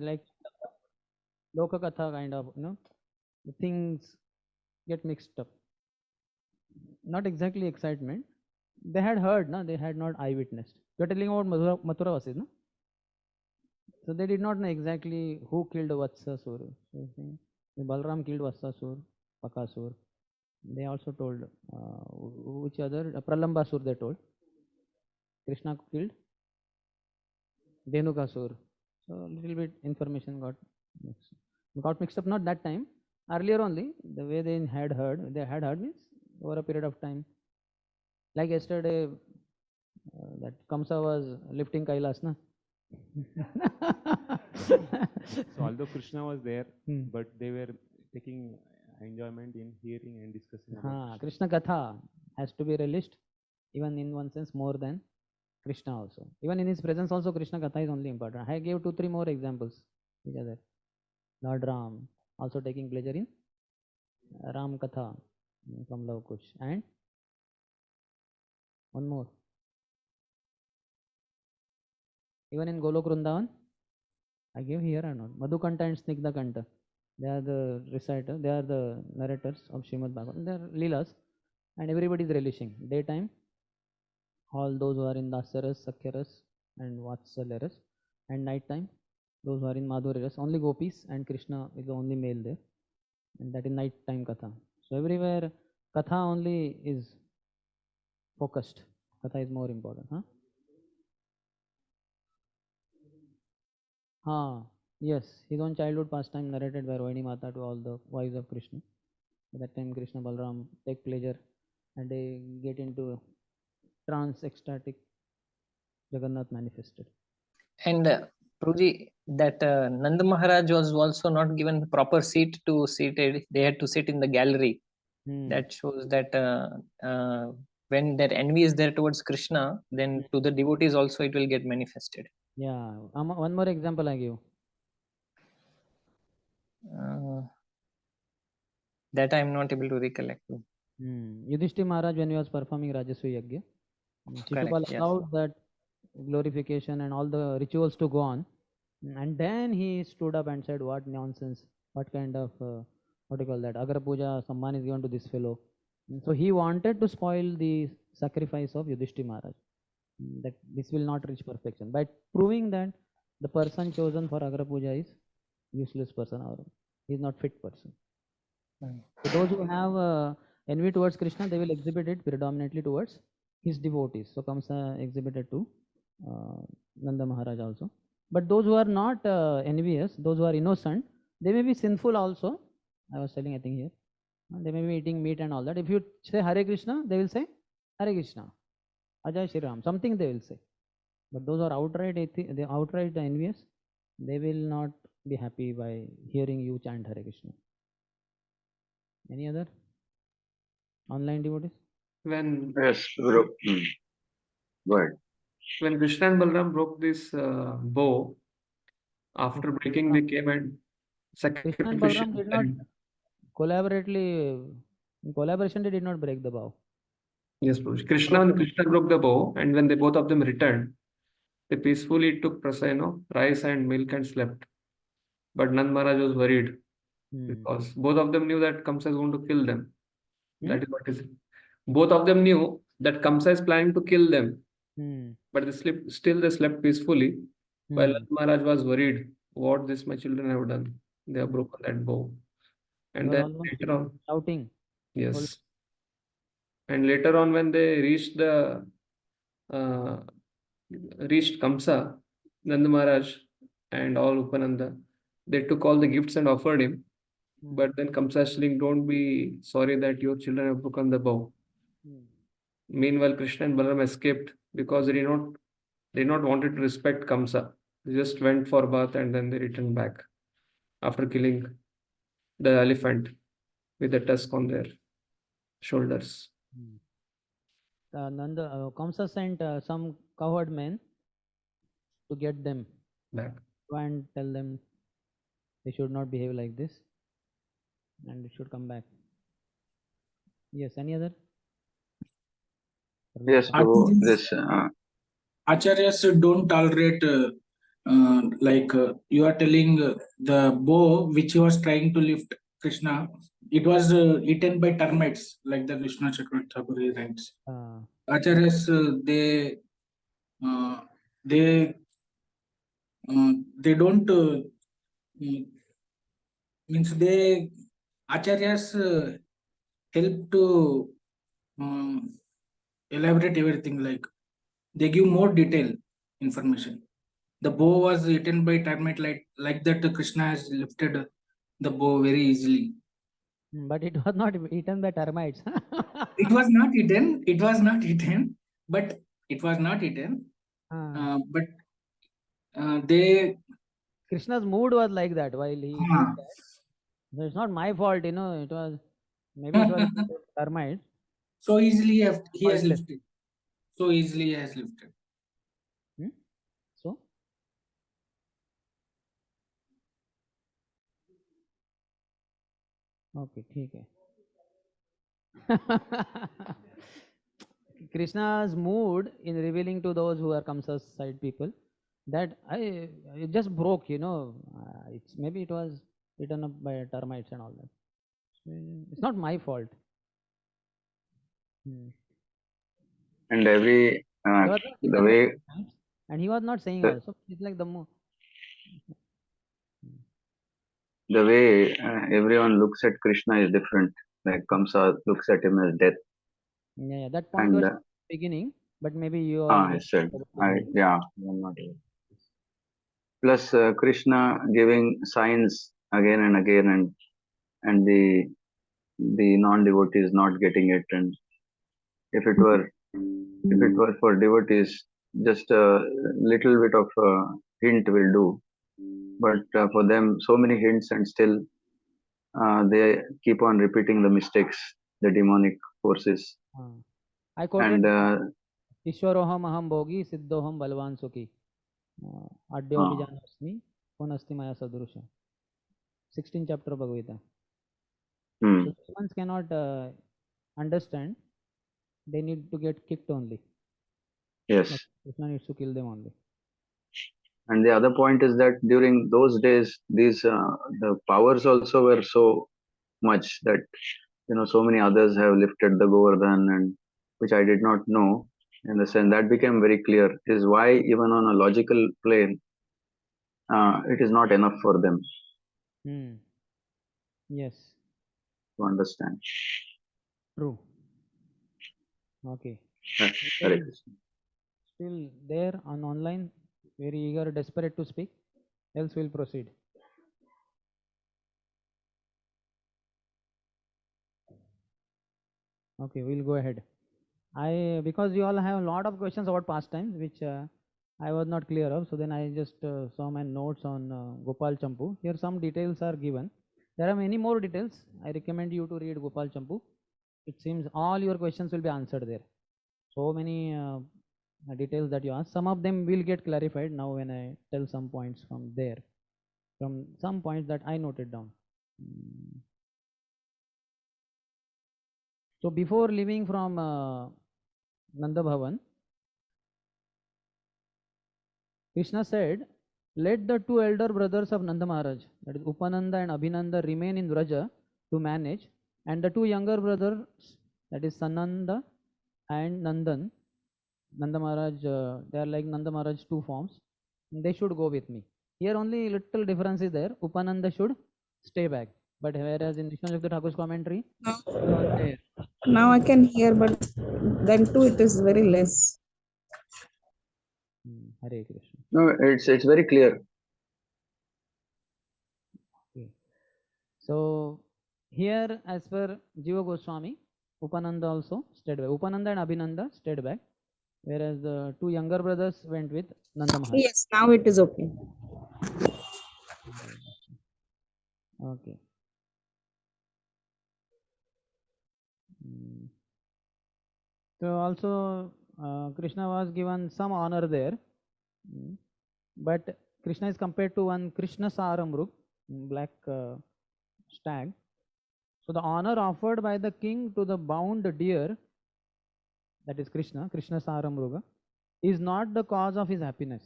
like Lokakatha kind of, things get mixed up. Not exactly excitement. They had heard, no? They had not eyewitnessed. You're telling about Mathura Vasid, no? So they did not know exactly who killed Vatsasur. So Balram killed Vatsasur, Pakasur. They also told which other Pralambasur they told. Krishna killed Dhenukasur. So a little bit information got mixed up. Not that time. Earlier only, the way they had heard means over a period of time. Like yesterday, that Kamsa was lifting Kailas, na? So although Krishna was there, but they were taking enjoyment in hearing and discussing about Krishna Katha has to be relished, even in one sense more than Krishna also. Even in his presence also, Krishna Katha is only important. I gave 2-3 more examples. Which are there? Lord Ram also taking pleasure in Ram Katha from Love Kush. And one more. Even in Golok Vrindavan, I gave here or not? Madhukanta and Snigdha Kanta. They are the reciter, they are the narrators of Srimad Bhagavatam. They are Leelas, and everybody is relishing. Daytime, all those who are in Dasyaras, Sakhyaras, and Vatsalyaras, and night time, those who are in Madhuryaras, only gopis and Krishna is the only male there, and that is night time Katha. So everywhere Katha only is focused. Katha is more important. Yes, his own childhood pastime narrated by Rohini Mata to all the wives of Krishna. At that time Krishna Balram take pleasure and they get into trance, ecstatic. Jagannath manifested. And Prabhuji, that Nanda Maharaj was also not given proper seat to seated. They had to sit in the gallery. That shows that when that envy is there towards Krishna, then to the devotees also it will get manifested. Yeah. One more example I give. That I am not able to recollect. Yudhishthira Maharaj, when he was performing Rajasya Yajna, Shishupal allowed that glorification and all the rituals to go on, and then he stood up and said, what nonsense, what kind of what do you call that, Agra Puja Samman is given to this fellow. And so he wanted to spoil the sacrifice of Yudhishthira Maharaj, that this will not reach perfection, by proving that the person chosen for Agra Puja is useless person, or he is not fit person. So those who have envy towards Krishna, they will exhibit it predominantly towards his devotees. So Kamsa exhibited to Nanda Maharaj also. But those who are not envious, those who are innocent, they may be sinful also. I was telling, I think here, they may be eating meat and all that. If you say Hare Krishna, they will say Hare Krishna, Ajay Shri Ram, something they will say. But those are outright envious, they will not be happy by hearing you chant Hare Krishna. Any other online devotees? Yes, Guru. Go ahead. When Krishna and Balram broke this bow, after breaking they came and Krishna and Balram did not in collaboration they did not break the bow. Yes, Prabhuji. Krishna broke the bow, and when they both of them returned, they peacefully took rice and milk and slept. But Nand Maharaj was worried because both of them knew that Kamsa is going to kill them. That is what is. Both of them knew that Kamsa is planning to kill them. But they slept peacefully. While Nand Maharaj was worried, what my children have done. They have broken that bow. And then later on, shouting. Yes. And later on, when they reached Kamsa, Nanda Maharaj and all Upananda, they took all the gifts and offered him. But then Kamsa is saying, don't be sorry that your children have broken the bow. Meanwhile, Krishna and Balaram escaped because they did not wanted to respect Kamsa. They just went for bath and then they returned back after killing the elephant with the tusk on their shoulders. Kamsa sent some cowherd men to get them back and tell them they should not behave like this and it should come back. Yes, any other? Yes, Prabhu. This Acharyas don't tolerate you are telling the bow which he was trying to lift Krishna, it was eaten by termites, like the Krishna Chakravarti Thakur writes. Acharyas, uh, they don't means they Acharyas help to elaborate everything, like they give more detail information. The bow was eaten by termite, like that Krishna has lifted the bow very easily. But it was not eaten by termites. It was not eaten. It was not eaten. But it was not eaten. But they. Krishna's mood was like that while he did that. So it's not my fault, you know. It was maybe it was termites. So easily he has lifted. So easily he has lifted. So. Okay, ठीक है. Krishna's mood in revealing to those who are Kamsa's side people that it just broke, you know. It's maybe it was eaten up by termites and all that. It's not my fault. And every the way, and he was not saying also. It's like the way everyone looks at Krishna is different. Like Kamsa looks at him as death. Yeah, that point was beginning, but maybe you all. I said, I'm not. Plus, Krishna giving signs again and again, and the non-devotees not getting it, and if it were for devotees, just a little bit of a hint will do. But for them, so many hints, and still they keep on repeating the mistakes, the demonic forces. I quoted Ishwaroham aham bhogi siddhoham balvan sukhi adyo bijanasmi punasti maya sadrusha. 16th chapter of Bhagavad Gita. So humans cannot understand. They need to get kicked only. Yes. Krishna needs to kill them only. And the other point is that during those days, these the powers also were so much that so many others have lifted the Govardhan, and which I did not know. In the sense that became very clear is why even on a logical plane, it is not enough for them. Yes. To understand. True. Okay. Still there on online, very eager, desperate to speak. Else we'll proceed. Okay, we'll go ahead. Because you all have a lot of questions about pastimes, which I was not clear of. So then I just saw my notes on Gopal Champu. Here some details are given. There are many more details. I recommend you to read Gopal Champu. It seems all your questions will be answered there. So many details that you ask. Some of them will get clarified now when I tell some points from there. From some points that I noted down. So before leaving from Nanda Bhavan, Krishna said, let the two elder brothers of Nanda Maharaj, that is Upananda and Abhinanda, remain in Vraja to manage, and the two younger brothers, that is Sananda and Nandan, Nanda Maharaj, they are like Nanda Maharaj two forms, they should go with me. Here only little difference is there. Upananda should stay back. But whereas in Vishnu Thakur's commentary, now I can hear, but then too it is very less. Hare Krishna. No, it's very clear. Okay. So here, as per Jiva Goswami, Upananda also stayed back. Upananda and Abhinanda stayed back, whereas the two younger brothers went with Nanda Maharaj. Yes, now it is okay. Okay. So also Krishna was given some honor there, but Krishna is compared to one Krishna Saramrug, black stag. So the honor offered by the king to the bound deer, that is Krishna Saramruga, is not the cause of his happiness.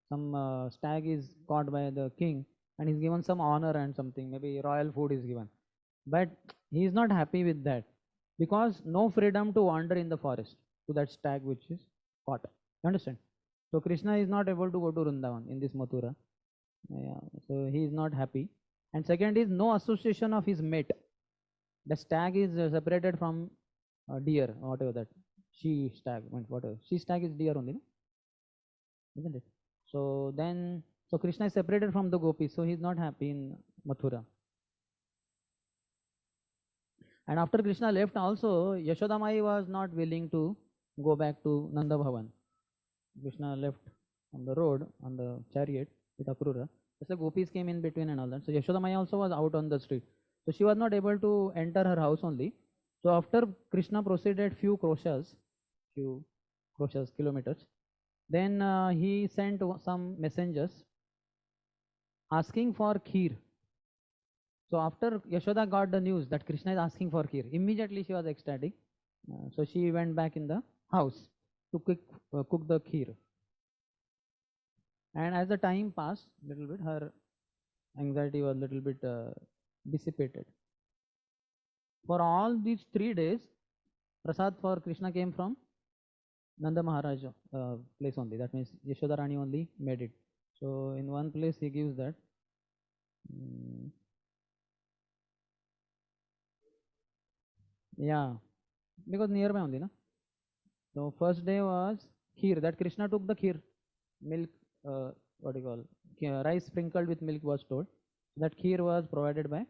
some stag is caught by the king and he's given some honor and something, maybe royal food is given. But he is not happy with that because no freedom to wander in the forest to that stag which is caught. You understand? So Krishna is not able to go to Vrindavan in this Mathura. Yeah, so he is not happy. And second is no association of his mate. The stag is separated from deer, whatever that she stag, whatever she stag is deer only, no? Isn't it? So then, so Krishna is separated from the gopis, so he is not happy in Mathura. And after Krishna left, also Yashoda Mai was not willing to go back to Nanda Bhavan. Krishna left on the road on the chariot with Akrura. So the gopis came in between and all that. So Yashoda Mai also was out on the street. So she was not able to enter her house only. So after Krishna proceeded few kilometers, then he sent some messengers asking for kheer. So after Yashoda got the news that Krishna is asking for kheer, immediately she was ecstatic. So she went back in the house to cook the kheer. And as the time passed, little bit, her anxiety was little bit dissipated. For all these 3 days, prasad for Krishna came from Nanda Maharaj place only. That means Yashoda Rani only made it. So in one place he gives that. Yeah, because nearby only, na. So first day was kheer. That Krishna took the kheer, milk, what do you call, rice sprinkled with milk was stored. That kheer was provided by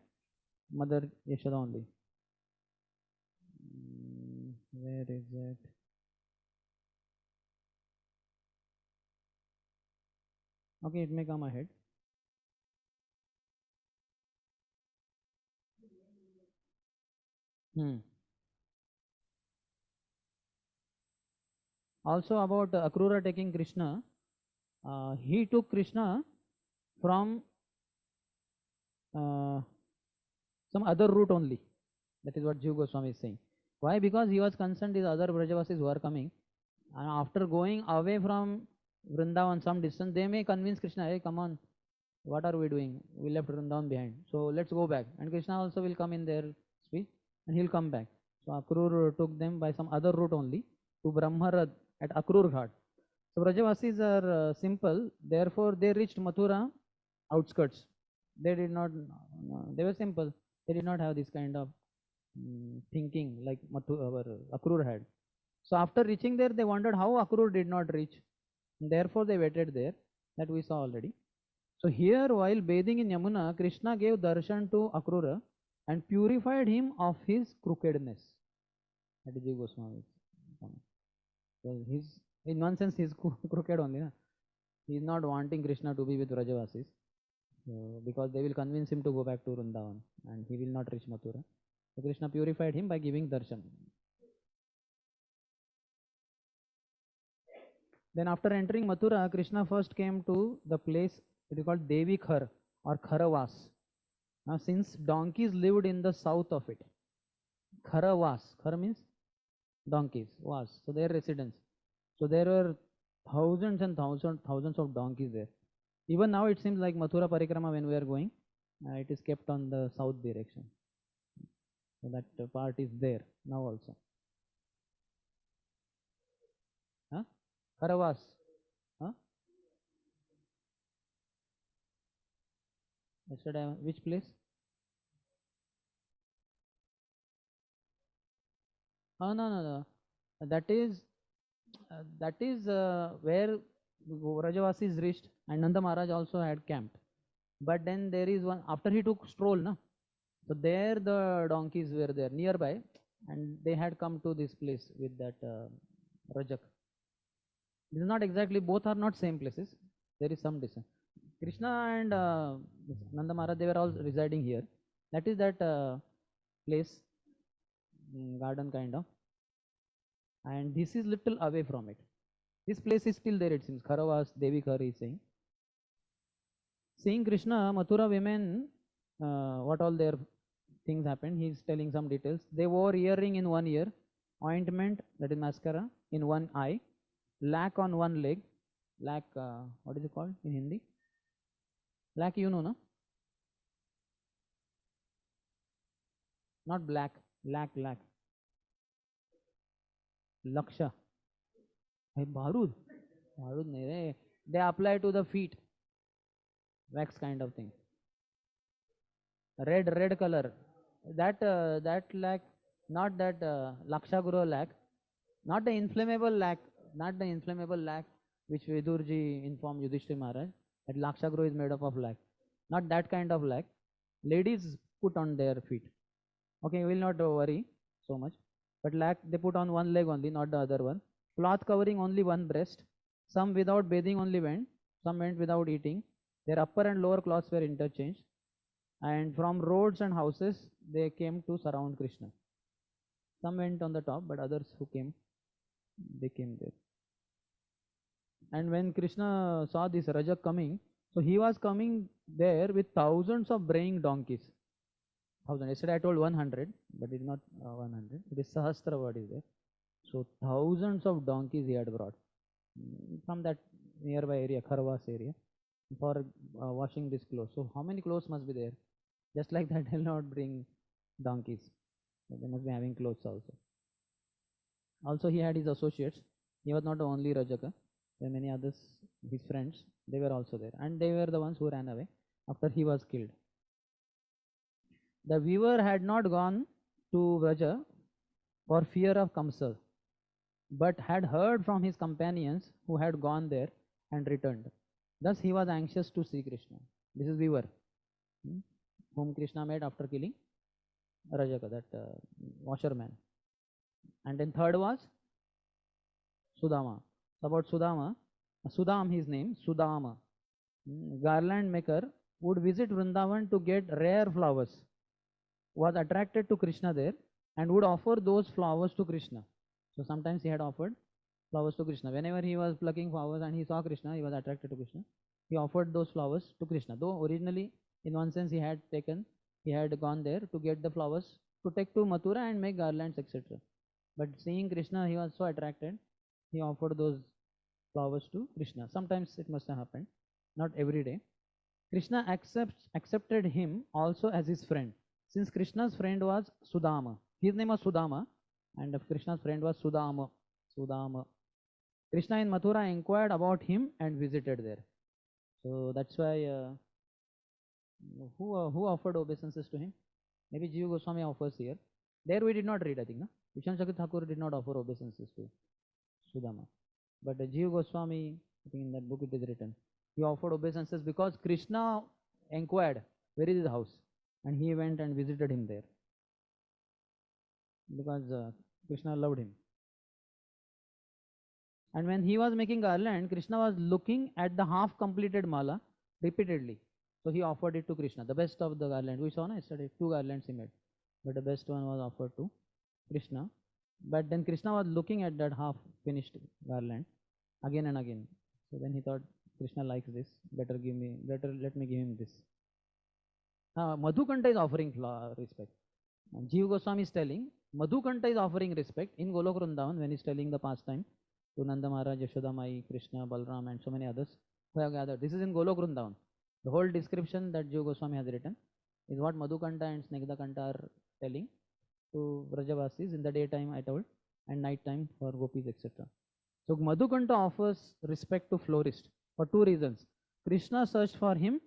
Mother Yashoda only. Where is it? Okay, it may come ahead. Also about Akrura taking Krishna, he took Krishna from some other route only. That is what Jiva Goswami is saying. Why? Because he was concerned these other Brajavasis who are coming, and after going away from Vrindavan some distance, they may convince Krishna, hey, come on, what are we doing? We left Vrindavan behind, so let's go back. And Krishna also will come in their speech and he'll come back. So Akrur took them by some other route only to Brahmarad at Akrur Ghat. So Brajavasis are simple, therefore they reached Mathura outskirts. They did not, they were simple. They did not have this kind of thinking like Akrur had. So after reaching there, they wondered how Akrur did not reach. Therefore they waited there. That we saw already. So here, while bathing in Yamuna, Krishna gave darshan to Akrura and purified him of his crookedness. That is Jiva Goswami. So in one sense, he's crooked only. Na? He is not wanting Krishna to be with Vrajavasis. Because they will convince him to go back to Vrindavan and he will not reach Mathura. So Krishna purified him by giving darshan. Then after entering Mathura, Krishna first came to the place it is called Devi Khar or Kharavas. Now since donkeys lived in the south of it, Kharavas, Khar means donkeys, was, so their residence. So there were thousands and thousands of donkeys there. Even now it seems like Mathura Parikrama when we are going, it is kept on the south direction. So that part is there now also. Huh? Kharavas. Huh? Yesterday, which place? Oh, no. That is where Vrajavasis reached and Nanda Maharaj also had camped. But then there is one, after he took stroll, na? So there the donkeys were there nearby and they had come to this place with that Rajak. This is not exactly, both are not same places. There is some distance. Krishna and Nanda Maharaj, they were all residing here. That is that place, garden kind of. And this is little away from it. This place is still there, it seems. Kharavas, Devi Khar is saying. Seeing Krishna, Mathura women, what all their things happened, he is telling some details. They wore earring in one ear, ointment, that is mascara, in one eye, lac on one leg, Lac, what is it called in Hindi? Lac, you know, no? Not black, lac. Laksha. Hey, Barud nahi re. They apply to the feet. Wax kind of thing. Red color. That lac, not that Laksha Guru lac, not the inflammable lac, which Vidurji informed Yudhishthira Maharaj that Laksha Guru is made up of lac. Not that kind of lac. Ladies put on their feet. Okay, you will not worry so much. But lac they put on one leg only, not the other one. Cloth covering only one breast. Some without bathing only went. Some went without eating. Their upper and lower cloths were interchanged. And from roads and houses they came to surround Krishna. Some went on the top, but others who came, they came there. And when Krishna saw this Rajak coming, so he was coming there with thousands of braying donkeys. Yesterday I told 100, but it is not 100. It is Sahasra word is there. So thousands of donkeys he had brought from that nearby area, Kharwas area, for washing this clothes. So how many clothes must be there? Just like that, he'll not bring donkeys. So they must be having clothes also. Also, he had his associates. He was not the only Rajaka. There were many others, his friends. They were also there, and they were the ones who ran away after he was killed. The weaver had not gone to Vraja for fear of Kamsa, but had heard from his companions who had gone there and returned. Thus he was anxious to see Krishna. This is weaver, whom Krishna met after killing Rajaka, that washerman. And then third was Sudama. About Sudama, Sudam his name, Sudama, garland maker, would visit Vrindavan to get rare flowers, was attracted to Krishna there and would offer those flowers to Krishna. So sometimes he had offered flowers to Krishna. Whenever he was plucking flowers and he saw Krishna, he was attracted to Krishna. He offered those flowers to Krishna. Though originally, in one sense, he had gone there to get the flowers to take to Mathura and make garlands, etc. But seeing Krishna, he was so attracted, he offered those flowers to Krishna. Sometimes it must have happened, not every day. Krishna accepted him also as his friend. Since Krishna's friend was Sudama, his name was Sudama, and Krishna's friend was Sudama. Krishna in Mathura inquired about him and visited there. So that's why who offered obeisances to him? Maybe Jiva Goswami offers here. There we did not read, I think. No? Vishnu Chakra Thakur did not offer obeisances to Sudama. But Jiva Goswami, I think in that book it is written, he offered obeisances because Krishna inquired where is his house, and he went and visited him there because Krishna loved him. And when he was making garland, Krishna was looking at the half completed mala repeatedly. So he offered it to Krishna, the best of the garland. We saw yesterday 2 garlands he made, but the best one was offered to Krishna. But then Krishna was looking at that half finished garland again and again. So then he thought, Krishna likes this, better let me give him this. Madhukanta is offering respect. Jiva Goswami is telling, Madhukanta is offering respect in Golok Vrindavan when he is telling the pastime to Nanda Maharaj, Yashoda Mai, Krishna, Balram and so many others who have gathered. This is in Golok Vrindavan. The whole description that Jiva Goswami has written is what Madhukanta and Snegdakanta are telling to Vrajavasis in the daytime, I told, and night time for gopis, etc. So Madhukanta offers respect to florist for 2 reasons. Krishna searched for him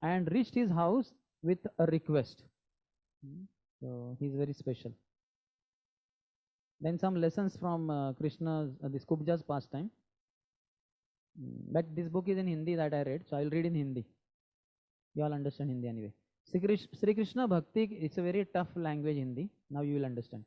and reached his house with a request. So he is very special. Then some lessons from Krishna's, this Kubja's pastime. But this book is in Hindi that I read, so I will read in Hindi. You all understand Hindi anyway. Sri Krishna Bhakti, it's a very tough language Hindi. Now you will understand.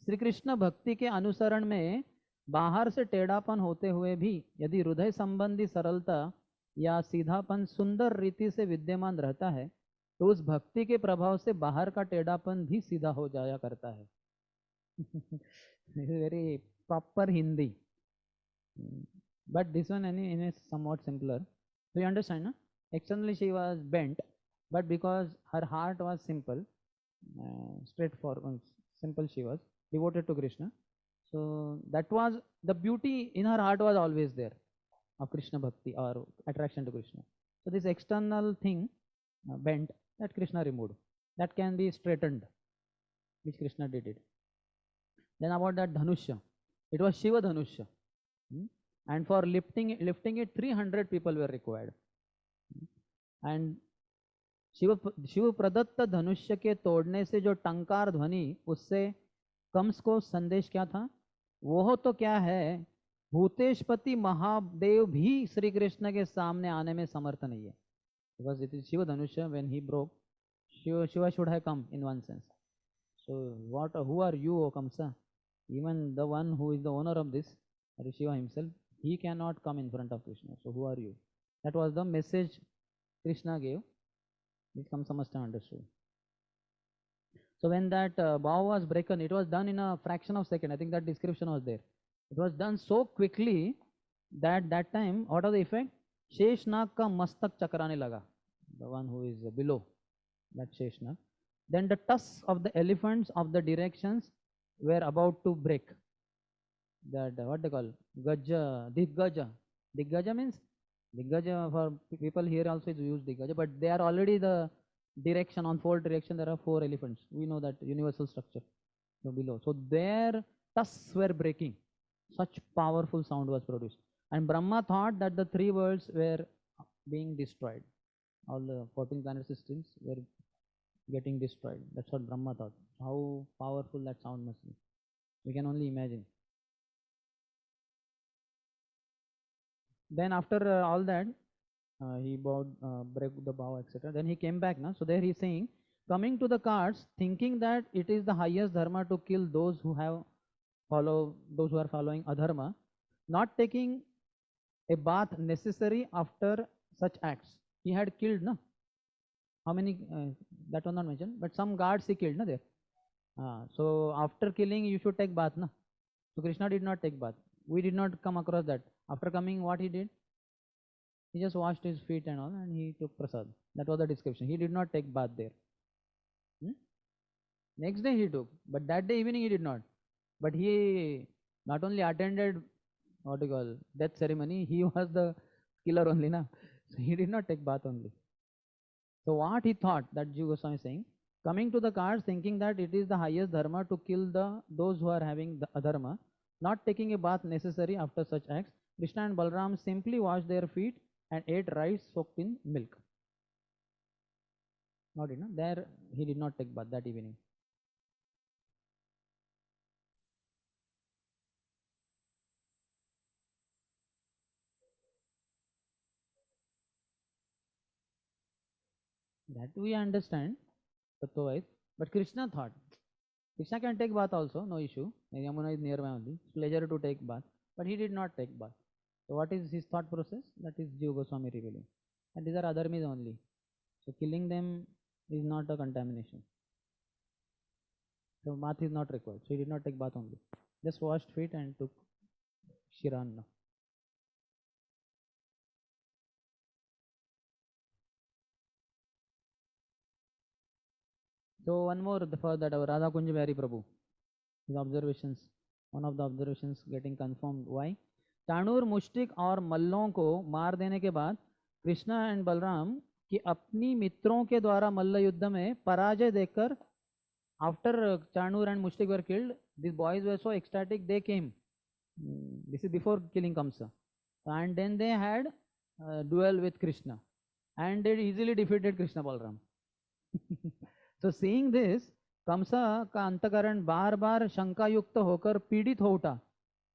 Sri Krishna Bhakti के अनुसरण में बाहर से टेढ़ापन होते हुए भी यदि हृदय संबंधी सरलता या सीधापन सुंदर रीति से विद्यमान रहता है तो उस भक्ति के प्रभाव से बाहर का टेढ़ापन भी सीधा हो जाया करता है. Very proper Hindi. But this one is somewhat simpler. So you understand, no? Externally she was bent, but because her heart was simple, straightforward, simple, she was devoted to Krishna. So that was the beauty in her heart was always there. of Krishna bhakti or attraction to Krishna. So this external thing bent that Krishna removed, that can be straightened, which Krishna did it. Then about that Dhanusha, it was Shiva Dhanusha, and for lifting it 300 people were required. And Shiv प्रदत्त धनुष्य के तोड़ने से जो टंकार ध्वनि, उससे कंस को संदेश क्या था? वो तो क्या है, भूतेशपति महादेव भी श्री कृष्ण के सामने आने में समर्थ नहीं है. Because it is Shiva Dhanusha, when he broke, Shiva should have come in one sense. So who are you, O Kamsa? Even the one who is the owner of this, Shiva himself, he cannot come in front of Krishna. So who are you? That was the message Krishna gave, which Kamsa must have understood. So when that bow was broken, it was done in a fraction of a second. I think that description was there. It was done so quickly that time, what was the effect? Sheshnag ka mastak chakrane laga, the one who is below that Sheshnag. Then the tusks of the elephants of the directions were about to break. That what they call Gaja, Diggaja. Diggaja means, Diggaja for people here also is used Diggaja, but they are already the direction, on 4 direction there are 4 elephants. We know that universal structure. So below. So their tusks were breaking. Such powerful sound was produced. And Brahma thought that the 3 worlds were being destroyed. All the 14 planet systems were getting destroyed. That's what Brahma thought. How powerful that sound must be. We can only imagine. Then after all that, he bowed, broke the bow, etc. Then he came back. So there he is saying, coming to the cards, thinking that it is the highest dharma to kill those who are following adharma, not taking a bath necessary after such acts. He had killed, no? How many? That was not mentioned, but some guards he killed, no? There. So after killing, you should take bath, no? So Krishna did not take bath. We did not come across that. After coming, what he did? He just washed his feet and all, and he took prasad. That was the description. He did not take bath there. Next day he took, but that day evening he did not. But he not only attended what you call death ceremony, he was the killer only, na. So he did not take bath only. So what he thought, that Jiva Goswami is saying, coming to the cards, thinking that it is the highest dharma to kill those who are having the adharma, not taking a bath necessary after such acts, Krishna and Balram simply washed their feet and ate rice soaked in milk. Not enough. There he did not take bath that evening. That we understand, tattva-wise, but Krishna thought, Krishna can take bath also, no issue. Yamuna is nearby only. It's pleasure to take bath, but he did not take bath. So what is his thought process? That is Jiva Goswami revealing. And these are adharmis only. So killing them is not a contamination. So bath is not required. So he did not take bath only. Just washed feet and took Shiranna. So one more for that our Radha Kunj Bihari Prabhu. His observations, one of the observations getting confirmed. Why? Chanur Mushtik और मल्लों को मार देने के बाद Krishna and Balram की अपनी मित्रों के द्वारा मल्ल युद्ध में पराजय देखकर, after Chanur and Mushtik were killed, these boys were so ecstatic, they came. This is before killing Kamsa. And then they had a duel with Krishna. And they easily defeated Krishna Balram. So seeing this, Kamsa का अंतकरण बार बार शंका युक्त होकर पीड़ित हो उठा.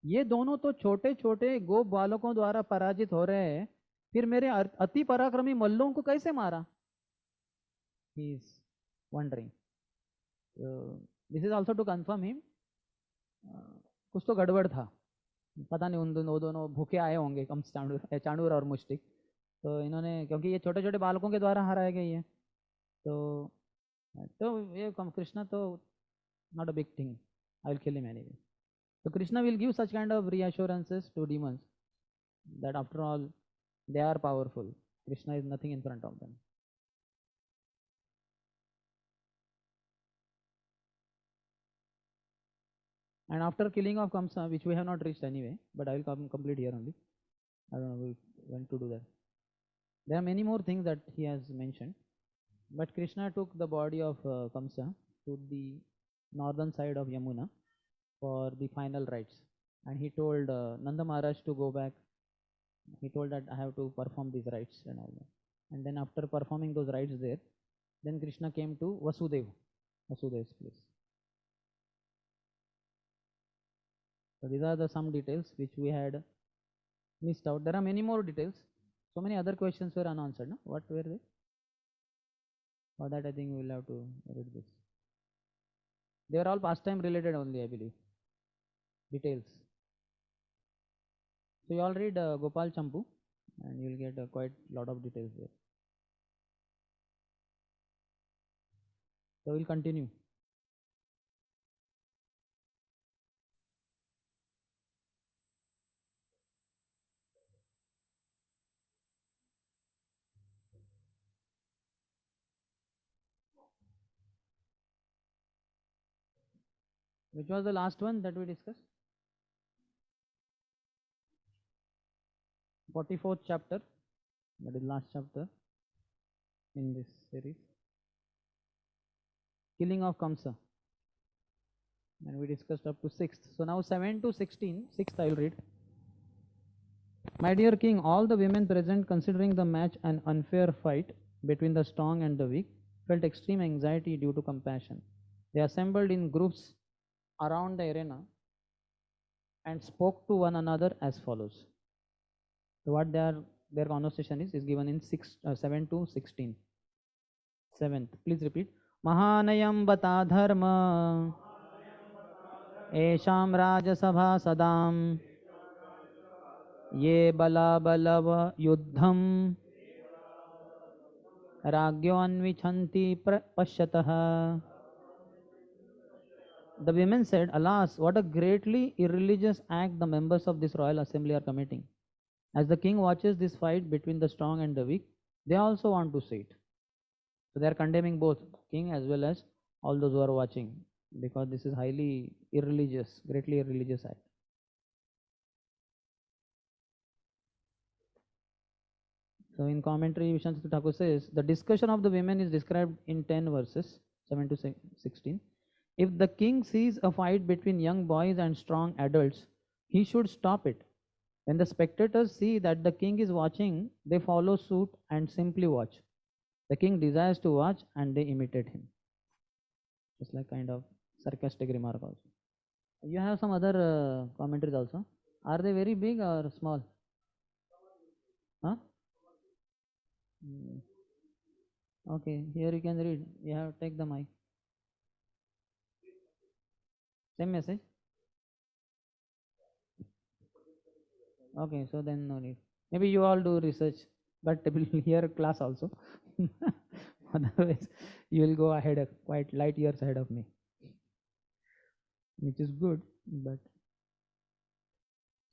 ये दोनों तो छोटे छोटे गोप बालकों द्वारा पराजित हो रहे हैं, फिर मेरे अति पराक्रमी मल्लों को कैसे मारा? He is wondering. This is also to confirm him. कुछ तो गड़बड़ था, पता नहीं उन दोनों भूखे आए होंगे कम चाणूर और मुष्टिक. तो इन्होंने, क्योंकि ये छोटे छोटे बालकों के द्वारा हराए गए हैं, तो ये कृष्णा तो not a big thing, I will kill him anyway. So Krishna will give such kind of reassurances to demons that after all they are powerful. Krishna is nothing in front of them. And after killing of Kamsa, which we have not reached anyway, but I will complete here only. I don't know when to do that. There are many more things that he has mentioned, but Krishna took the body of Kamsa to the northern side of Yamuna for the final rites, and he told Nanda Maharaj to go back. He told that I have to perform these rites and all that. And then after performing those rites there, then Krishna came to Vasudev's place. So these are the some details which we had missed out. There are many more details. So many other questions were unanswered. No? What were they? For that I think we will have to read this. They were all pastime related only, I believe. Details. So you all read Gopal Champu and you will get quite a lot of details there. So we'll continue. Which was the last one that we discussed? 44th chapter. That is last chapter in this series. Killing of Kamsa. And we discussed up to 6th. So now 7 to 16. 6th I will read. My dear king, all the women present, considering the match an unfair fight between the strong and the weak, felt extreme anxiety due to compassion. They assembled in groups around the arena and spoke to one another as follows. So what their conversation is given in 7 to 16. 7th, please repeat. Mahanayam bata dharma esham rajasabha sadam ye bala balav yuddham ragyo anvichanti pashyatah. The women said, alas, what a greatly irreligious act the members of this royal assembly are committing. As the king watches this fight between the strong and the weak, they also want to see it. So they are condemning both king as well as all those who are watching, because this is highly irreligious, greatly irreligious act. So in commentary, Vishwanath Thakur says, the discussion of the women is described in 10 verses, 7 to 16. If the king sees a fight between young boys and strong adults, he should stop it. When the spectators see that the king is watching, they follow suit and simply watch. The king desires to watch and they imitate him. Just like kind of sarcastic remark also. You have some other commentaries also. Are they very big or small? Huh? Okay, here you can read. You have to take the mic. Same message? Okay, so then no need. Maybe you all do research, but will hear class also. Otherwise, you will go ahead, quite light years ahead of me, which is good. But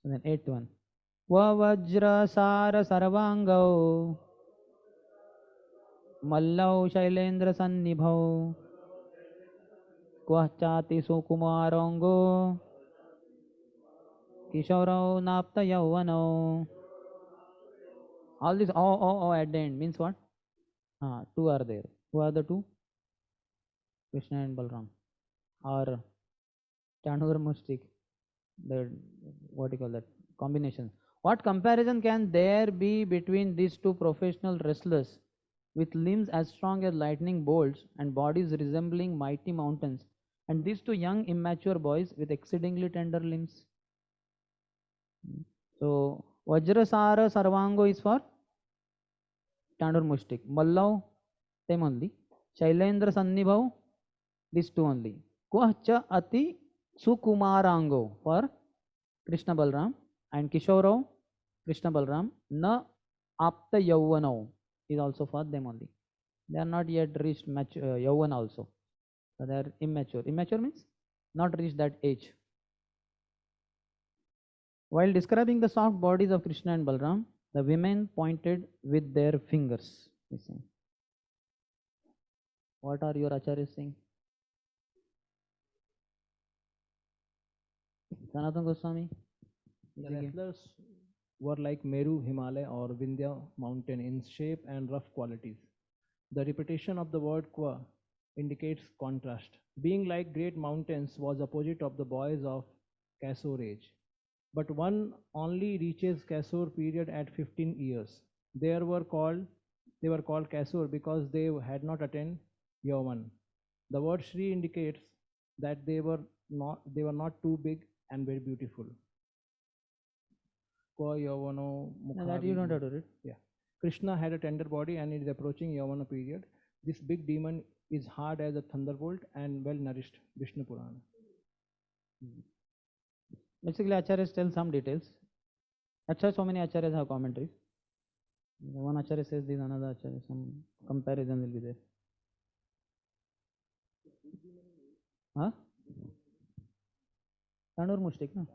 so then 8th one. Vajra sara sarvangau mallau shailendra sannibhau kvachati sukumarango Kishorao napta yauvano. All this oh at the end means what? Two are there. Who are the two? Krishna and Balram. Or Chanur Mustik. The what do you call that? Combination. What comparison can there be between these two professional wrestlers with limbs as strong as lightning bolts and bodies resembling mighty mountains, and these two young immature boys with exceedingly tender limbs? So Vajrasara Sarvango is for Chandur Mushtik. Mallav, same only. Shailendra Sannibhav, these two only. Kuacha Ati Sukumarango for Krishna Balram, and Kishorao, Krishna Balram, Na Apta Yauvanao is also for them only. They are not yet reached Yauvan also. So they are immature. Immature means not reached that age. While describing the soft bodies of Krishna and Balram, the women pointed with their fingers. What are your acharyas saying? Sanatana Goswami? The wrestlers were like Meru, Himalaya, or Vindhya mountain in shape and rough qualities. The repetition of the word Kwa indicates contrast. Being like great mountains was opposite of the boys of Kasur age. But one only reaches Kasur period at 15 years. They were called Kasur because they had not attained Yavan. The word Shri indicates that they were not too big and very beautiful. Kwa Yavano That you don't have to read. Yeah. Krishna had a tender body and is approaching Yavana period. This big demon is hard as a thunderbolt and well nourished. Vishnu Purana. Basically, Acharyas tell some details. Actually, so many Acharyas have commentaries. One Acharya says this, another Acharya, some comparison will be there. Huh? Tanur Mushtik, no?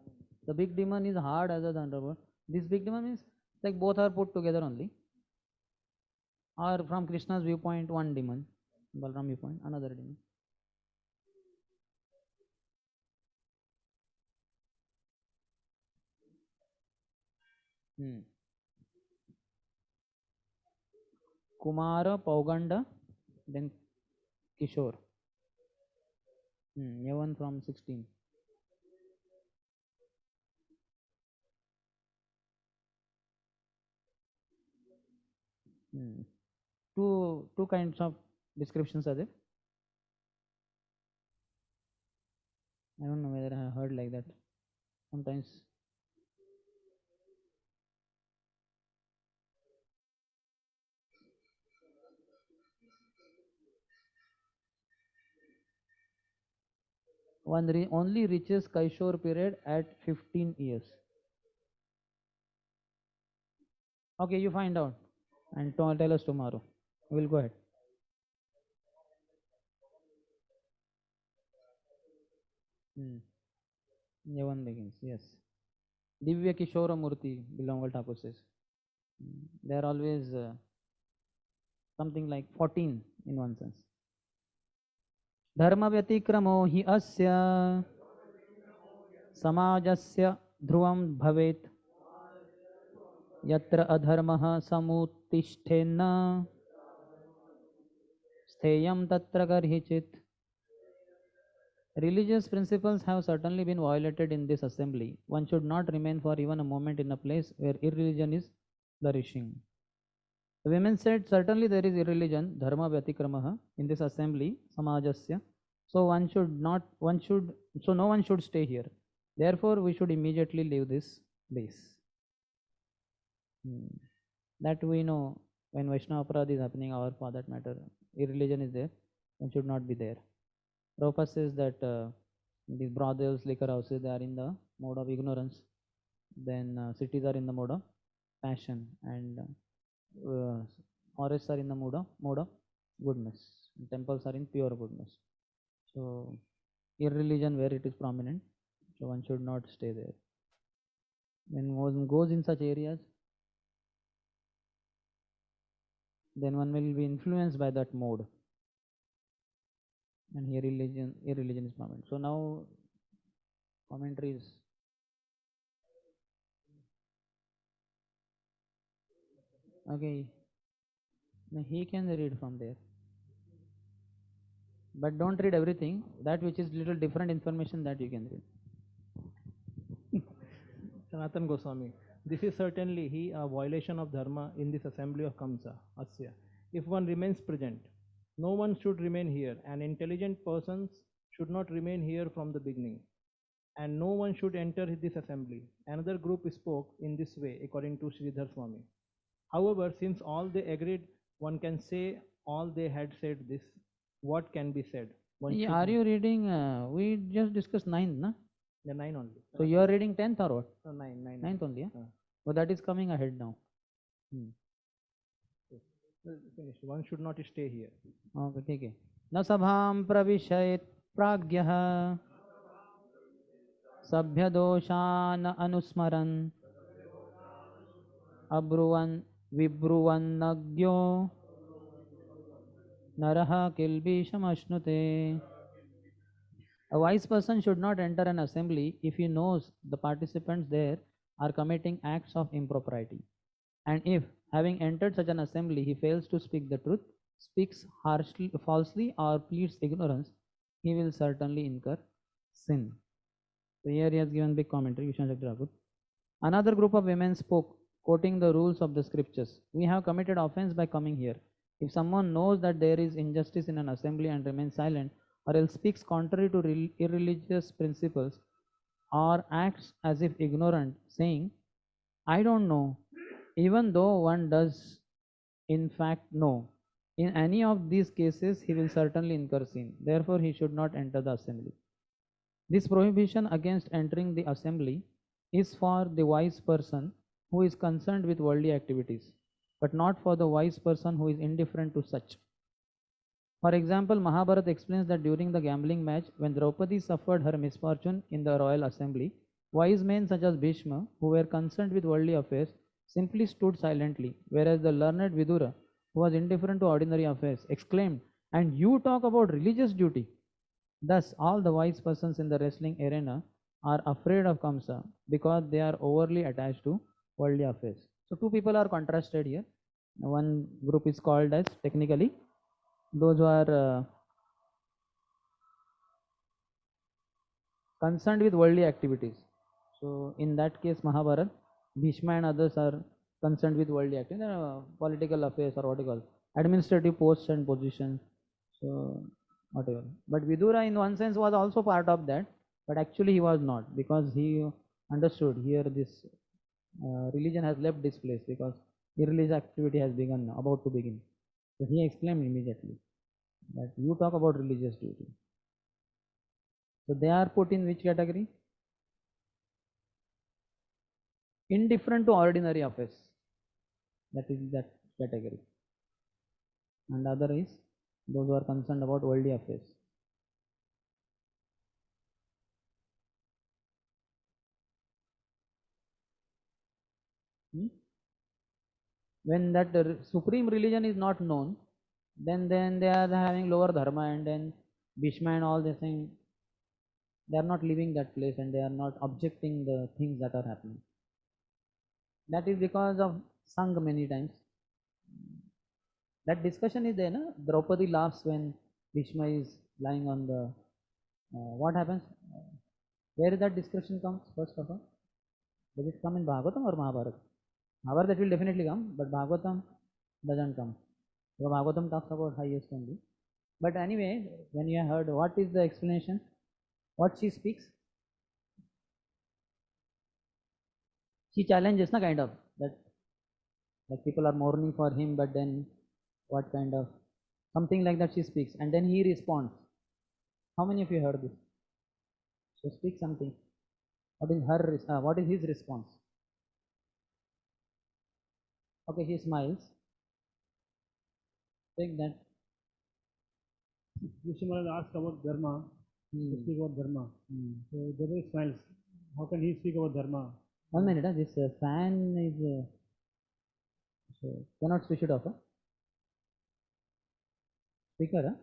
The big demon is hard as a thunderbolt. This big demon means like both are put together only. Or from Krishna's viewpoint, one demon. Balram viewpoint, another demon. Kumara, Pauganda, then Kishore. Yavan from 16. Two kinds of descriptions are there. I don't know whether I have heard like that. Sometimes. One only reaches Kaishore period at 15 years. Okay, you find out and tell us tomorrow. We'll go ahead. Yavan begins, yes. Divya Kishora Murti, Bilongal Thakur says. They are always something like 14 in one sense. Dharma vyatikramo hi asya samajasya dhruvam bhavet yatra adharmah samuttishtena stheyam tatra garhichit. Religious principles have certainly been violated in this assembly. One should not remain for even a moment in a place where irreligion is flourishing. The women said, certainly there is irreligion, dharma vyatikramaha, in this assembly, samajasya. So no one should stay here. Therefore, we should immediately leave this place. That we know when Vaishnava Aparadha is happening, or for that matter, irreligion is there, one should not be there. Prabhupada says that these brothels, liquor houses, they are in the mode of ignorance. Then cities are in the mode of passion, and forests are in the mode of goodness. Temples are in pure goodness. So, irreligion where it is prominent, so one should not stay there. When one goes in such areas, then one will be influenced by that mode. And here irreligion is prominent. So now commentaries. Okay. Now he can read from there. But don't read everything. That which is little different information, that you can read. Sanatan Goswami. This is certainly a violation of dharma in this assembly of Kamsa, Asya. If one remains present, no one should remain here, and intelligent persons should not remain here from the beginning, and no one should enter this assembly. Another group spoke in this way, according to Sridhar Swami. However, since all they agreed, one can say all they had said this. What can be said? Are you reading? We just discussed 9th, na? The 9 only. So you are reading 10th or what? No, 9. 9th only, yeah? So that is coming ahead now. Finished. One should not stay here. Okay, ठीक है. न सभां प्रविशेत् प्राज्ञः सभ्यदोषान् अनुस्मरन् अब्रुवन् विब्रुवन्नज्ञो नरः किल्बिषमश्नुते. A wise person should not enter an assembly if he knows the participants there are committing acts of impropriety. And if, having entered such an assembly, he fails to speak the truth, speaks harshly, falsely, or pleads ignorance, he will certainly incur sin. So here he has given big commentary. Another group of women spoke, quoting the rules of the scriptures. We have committed offense by coming here. If someone knows that there is injustice in an assembly and remains silent, or else speaks contrary to irreligious principles, or acts as if ignorant, saying, I don't know, even though one does in fact know, in any of these cases he will certainly incur sin. Therefore, he should not enter the assembly. This prohibition against entering the assembly is for the wise person who is concerned with worldly activities, but not for the wise person who is indifferent to such. For example, Mahabharata explains that during the gambling match, when Draupadi suffered her misfortune in the royal assembly, wise men such as Bhishma, who were concerned with worldly affairs, simply stood silently, whereas the learned Vidura, who was indifferent to ordinary affairs, exclaimed, And you talk about religious duty? Thus, all the wise persons in the wrestling arena are afraid of Kamsa because they are overly attached to worldly affairs. So, two people are contrasted here. One group is called as technically those who are concerned with worldly activities. So, in that case, Mahabharata, Bhishma and others are concerned with worldly activities, political affairs or what you call administrative posts and positions. So, whatever. But Vidura, in one sense, was also part of that, but actually he was not, because he understood here this religion has left this place because irreligious activity has begun, about to begin. So he exclaimed immediately that you talk about religious duty. So they are put in which category? Indifferent to ordinary affairs. That is that category. And other is those who are concerned about worldly affairs. When that supreme religion is not known, then they are having lower dharma, and then Bhishma and all this thing, they are not leaving that place and they are not objecting the things that are happening. That is because of Sangh many times. That discussion is there, na? Draupadi laughs when Bhishma is lying on the. What happens? Where that discussion comes first of all? Does it come in Bhagavatam or Mahabharata? Mahabharata that will definitely come, but Bhagavatam doesn't come. So Bhagavatam talks about highest only. But anyway, when you heard, what is the explanation? What she speaks? She challenges, na, kind of that, like people are mourning for him, but then what kind of something like that she speaks, and then he responds. How many of you heard this? So speak something. What is her? What is his response? Okay, he smiles. Take that. Vishnu asked about dharma. To speak about dharma. So Draupadi smiles. How can he speak about dharma? 1 minute. This fan is. So cannot switch it off. Speaker.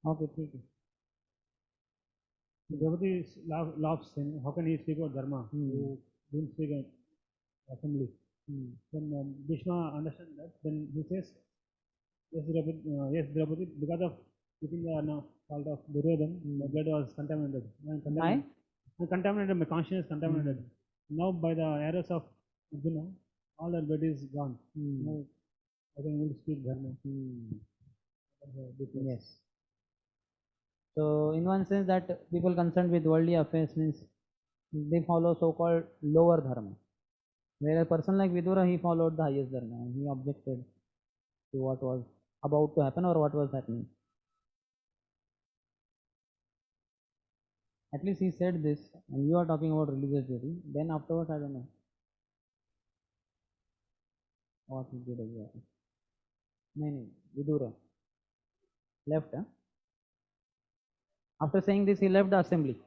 Okay, ठीक है. Draupadi laughs him. How can he speak about dharma? Who didn't speak in assembly. Then Bhishma understands that. Then he says, yes, Draupadi, because of keeping the fault of Duryodhan, my blood was contaminated. Contaminated, my conscience contaminated. Now by the arrows of Arjuna, all that blood is gone. Now I can only speak dharma. Yes. So in one sense, that people concerned with worldly affairs means they follow so-called lower dharma. Whereas a person like Vidura, he followed the highest dharma and he objected to what was about to happen or what was happening. At least he said this, and you are talking about religious duty. Then afterwards, I don't know what he did exactly. No, Vidura left. After saying this, he left the assembly.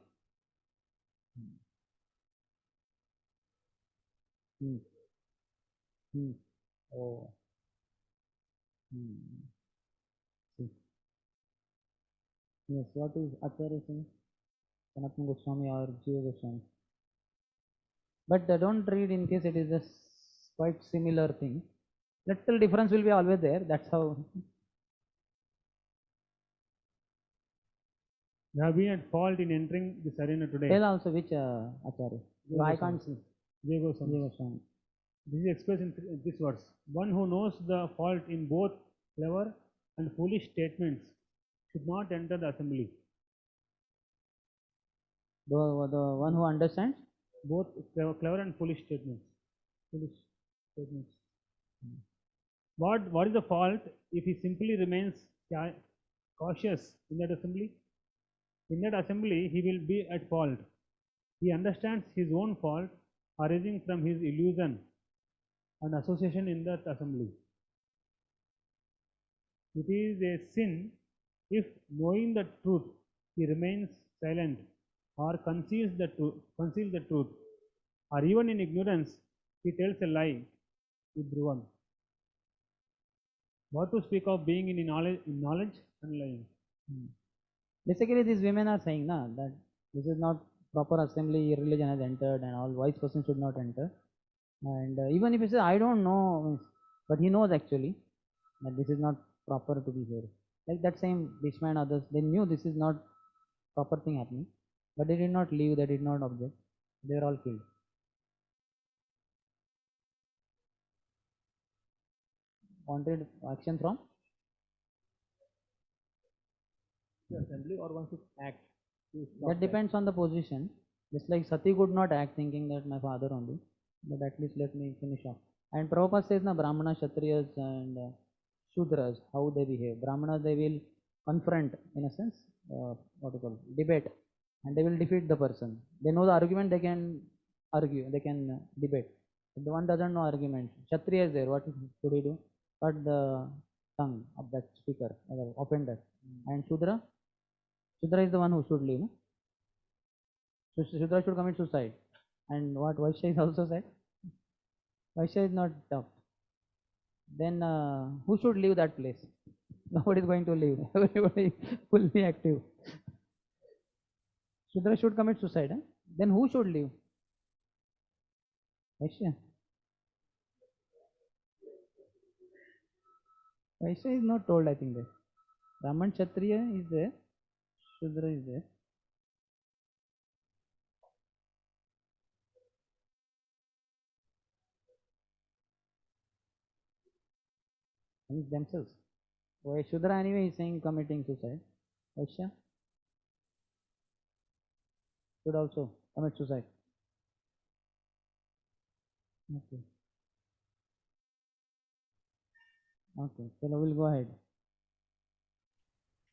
Oh. Yes, what is Acharya saying? Sanatana Goswami or Jiva Goswami. But don't read in case it is a quite similar thing. Little difference will be always there. That's how. You have been at fault in entering this arena today. Tell also which Acharya. I can't see. Jiva Goswami. This is expressed in this verse. One who knows the fault in both clever and foolish statements should not enter the assembly. The one who understands both clever and foolish statements. Foolish statements. What is the fault if he simply remains cautious in that assembly? In that assembly, he will be at fault. He understands his own fault arising from his illusion and association in that assembly. It is a sin if, knowing the truth, he remains silent or conceals the truth, or even in ignorance, he tells a lie with Dhruvan. What to speak of being in knowledge and lying? Basically, these women are saying that this is not proper assembly, religion has entered, and all wise person should not enter. And even if he says, I don't know, but he knows actually that this is not proper to be here. Like that same Bhishma and others, they knew this is not proper thing happening, but they did not leave, they did not object. They were all killed. Wanted action from the assembly, or one should act? That depends on the position. Just like Sati could not act thinking that my father only, but at least let me finish off. And Prabhupada says, Brahmana, Kshatriyas and Shudras, how they behave. Brahmanas, they will confront, in a sense, what you call debate, and they will defeat the person. They know the argument, they can argue, they can debate. If the one doesn't know argument, Kshatriya is there, what should he do? Cut the tongue of that speaker, offender. And Shudra is the one who should leave. So Shudra should commit suicide. And what Vaishya is also said? Vaishya is not tough. Then who should leave that place? Nobody is going to leave. Everybody will be active. Shudra should commit suicide. Then who should leave? Vaishya. Vaishya is not told, I think. There. Brahman Kshatriya is there. Shudra is there. And themselves. Why Shudra anyway is saying committing suicide. Vaishya should also commit suicide. Okay. Okay, so we'll go ahead.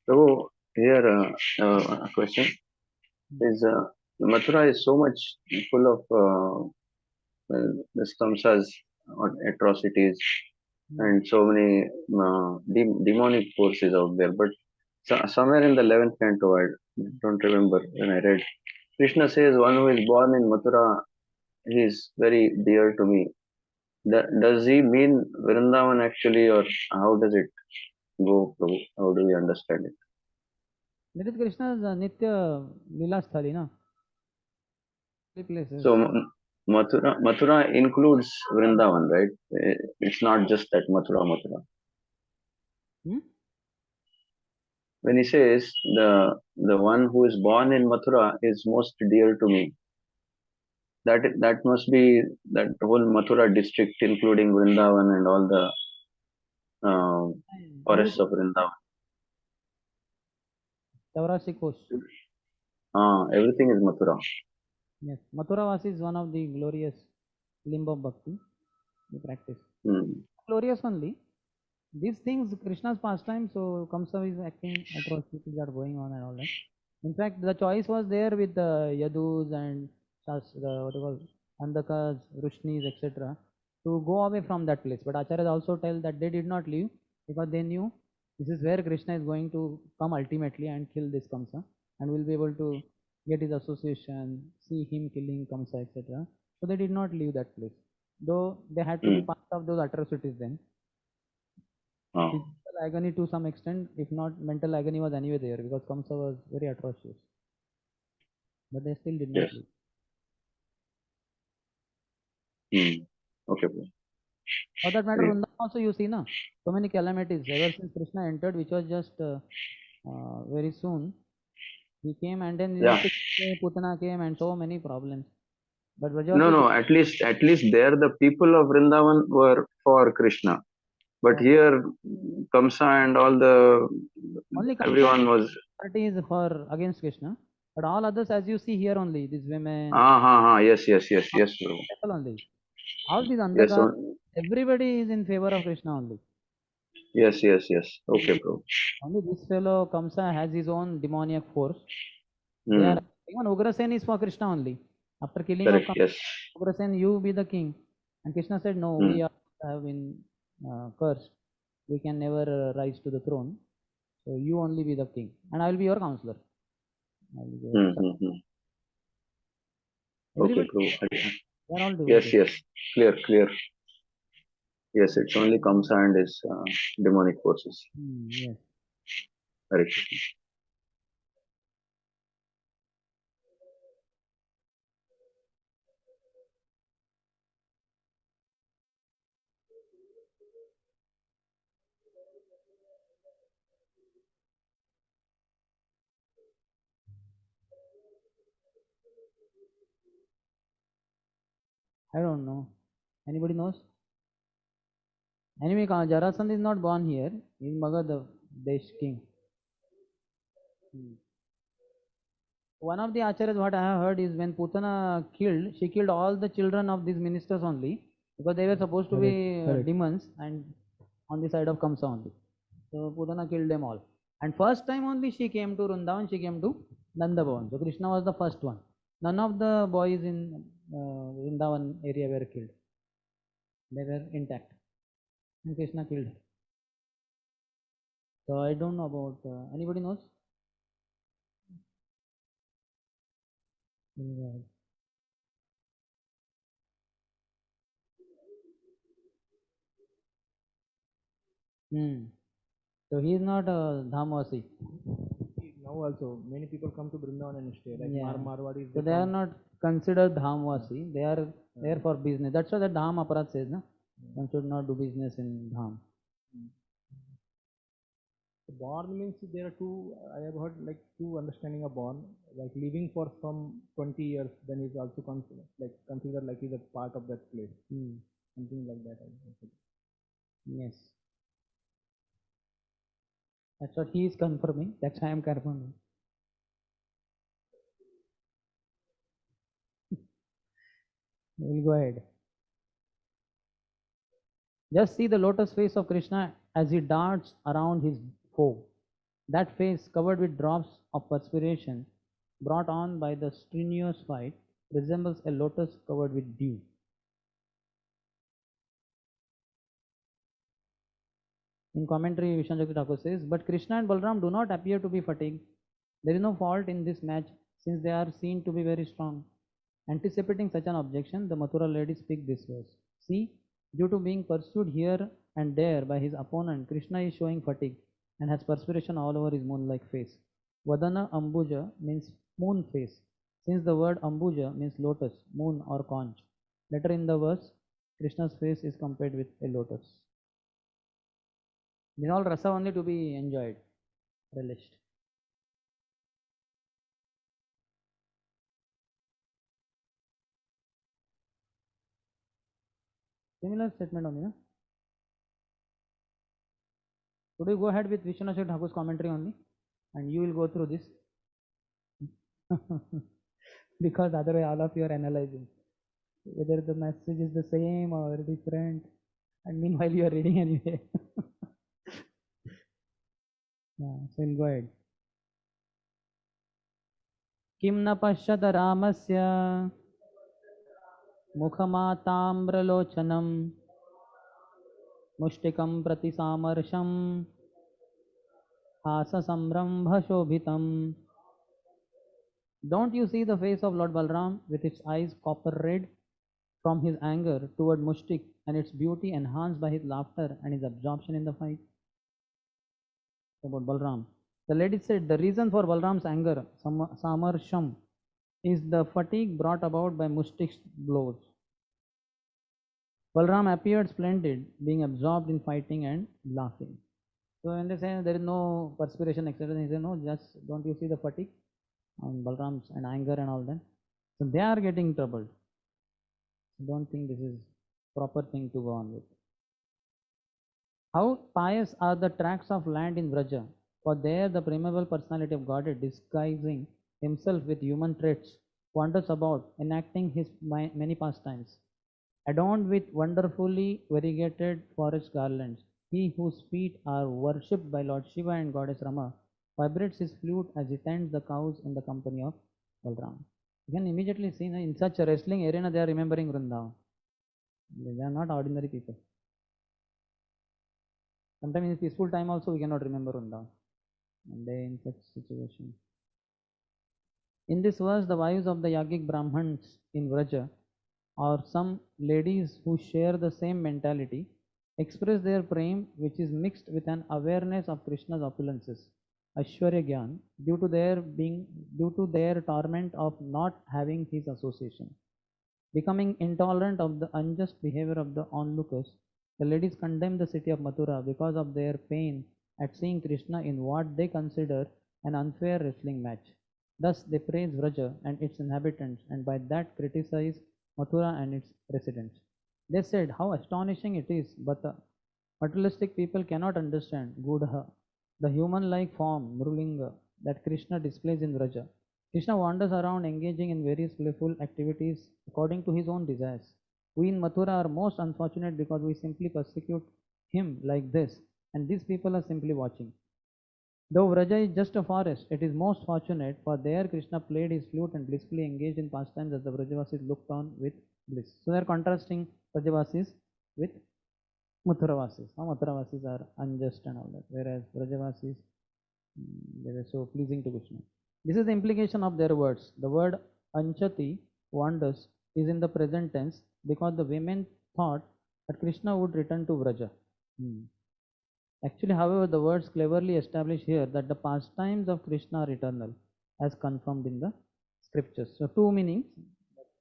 So here a question is Mathura is so much full of the samsas or atrocities and so many demonic forces out there. But somewhere in the 11th canto, I don't remember when I read, Krishna says one who is born in Mathura, he is very dear to me. Does he mean Vrindavan actually, or how does it go, Prabhu? How do we understand it? That is Krishna's Nitya Lila Sthali, no? Places. So Mathura includes Vrindavan, right? It's not just that Mathura. When he says the one who is born in Mathura is most dear to me, that must be that whole Mathura district, including Vrindavan and all the forests of Vrindavan. Taurasi Kosh. Everything is Mathura. Yes, Mathura Vasi is one of the glorious limb of bhakti we practice. Glorious only. These things, Krishna's pastime, so Kamsa is acting, atrocities are going on and all that. In fact, the choice was there with the Yadus and Andakas, Rushnis, etc. to go away from that place. But Acharyas also tell that they did not leave because they knew this is where Krishna is going to come ultimately and kill this Kamsa, and will be able to get his association, see him killing Kamsa, etc. So they did not leave that place, though they had to be part of those atrocities then. Physical agony to some extent, if not mental agony was anyway there because Kamsa was very atrocious. but they still did not Yes. leave. Okay, bro. For that matter, Great. Vrindavan also you see, na, so many calamities ever since Krishna entered, which was just very soon. He came and then Yeah. next day Putana came and so many problems. But No, Vrajavati, at least there the people of Vrindavan were for Krishna. But here, Kamsa and all the only everyone was. party is for against Krishna, but all others, as you see here only, these women, Yes, bro. people only. All these Yes, Andhaka, everybody is in favor of Krishna only. yes. Okay, bro. Only this fellow Kamsa has his own demoniac force. They Hmm. are even Ugrasen is for Krishna only. After killing Correct. of Yes. Ugrasen, you be the king. And Krishna said, no, we have been cursed. We can never rise to the throne. So you only be the king, and I will be your counselor. Okay, bro. They are all Yes, devotees. clear. Yes, it's only Kamsa and his demonic forces. Yes. Correct. I don't know. Anybody knows? Anyway, Jarasandh is not born here. He is Magad, Desh king. One of the acharyas, what I have heard is when Putana killed, she killed all the children of these ministers only because they were supposed to be demons and on the side of Kamsa only. So Putana killed them all. And first time only she came to Vrindavan, she came to Nandabhavan. So Krishna was the first one. None of the boys in Vrindavan area were killed. They were intact. And Krishna killed her. So I don't know about, anybody knows? So he is not a Dhamvasi. Now also many people come to Brindavan and stay, like Marwadis. So they are not considered Dhamvasi. They are there for business. That's why the Dham Aparat says, na, one should not do business in Dham. Born means there are two, I have heard like two understanding of born, like living for some 20 years, then is also considered like he's a part of that place. Something like that. Yes. That's what he is confirming. That's why I am confirming. We'll go ahead. Just see the lotus face of Krishna as he darts around his foe. That face, covered with drops of perspiration brought on by the strenuous fight, resembles a lotus covered with dew. In commentary, Vishnu Thakur says, but Krishna and Balram do not appear to be fatigued. There is no fault in this match since they are seen to be very strong. Anticipating such an objection, the Mathura ladies speak this verse. See, due to being pursued here and there by his opponent, Krishna is showing fatigue and has perspiration all over his moon-like face. Vadana Ambuja means moon face, since the word Ambuja means lotus, moon or conch. Later in the verse, Krishna's face is compared with a lotus. These all rasa only to be enjoyed, relished. Similar statement only, no? Should we go ahead with Vishwanath Thakur's commentary only? And you will go through this? Because otherwise all of you are analyzing whether the message is the same or different. And meanwhile you are reading anyway. So we'll go ahead. Kim na pashyata ramasya mukhamatambralochanam mushtikam prati samarsham hasa samrambha shobhitam. Don't you see the face of Lord Balram with its eyes copper red from his anger toward Mushtik and its beauty enhanced by his laughter and his absorption in the fight? About Balram. The lady said the reason for Balram's anger, samarsham, is the fatigue brought about by mustic blows. Balram appeared splendid, being absorbed in fighting and laughing. So when they say there is no perspiration, etc., he said, no, just don't you see the fatigue on Balram's and anger and all that? So they are getting troubled. I don't think this is proper thing to go on with. How pious are the tracts of land in Vraja, for there the primeval personality of Godhead, disguising himself with human traits, wanders about, enacting his many pastimes. Adorned with wonderfully variegated forest garlands, he whose feet are worshipped by Lord Shiva and Goddess Rama vibrates his flute as he tends the cows in the company of Balram. You can immediately see in such a wrestling arena they are remembering Vrindavan. They are not ordinary people. Sometimes in peaceful time also we cannot remember Vrindavan. And they in such situation. In this verse, the wives of the Yagic Brahmans in Vraja, or some ladies who share the same mentality, express their prem which is mixed with an awareness of Krishna's opulences, Aishwarya Gyan, due to their torment of not having his association. Becoming intolerant of the unjust behavior of the onlookers, the ladies condemn the city of Mathura because of their pain at seeing Krishna in what they consider an unfair wrestling match. Thus they praise Vraja and its inhabitants, and by that criticize Mathura and its residents. They said, how astonishing it is, but the materialistic people cannot understand Gudha, the human-like form, Mrulinga, that Krishna displays in Vraja. Krishna wanders around engaging in various playful activities according to his own desires. We in Mathura are most unfortunate because we simply persecute him like this, and these people are simply watching. Though Vraja is just a forest, it is most fortunate, for there Krishna played his flute and blissfully engaged in pastimes as the Vrajavasis looked on with bliss. So they are contrasting Vrajavasis with Mathuravasis. How Mathuravasis are unjust and all that, whereas Vrajavasis, they were so pleasing to Krishna. This is the implication of their words. The word Anchati, wanders, is in the present tense because the women thought that Krishna would return to Vraja. Actually, however, the words cleverly establish here that the pastimes of Krishna are eternal, as confirmed in the scriptures. So, two meanings.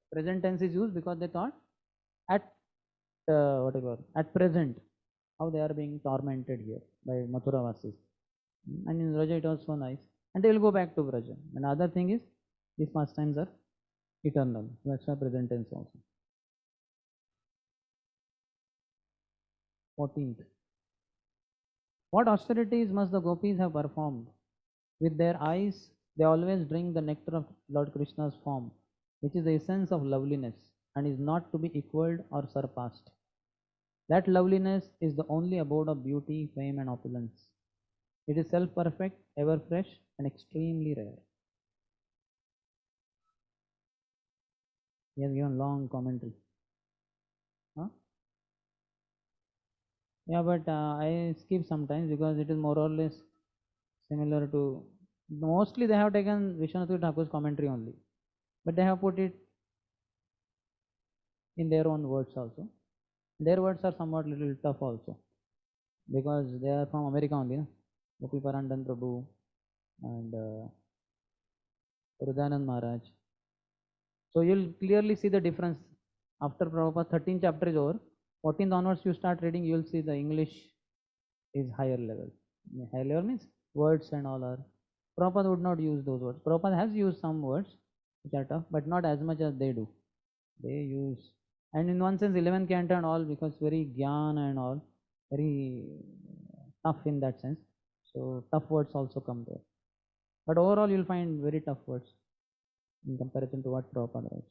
Present tense is used because they thought at at present, how they are being tormented here by Mathuravasis. And in Vraja it was so nice. And they will go back to Vraja. And other thing is, these pastimes are eternal. That's why present tense also. 14th. What austerities must the gopis have performed? With their eyes, they always drink the nectar of Lord Krishna's form, which is the essence of loveliness and is not to be equaled or surpassed. That loveliness is the only abode of beauty, fame, and opulence. It is self-perfect, ever fresh, and extremely rare. He has given long commentary. Huh? Yeah, but I skip sometimes because it is more or less similar to. Mostly they have taken Vishwanath Thakur's commentary only, but they have put it in their own words also. Their words are somewhat little tough also because they are from America only. Na? Gopi Parandan Prabhu and Rudanand Maharaj. So you'll clearly see the difference after Prabhupada 13th chapter is over. 14th onwards you start reading, you'll see the English is higher level. Higher level means words and all are. Prabhupada would not use those words. Prabhupada has used some words which are tough, but not as much as they do. They use, and in one sense 11th canto and all, because very gyan and all, very tough in that sense. So tough words also come there. But overall you'll find very tough words in comparison to what Prabhupada writes.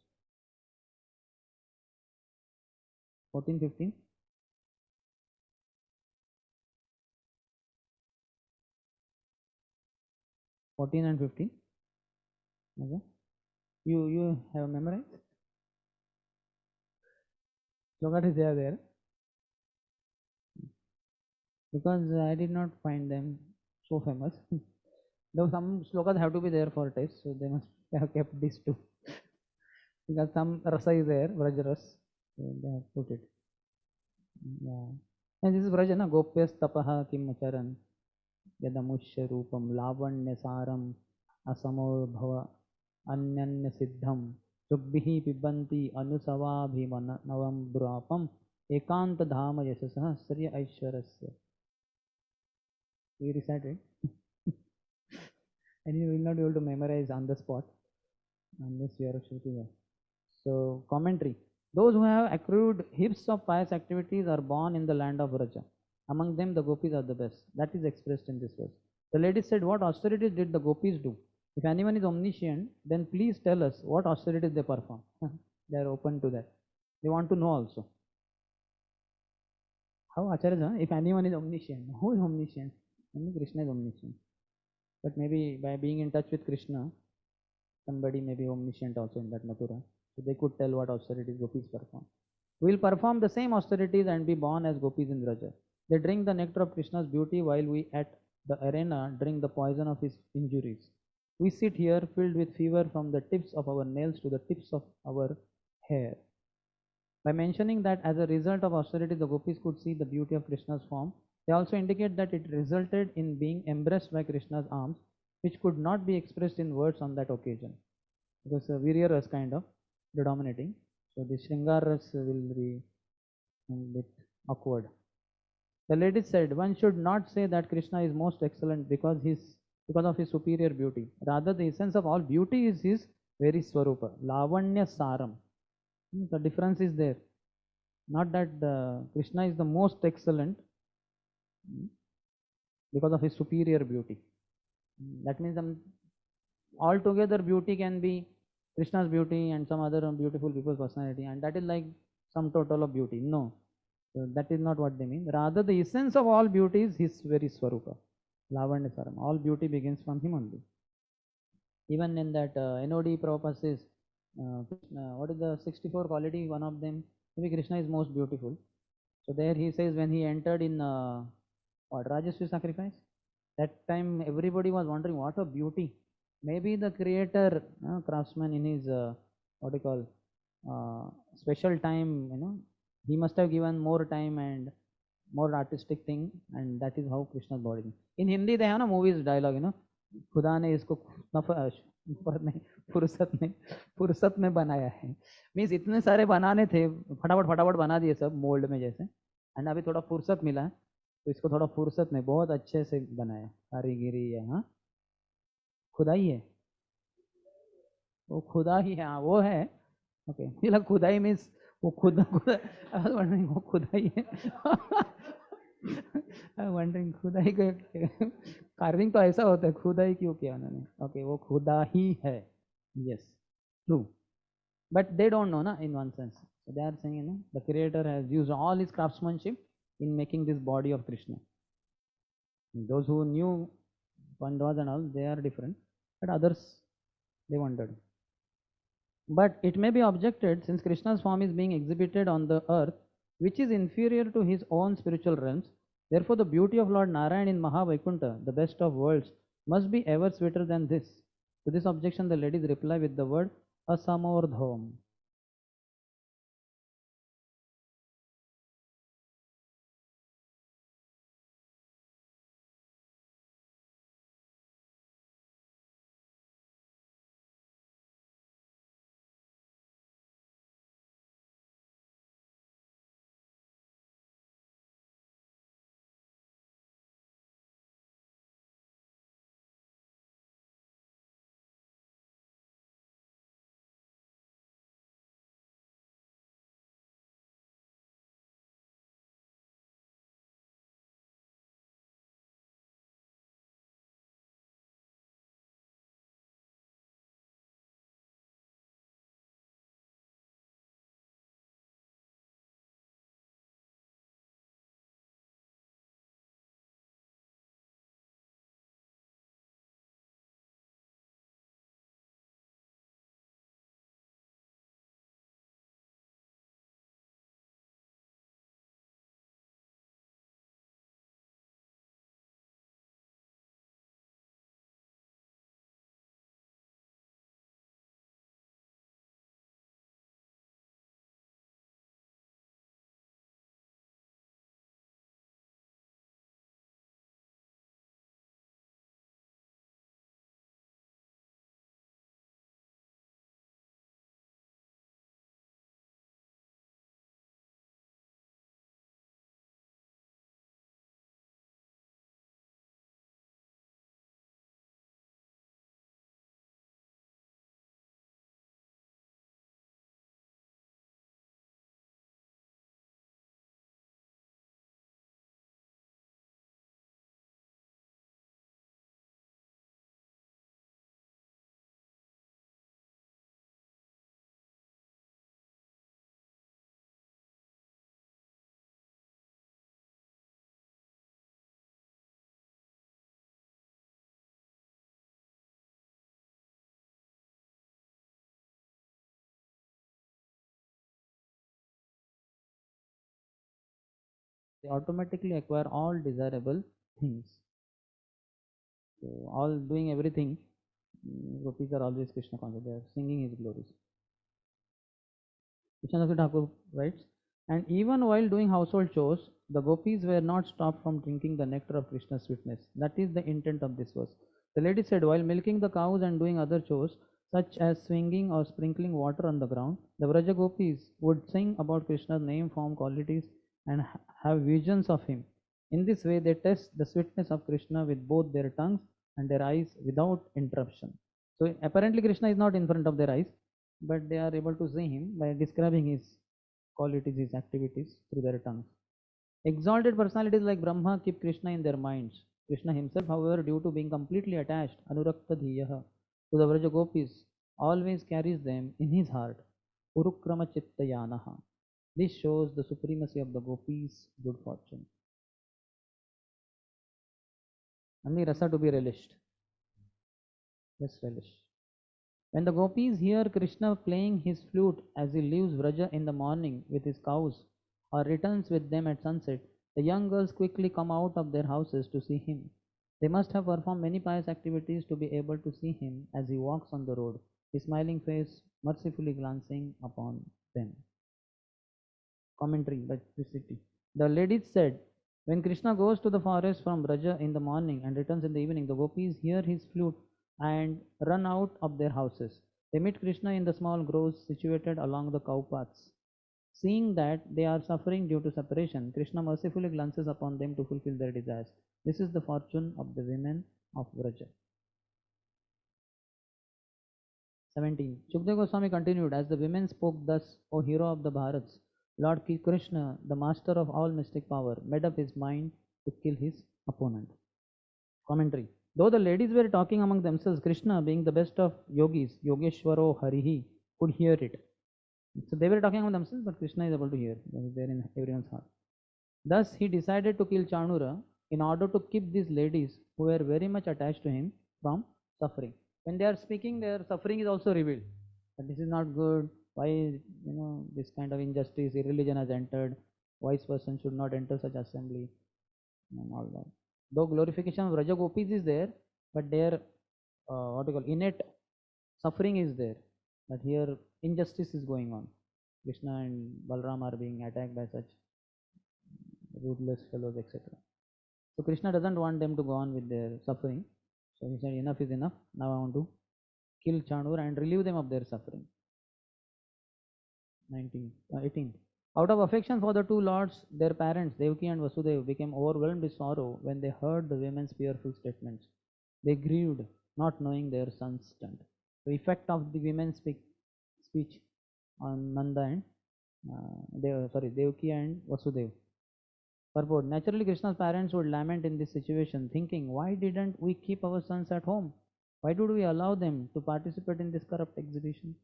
14, 15. And 15. Okay. You have memorized? Slokas is there. Because I did not find them so famous. Though some slokas have to be there for test, so they must have kept these two. Because some rasa is there, Vrajaras, so they have put it. Yeah. And this is Vraja, na? Gopyas tapaha kim acharan yadamushya rupam lavanya saram asamo bhava अन्यन्य सिद्धम शुभ्भिः पिबन्ति अनुसवाभिमनवम ब्रापम एकांत धाम यशसः श्रिय ऐश्वर्यस्य. We recited. And you will not be able to memorize on the spot unless you are a Shruti. So, commentary. Those who have accrued heaps of pious activities are born in the land of Vraja. Among them, the gopis are the best. That is expressed in this verse. The lady said, what austerities did the gopis do? If anyone is omniscient, then please tell us what austerities they perform. They are open to that. They want to know also. How Acharya, if anyone is omniscient, who is omniscient? Only Krishna is omniscient. But maybe by being in touch with Krishna, somebody may be omniscient also in that Mathura. So they could tell what austerities gopis perform. We will perform the same austerities and be born as gopis in Vraja. They drink the nectar of Krishna's beauty while we at the arena drink the poison of his injuries. We sit here filled with fever from the tips of our nails to the tips of our hair. By mentioning that as a result of austerity the gopis could see the beauty of Krishna's form, they also indicate that it resulted in being embraced by Krishna's arms, which could not be expressed in words on that occasion. Because Virya Ras kind of predominating. So the Shringar Ras will be a bit awkward. The lady said, one should not say that Krishna is most excellent because of his superior beauty. Rather, the essence of all beauty is his very Swarupa, Lavanya Saram. The difference is there. Not that Krishna is the most excellent because of his superior beauty. That means altogether beauty can be Krishna's beauty and some other beautiful people's personality, and that is like sum total of beauty. No, so that is not what they mean. Rather, the essence of all beauty is his very Swarupa, Lavanya Saram. All beauty begins from him only. Even in that NOD Prabhupada says, what is the 64 quality? One of them, maybe Krishna is most beautiful. So there he says when he entered in what Rajaswi sacrifice, that time everybody was wondering what a beauty. Maybe the creator, craftsman in his what do you call special time, he must have given more time and more artistic thing, and that is how Krishna's body. In Hindi they have no movies dialogue, खुदा ने इसको फुर्सत में बनाया है. Means इतने सारे बनाने थे, फटाफट बना दिए सब मोल्ड में जैसे, एंड अभी थोड़ा फुर्सत मिला तो इसको थोड़ा फुर्सत में बहुत अच्छे से बनाया. कारीगिरी है, हाँ, खुदा ही है, वो खुदा ही है, हाँ वो है. ओके, फिर खुदाई मीन्स वो खुदा वो खुदा ही है. वंडरिंग खुदाई का कार्विंग तो ऐसा होता है, खुदाई क्यों किया उन्होंने. ओके, वो खुदा ही है. Yes, true. But they don't know, na, in one sense. So they are saying, the creator has used all his craftsmanship in making this body of Krishna. Those who knew Pandavas and all, they are different, but others, they wondered. But it may be objected, since Krishna's form is being exhibited on the earth, which is inferior to his own spiritual realms, therefore the beauty of Lord Narayan in Mahavaikuntha, the best of worlds, must be ever sweeter than this. To this objection, the ladies reply with the word asamordham. they automatically acquire all desirable things. So all doing everything, gopis are always Krishna conscious. They are singing his glories. Krishnadatta Thakur writes, and even while doing household chores, the gopis were not stopped from drinking the nectar of Krishna's sweetness. That is the intent of this verse. The lady said, while milking the cows and doing other chores, such as swinging or sprinkling water on the ground, the Vraja gopis would sing about Krishna's name, form, qualities, and have visions of him. In this way, they test the sweetness of Krishna with both their tongues and their eyes without interruption. So apparently Krishna is not in front of their eyes, but they are able to see him by describing his qualities, his activities through their tongues. Exalted personalities like Brahma keep Krishna in their minds. Krishna himself, however, due to being completely attached, Anurakta Dhiyaha, to the Vraja gopis, always carries them in his heart. Urukrama Chittayanaha. This shows the supremacy of the gopis' good fortune. Only rasa to be relished. Yes, relish. When the gopis hear Krishna playing his flute as he leaves Vraja in the morning with his cows or returns with them at sunset, the young girls quickly come out of their houses to see him. They must have performed many pious activities to be able to see him as he walks on the road, his smiling face mercifully glancing upon them. Commentary by Tricity. The ladies said, when Krishna goes to the forest from Vraja in the morning and returns in the evening, the gopis hear his flute and run out of their houses. They meet Krishna in the small groves situated along the cow paths. Seeing that they are suffering due to separation, Krishna mercifully glances upon them to fulfill their desires. This is the fortune of the women of Vraja. 17. Shukdev Goswami continued, as the women spoke thus, O hero of the Bharats, Lord Krishna, the master of all mystic power, made up his mind to kill his opponent. Commentary. Though the ladies were talking among themselves, Krishna, being the best of yogis, Yogeshwaro Harihi, could hear it. So they were talking among themselves, but Krishna is able to hear. That is there in everyone's heart. Thus, he decided to kill Chanura in order to keep these ladies, who were very much attached to him, from suffering. When they are speaking, their suffering is also revealed. That this is not good. Why, this kind of injustice, irreligion has entered. Wise person should not enter such assembly, and all that. Though glorification of Vraja gopis is there, but their innate suffering is there. That here injustice is going on. Krishna and Balram are being attacked by such ruthless fellows, etc. So Krishna doesn't want them to go on with their suffering. So he said, enough is enough. Now I want to kill Chanur and relieve them of their suffering. 18. Out of affection for the two lords, their parents, Devaki and Vasudev, became overwhelmed with sorrow when they heard the women's fearful statements. They grieved, not knowing their son's stand. The effect of the women's speech on Nanda and Devaki and Vasudev. Purport. Naturally, Krishna's parents would lament in this situation, thinking, why didn't we keep our sons at home? Why did we allow them to participate in this corrupt exhibition?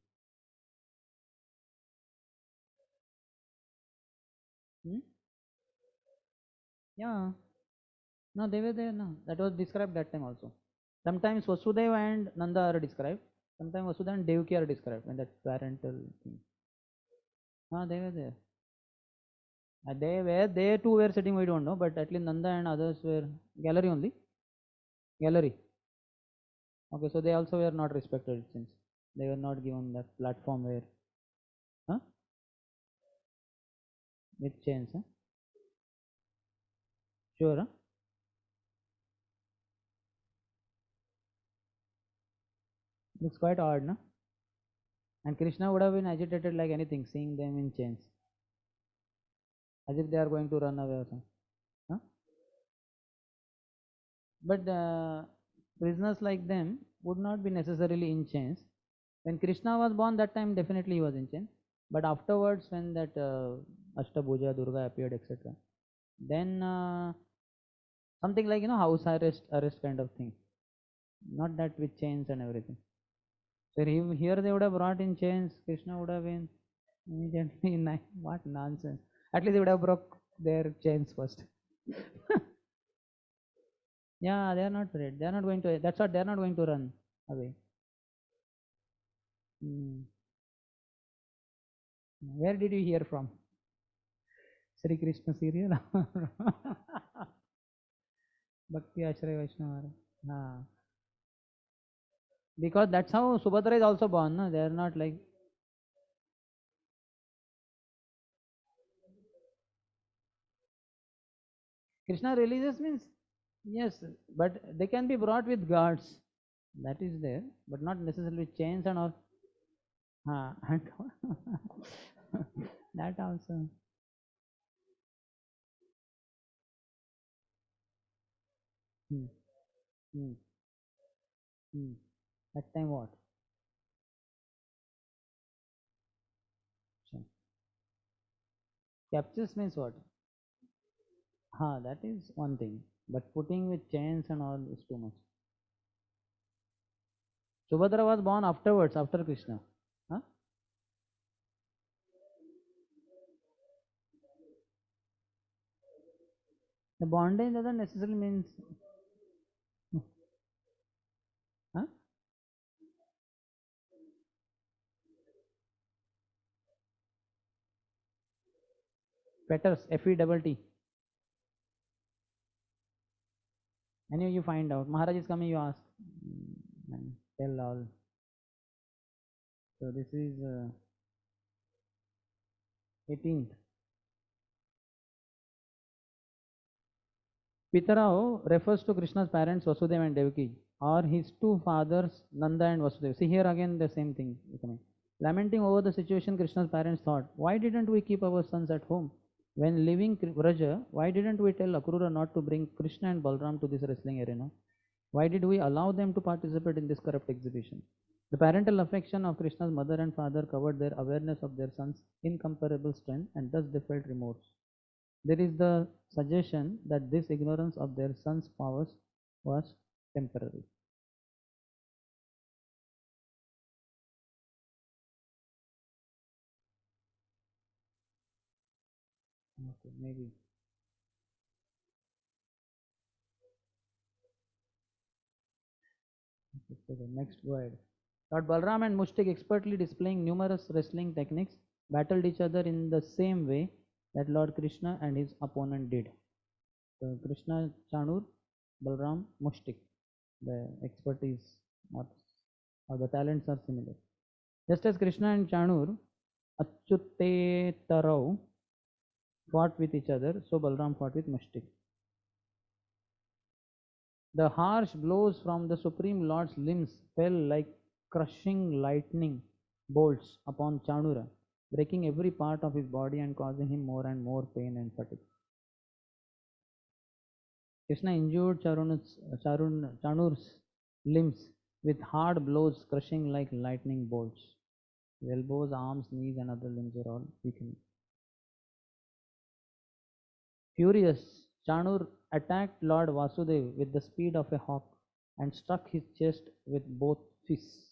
Yeah. No, they were there. No, that was described that time also. Sometimes Vasudeva and Nanda are described. Sometimes Vasudha and Devaki are described in that parental thing. No, they were there. They too were sitting, we don't know, but at least Nanda and others were gallery only. Gallery. Okay, so they also were not respected since they were not given that platform where, with chains, Sure, Looks quite odd, no? And Krishna would have been agitated like anything, seeing them in chains, as if they are going to run away or something. But prisoners like them would not be necessarily in chains. When Krishna was born, that time definitely he was in chains. But afterwards, when that Ashtabhuja, Durga appeared, etc., then something like house arrest kind of thing. Not that with chains and everything. So here they would have brought in chains. Krishna would have been immediately in what nonsense. At least they would have broke their chains first. Yeah, they are not afraid. They are not going to. That's what they are not going to run away. Where did you hear from? Sri Krishna serial. Bhakti Ashray Vaishnava. Because that's how Subhadra is also born. No? They are not like. Krishna releases means, yes, but they can be brought with guards. That is there, but not necessarily chains and all. And that also. Hmm. Hmm. Hmm. That time what? Sure. Captures means what? That is one thing. But putting with chains and all is too much. Subhadra was born afterwards, after Krishna. Huh? The bondage doesn't necessarily means. Huh? Fetters, F-E-T-T. Anyway, you find out. Maharaj is coming, you ask. And tell all. So this is 18th. Pitarao refers to Krishna's parents Vasudeva and Devaki, or his two fathers Nanda and Vasudeva. See here again the same thing. Lamenting over the situation, Krishna's parents thought, why didn't we keep our sons at home? When leaving Vraja, why didn't we tell Akrura not to bring Krishna and Balram to this wrestling arena? Why did we allow them to participate in this corrupt exhibition? The parental affection of Krishna's mother and father covered their awareness of their son's incomparable strength, and thus they felt remorse. There is the suggestion that this ignorance of their son's powers was temporary. Okay, maybe. Okay, so the next word. Lord Balram and Mushtik, expertly displaying numerous wrestling techniques, battled each other in the same way that Lord Krishna and his opponent did. So Krishna Chanur, Balram Mushtik. The expertise or the talents are similar. Just as Krishna and Chanur, Achyute Tarau, fought with each other, so Balram fought with Mushtik. The harsh blows from the Supreme Lord's limbs fell like crushing lightning bolts upon Chanura, breaking every part of his body and causing him more and more pain and fatigue. Krishna injured Chanur's limbs with hard blows crushing like lightning bolts. His elbows, arms, knees and other limbs were all weakened. Furious, Chanur attacked Lord Vasudev with the speed of a hawk and struck his chest with both fists.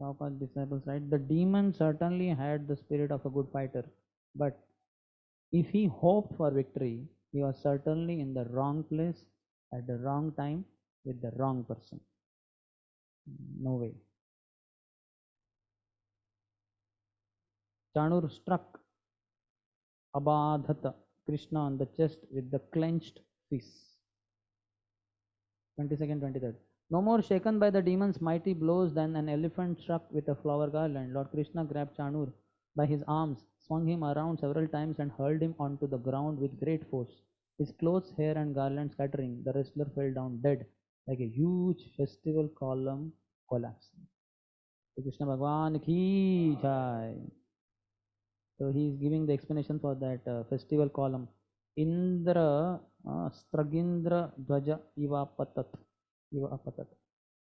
Prabhupada's disciples write, the demon certainly had the spirit of a good fighter, but if he hoped for victory, he was certainly in the wrong place at the wrong time with the wrong person. No way. Chanur struck Abadhata Krishna on the chest with the clenched fists. 22nd, 23rd. No more shaken by the demon's mighty blows than an elephant struck with a flower garland, Lord Krishna grabbed Chanur by his arms, swung him around several times and hurled him onto the ground with great force. His clothes, hair and garland scattering, the wrestler fell down dead like a huge festival column collapsing. Krishna Bhagwan ki jai. So he is giving the explanation for that festival column. Indra Stragindra Dvaja Ivapatat.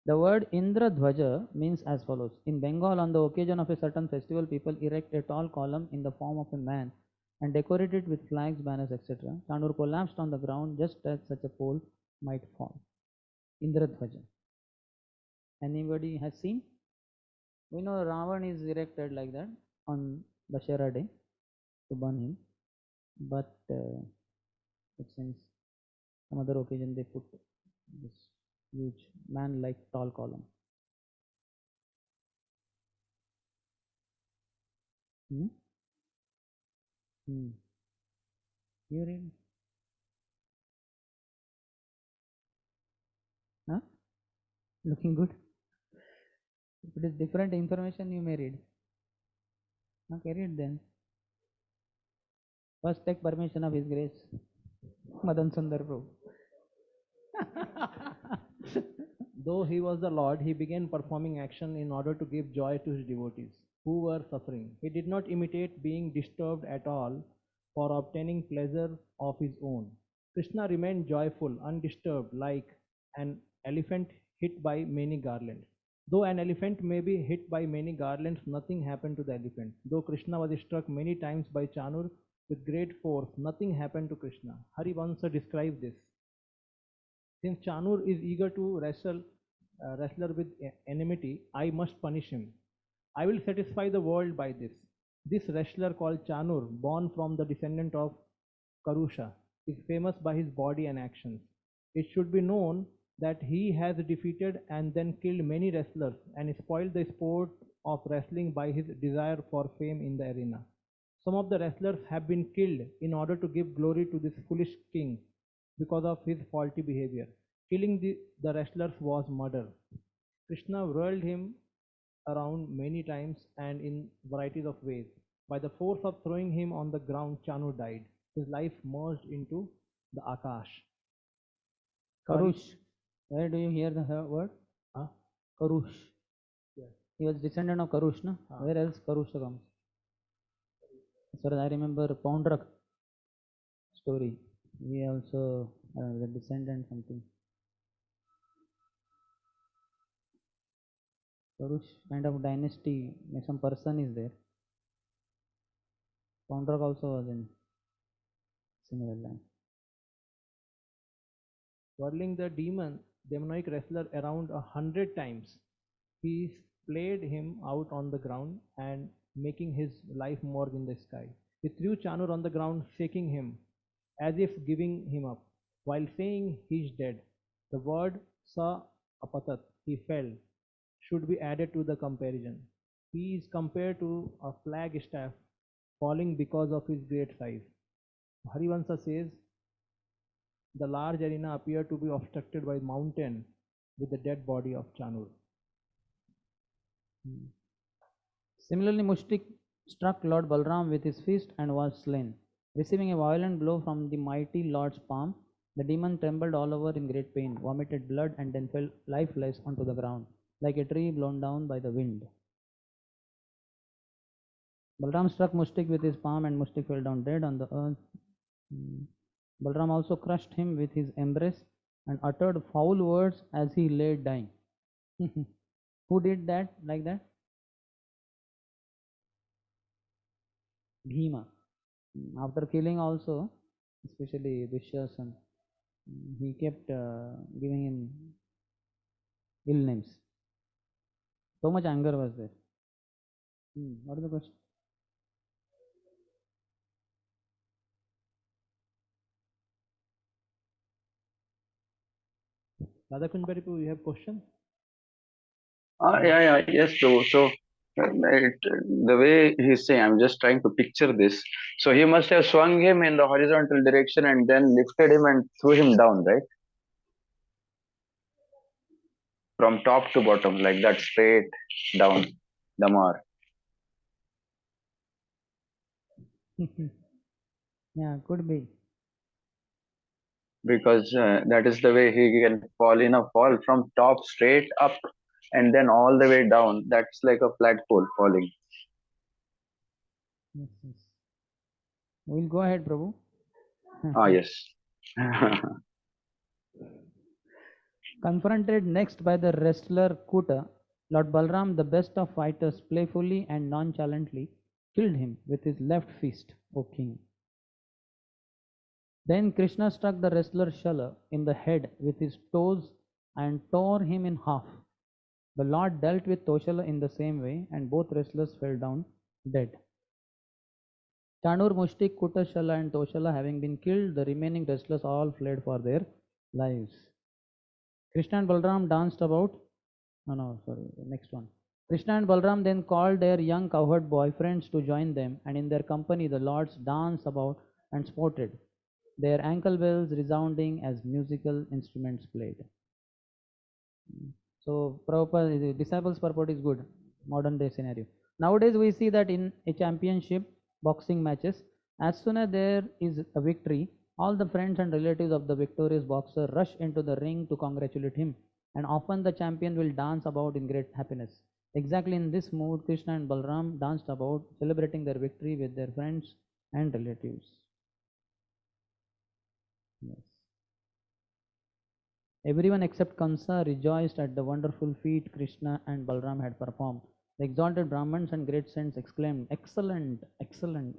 The word Indra Dvaja means as follows. In Bengal, on the occasion of a certain festival, people erect a tall column in the form of a man and decorate it with flags, banners, etc. Chanur collapsed on the ground just as such a pole might fall. Indra Dvaja. Anybody has seen? We know Ravan is erected like that on Dashera day to burn him, but it seems some other occasion they put this huge man-like tall column. Hmm. You read? Huh? Looking good. If it is different information, you may read. Okay, read then. First, take permission of His Grace, Madan Sundar Prabhu. Though he was the Lord, he began performing action in order to give joy to his devotees who were suffering. He did not imitate being disturbed at all for obtaining pleasure of his own. Krishna remained joyful, undisturbed, like an elephant hit by many garlands. Though an elephant may be hit by many garlands, nothing happened to the elephant. Though Krishna was struck many times by Chanur with great force, nothing happened to Krishna. Harivansa describes this. Since Chanur is eager to wrestler with enmity, I must punish him. I will satisfy the world by this. This wrestler called Chanur, born from the descendant of Karusha, is famous by his body and actions. It should be known that he has defeated and then killed many wrestlers and spoiled the sport of wrestling by his desire for fame in the arena. Some of the wrestlers have been killed in order to give glory to this foolish king because of his faulty behavior. Killing the wrestlers was murder. Krishna whirled him around many times and in varieties of ways. By the force of throwing him on the ground, Chanu died. His life merged into the Akash. Karush. Where do you hear the word? Huh? Karush. Yes. He was descendant of Karush, no? Where else Karush comes? As far as I remember, Poundrak story. We also the descendant something. Karush kind of dynasty, some person is there. Poundrak also was in similar line. Whirling the demonic wrestler around 100 times, he splayed him out on the ground and making his life merge in the sky. He threw Chanur on the ground, shaking him as if giving him up. While saying he is dead, the word sa apatat, he fell, should be added to the comparison. He is compared to a flag staff falling because of his great size. Harivansa says the large arena appeared to be obstructed by mountain with the dead body of Chanur. Similarly, Mushtik struck Lord Balram with his fist and was slain. Receiving a violent blow from the mighty Lord's palm, the demon trembled all over in great pain, vomited blood, and then fell lifeless onto the ground, like a tree blown down by the wind. Balram struck Mushtik with his palm, and Mushtik fell down dead on the earth. Balram also crushed him with his embrace and uttered foul words as he lay dying. Who did that like that? Bhima. After killing also, especially Dushyasan, he kept giving him ill names. So much anger was there. What is the question? Radhakund Baripu, you have question? Yes, so the way he's saying, I'm just trying to picture this. So he must have swung him in the horizontal direction and then lifted him and threw him down, right? From top to bottom, like that, straight down, Damar. Yeah, could be. Because that is the way he can fall from top straight up and then all the way down. That's like a flagpole falling. Yes, yes. We'll go ahead, Prabhu. Yes. Confronted next by the wrestler Kuta, Lord Balram, the best of fighters, playfully and nonchalantly killed him with his left fist, O king. Then Krishna struck the wrestler Shala in the head with his toes and tore him in half. The Lord dealt with Toshala in the same way, and both wrestlers fell down dead. Chanur, Mushtik, Kuta, Shala, and Toshala having been killed, the remaining wrestlers all fled for their lives. Krishna and Balram danced about. No, sorry, the next one. Krishna and Balram then called their young cowherd boyfriends to join them, and in their company the lords danced about and sported, their ankle bells resounding as musical instruments played. So Prabhupada, the disciples' purport is good, modern day scenario. Nowadays we see that in a championship boxing matches, as soon as there is a victory, all the friends and relatives of the victorious boxer rush into the ring to congratulate him, and often the champion will dance about in great happiness. Exactly in this mood, Krishna and Balram danced about, celebrating their victory with their friends and relatives. Yes. Everyone except Kamsa rejoiced at the wonderful feat Krishna and Balram had performed. The exalted Brahmins and great saints exclaimed, "Excellent, excellent."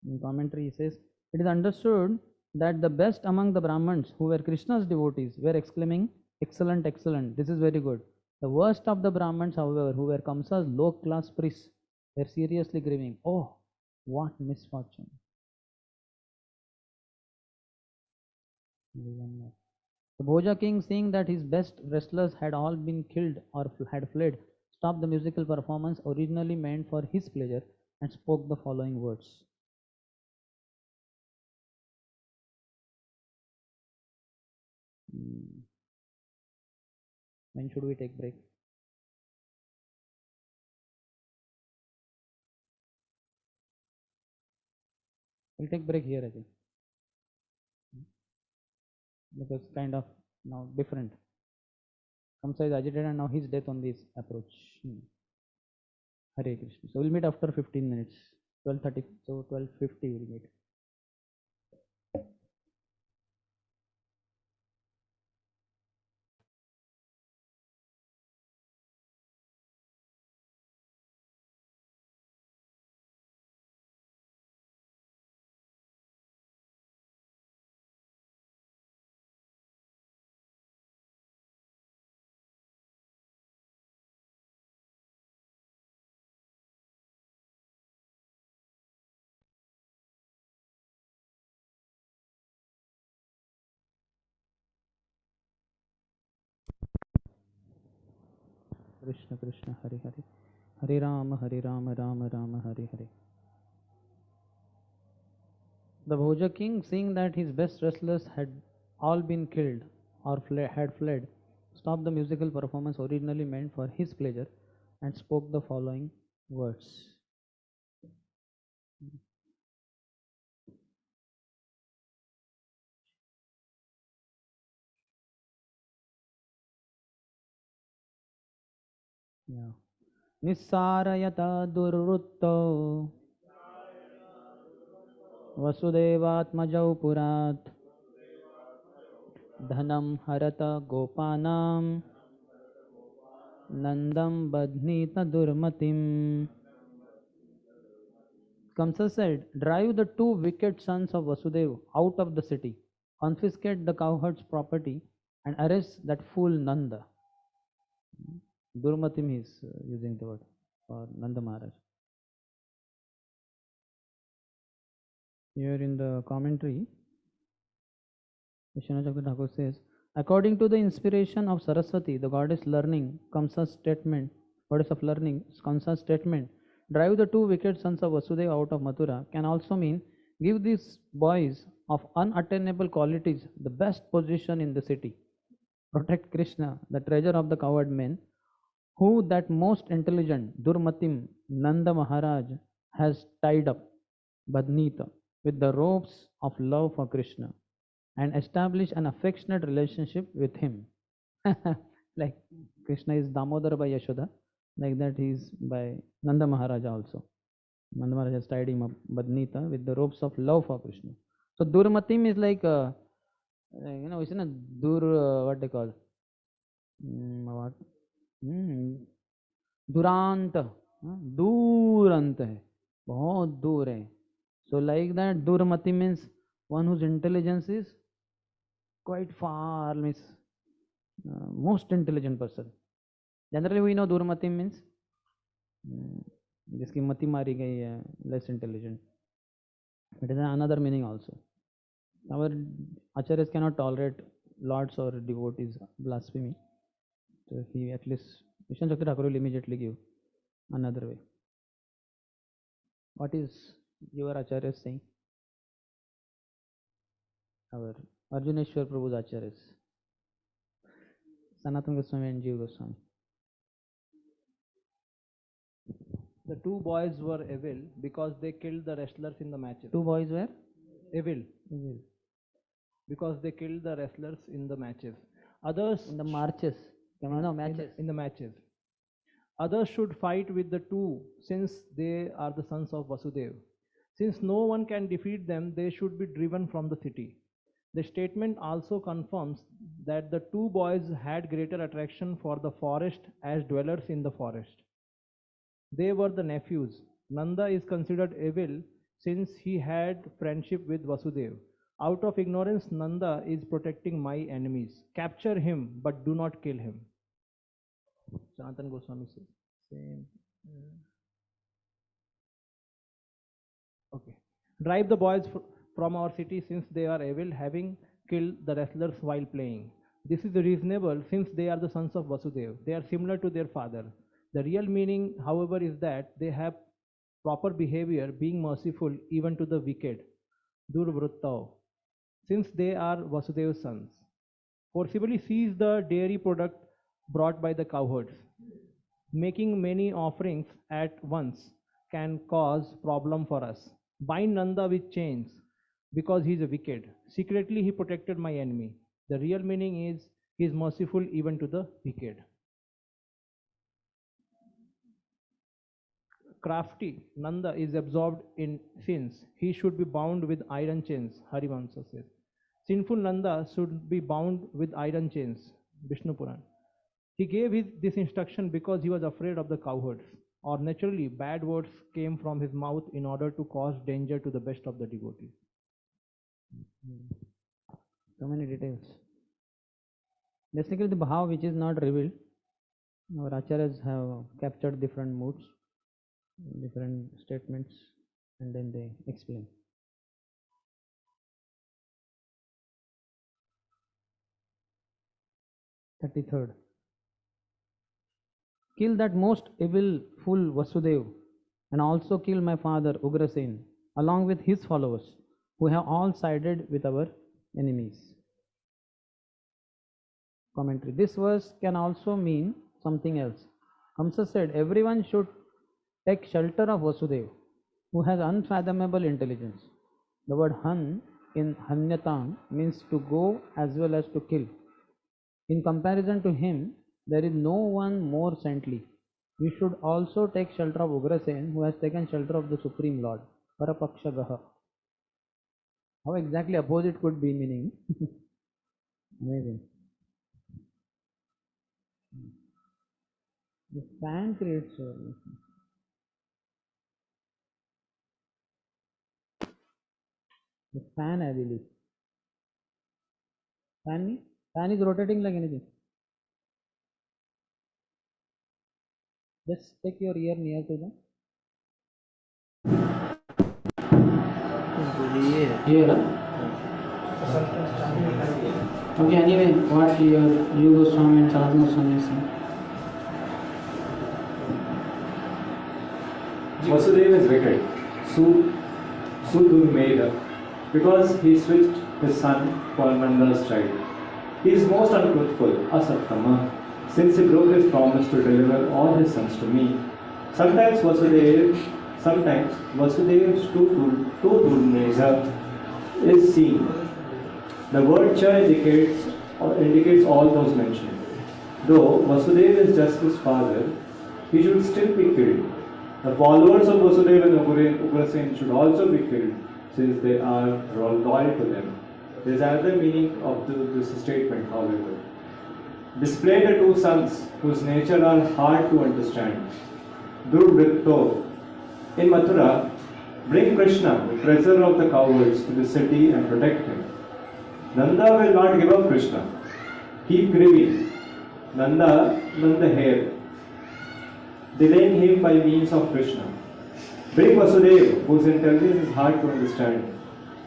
In commentary, he says, it is understood that the best among the Brahmins who were Krishna's devotees were exclaiming, "Excellent, excellent, this is very good." The worst of the Brahmins, however, who were Kamsa's low class priests, were seriously grieving, "Oh, what misfortune." The Bhoja king, seeing that his best wrestlers had all been killed or had fled, stopped the musical performance originally meant for his pleasure and spoke the following words. When should we take break? We'll take break here, I think, because kind of now different. Kamsa is agitated and now his death on this approach. Hare Krishna. So we'll meet after 15 minutes. 12:30. So 12:50 we'll meet. Krishna Krishna Hare Hare. Hare Rama Rama Rama Hare Hare. The Bhoja king, seeing that his best wrestlers had all been killed or had fled, stopped the musical performance originally meant for his pleasure and spoke the following words. Yeah. Nissarayata durvritto वसुदेवात्मजौ पुरात् धनं हरत गोपानां Ngandam बध्नीत durmatim. Kamsa said, "Drive the two wicked sons of Vasudeva out of the city, confiscate the cowherd's property, and arrest that fool Nanda." Durmatim is using the word for Nanda Maharaj. Here in the commentary, Vishwanath Chakravarti Thakur says, according to the inspiration of Saraswati, the goddess learning, Kamsa's statement, goddess of learning, Kamsa's statement, drive the two wicked sons of Vasudeva out of Mathura, can also mean give these boys of unattainable qualities the best position in the city. Protect Krishna, the treasure of the coward men, who that most intelligent Durmatim Nanda Maharaj has tied up, Badnita, with the ropes of love for Krishna, and establish an affectionate relationship with him. Like Krishna is Damodar by Yashoda, like that he is by Nanda Maharaj also. Nanda Maharaj has tied him up, Badnita, with the ropes of love for Krishna. So Durmatim is like, it's in a what they call, what? दुरांत, दूर अंत है, बहुत दूर है. So like that, Durmati means one whose intelligence is quite far, means most intelligent person. Generally we know Durmati means जिसकी मति मारी गई है, less intelligent. It is another meaning also. Our acharyas cannot tolerate lords or devotees blasphemy. So he at least Vishnu Shakti Thakur will immediately give another way. What is your Acharya saying? Our Arjuneshwar Prabhu's Acharyas, Sanatana Goswami and Jiva Goswami. The two boys were evil because they killed the wrestlers in the matches. Two boys were Evil evil because they killed the wrestlers in the matches. Others in the marches. No, matches. in the matches. Others should fight with the two, since they are the sons of Vasudev. Since no one can defeat them, they should be driven from the city. The statement also confirms that the two boys had greater attraction for the forest as dwellers in the forest. They were the nephews. Nanda is considered evil since he had friendship with Vasudev. Out of ignorance, Nanda is protecting my enemies. Capture him, but do not kill him. Sanatana Goswami says. Same. Okay. Drive the boys from our city since they are evil, having killed the wrestlers while playing. This is reasonable since they are the sons of Vasudev. They are similar to their father. The real meaning, however, is that they have proper behavior, being merciful even to the wicked. Durvruttao. Since they are Vasudev's sons. Forcibly seize the dairy product brought by the cowherds. Making many offerings at once can cause problem for us. Bind Nanda with chains because he is a wicked. Secretly he protected my enemy. The real meaning is he is merciful even to the wicked. Crafty Nanda is absorbed in sins. He should be bound with iron chains, Harivamsa says. Sinful Nanda should be bound with iron chains, Vishnu Puran. He gave this instruction because he was afraid of the cowherds, or naturally bad words came from his mouth in order to cause danger to the best of the devotees. So many details. Basically, the bhav which is not revealed, our acharyas have captured different moods, different statements, and then they explain. Third. Kill that most evil fool Vasudev, and also kill my father Ugrasen, along with his followers, who have all sided with our enemies. Commentary. This verse can also mean something else. Hamsa said, everyone should take shelter of Vasudev, who has unfathomable intelligence. The word Han in Hanyatang means to go as well as to kill. In comparison to him, there is no one more saintly. You should also take shelter of Ugrasen, who has taken shelter of the Supreme Lord, Parapakshagaha. How exactly opposite could be meaning? Amazing. The fan creates the fan, I believe. Fan is rotating like anything. Just take your ear near to them. Here. Okay, anyway, what your Jiva Goswami and Sanatana Goswami saying? Vasudeva is wicked, Sudurmeda, because he switched his son for Nanda's child. He is most untruthful, Asattama, since he broke his promise to deliver all his sons to me. Sometimes Vasudev's Tudurmeda is seen. The word Cha indicates all those mentioned. Though Vasudeva is just his father, he should still be killed. The followers of Vasudeva and Ugrasen should also be killed, since they are loyal to them. There is another meaning of this statement, however. Display the two sons whose nature are hard to understand. Durvritto. In Mathura, bring Krishna, the treasurer of the cowards, to the city and protect him. Nanda will not give up Krishna. Keep grieving. Nanda hair, delaying him by means of Krishna. Bring Vasudeva, whose intelligence is hard to understand.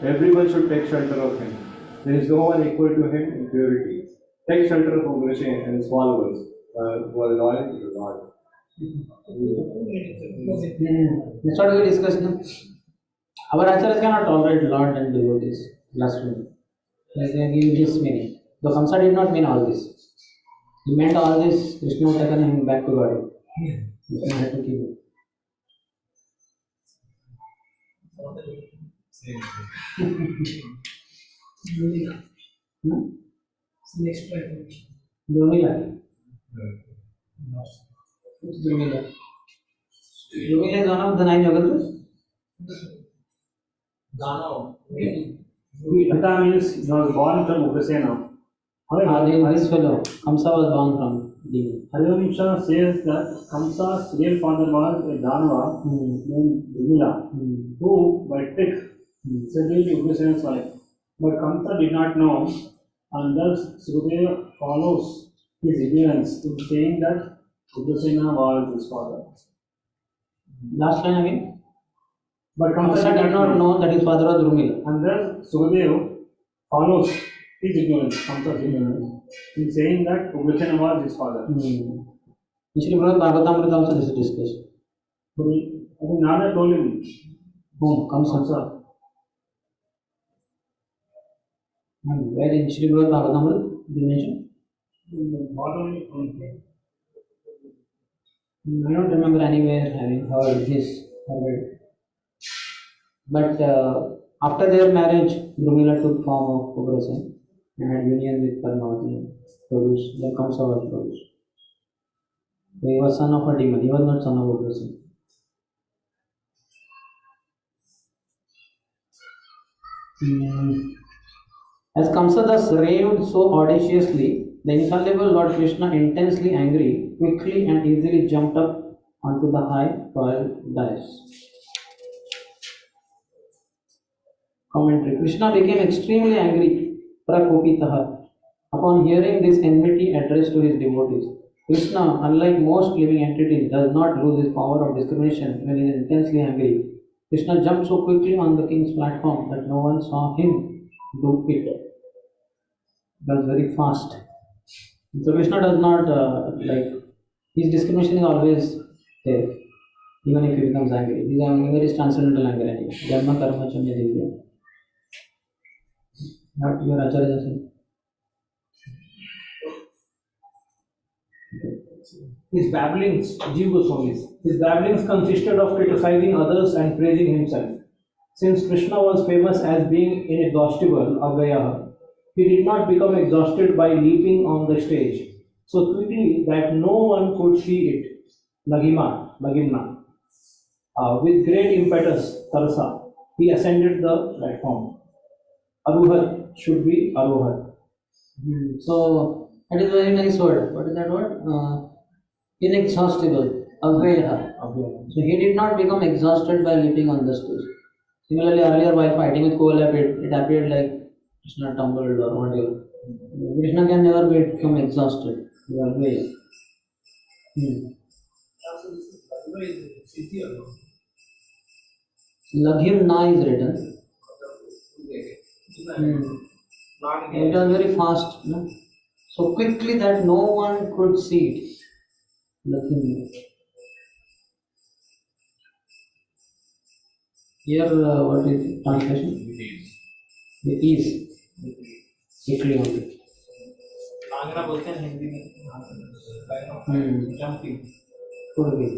Everyone should take shelter of him. There is no one equal to him in purity. Take shelter of Ugrasen and his followers. who are loyal to the Lord. That's what we discussed now. Our acharyas cannot tolerate Lord and devotees. Blasphemy. Like they give this meaning. The Kamsa did not mean all this. He meant all this. Krishna had taken him back to God. Krishna had to keep him. Next platform. Drumila. What's Drumila? Drumila is one of the 9 Yogatas. Vedanta means he was born from Ugrasena. This fellow, Kamsa was born from demon. Harivamsha says that Kamsa's real father was a Danava named Drumila, who by trick seduced Ugrasena's wife. But Kamsa did not know, and thus Sukadeva follows his ignorance in saying that Ugrasena was his father. Last line again. But Kamsa did not know that his father was Drumila. And thus Sukadeva follows his ignorance, Kamsa's ignorance, in saying that Ugrasena was his father. Actually, Brother Bhagavatamrita also this is discussed. But I think Nada told him. Whom? Kamsa. Where in Shri Brother Bhagavatamrita did you mention? I don't remember anywhere having heard this already. But after their marriage, Drumila took form of Ugrasena and had union with Padmavati and produced. Then Kamsa was produced. So he was son of a demon. He was not son of Ugrasena. As Kamsa thus raved so audaciously, the infallible Lord Krishna, intensely angry, quickly and easily jumped up onto the high royal dais. Commentary. Krishna became extremely angry, prakopitaha, upon hearing this enmity addressed to his devotees. Krishna, unlike most living entities, does not lose his power of discrimination when he is intensely angry. Krishna jumped so quickly on the king's platform that no one saw him do it. It was very fast. So Krishna does not his discrimination is always there, even if he becomes angry. These are very transcendental anger anyway. Dharma karma chamya divya. What your acharya is saying? His babblings, Jiva Goswamis, his babblings consisted of criticizing others and praising himself. Since Krishna was famous as being inexhaustible, Avyaha, he did not become exhausted by leaping on the stage so quickly that no one could see it. Lagimna. With great impetus, Tarasa, he ascended the platform. Aruhat should be Arohat. So that is a very nice word. What is that word? Inexhaustible. Avyaha. So he did not become exhausted by leaping on the stage. Similarly, earlier while fighting with Koval, it appeared like Krishna tumbled or whatever. Krishna can never become exhausted. Laghimna is written. It was very fast, no? So quickly that no one could see it. Laghimna. Here, what is the translation? The ease. Quickly only. Jumping. Could be.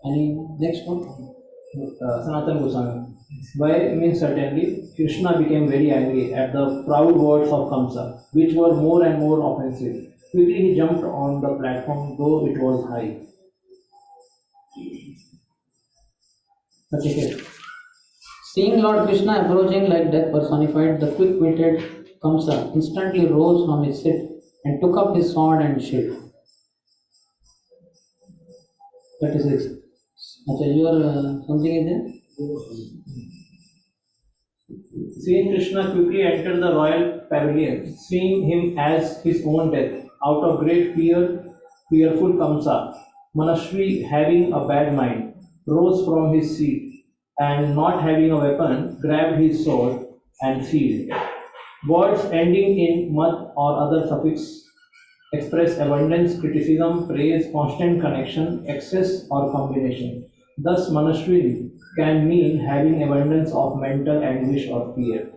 Any next one? Sanatana Goswami. Why means certainly Krishna became very angry at the proud words of Kamsa, which were more and more offensive. Quickly he jumped on the platform, though it was high. Okay. Seeing Lord Krishna approaching like death personified, the quick-witted Kamsa instantly rose from his seat and took up his sword and shield. 36. Okay, your something is there? Seeing Krishna quickly enter the royal pavilion, seeing him as his own death, out of great fear, fearful Kamsa, Manashvi, having a bad mind, rose from his seat and, not having a weapon, grabbed his sword and shield. Words ending in mat or other suffix express abundance, criticism, praise, constant connection, excess, or combination. Thus, Manashwini can mean having abundance of mental anguish or fear.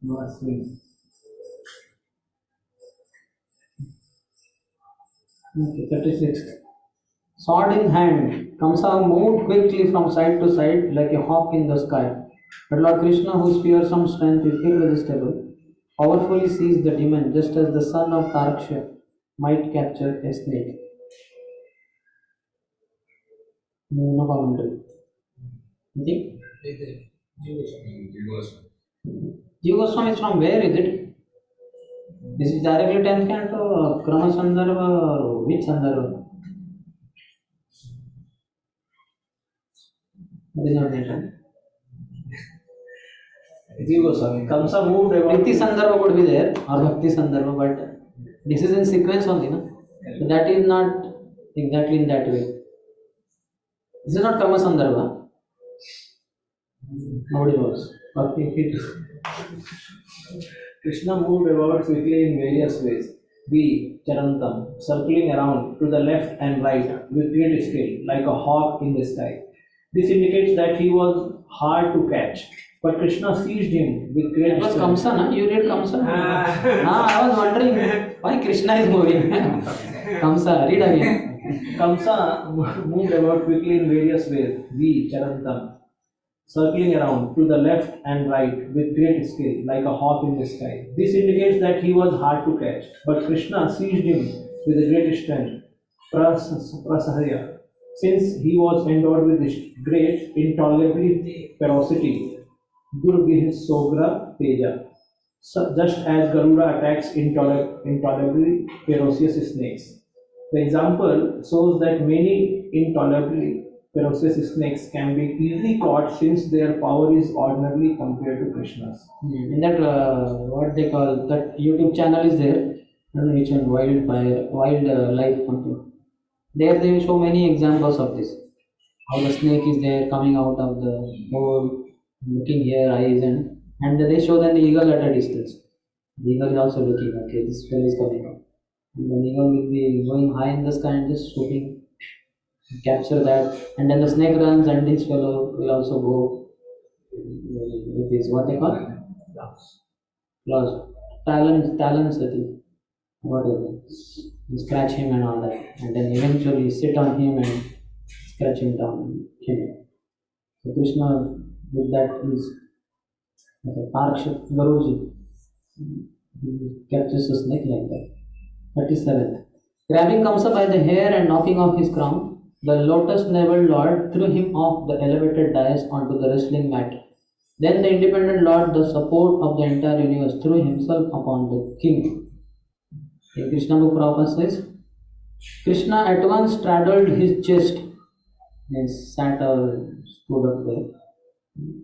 Manashwini. Okay, 36. Sword in hand, Kamsa moved quickly from side to side like a hawk in the sky. But Lord Krishna, whose fearsome strength is irresistible, powerfully seized the demon just as the son of Taraksha might capture a snake. No commentary. Okay? Jiva Goswami is from where is it? This is directly 10th canto or Krama Sandarbha or which Sandarbha? That is not mentioned. Jiva Goswami. Kamsa moved about. Bhakti Sandarbha would be there or Bhakti Sandarbha, but this is in sequence only, no? So that is not exactly in that way. This is not Karma Sandarbha. Nobody knows. Bhakti. Krishna moved about quickly in various ways. B. Charantam, circling around to the left and right with great skill, like a hawk in the sky. This indicates that he was hard to catch. But Krishna seized him with great strength. It was Kamsa, na? You read Kamsa? I was wondering why Krishna is moving. Kamsa, read again. Kamsa moved about quickly in various ways. V. Charantam, circling around to the left and right with great skill, like a hawk in the sky. This indicates that he was hard to catch. But Krishna seized him with a great strength. Prasahaya. Since he was endowed with this great intolerable ferocity, Durgih Sogra Teja, so just as Garuda attacks intolerably ferocious snakes. The example shows that many intolerably ferocious snakes can be easily caught since their power is ordinarily compared to Krishna's. In that, what they call, that YouTube channel is there, I don't know which one, Wildlife something. There they show many examples of this. How the snake is there coming out of the hole, looking here, eyes, and they show then the eagle at a distance. The eagle is also looking, okay, this fellow is coming out. And the eagle will be going high in the sky and just shooting, capture that, and then the snake runs and this fellow will also go with his, what they call? Claws. Talons, I think. What is it? Scratch him and all that, and then eventually sit on him and scratch him down and kill him. So Krishna with that is Taraksha Garuji captures the snake like that. 37th. Grabbing Kamsa by the hair and knocking off his crown, the lotus-naveled Lord threw him off the elevated dais onto the wrestling mat. Then the independent Lord, the support of the entire universe, threw himself upon the king. In Krishna book Prabhupada says, Krishna at once straddled his chest, he sat or stood up there,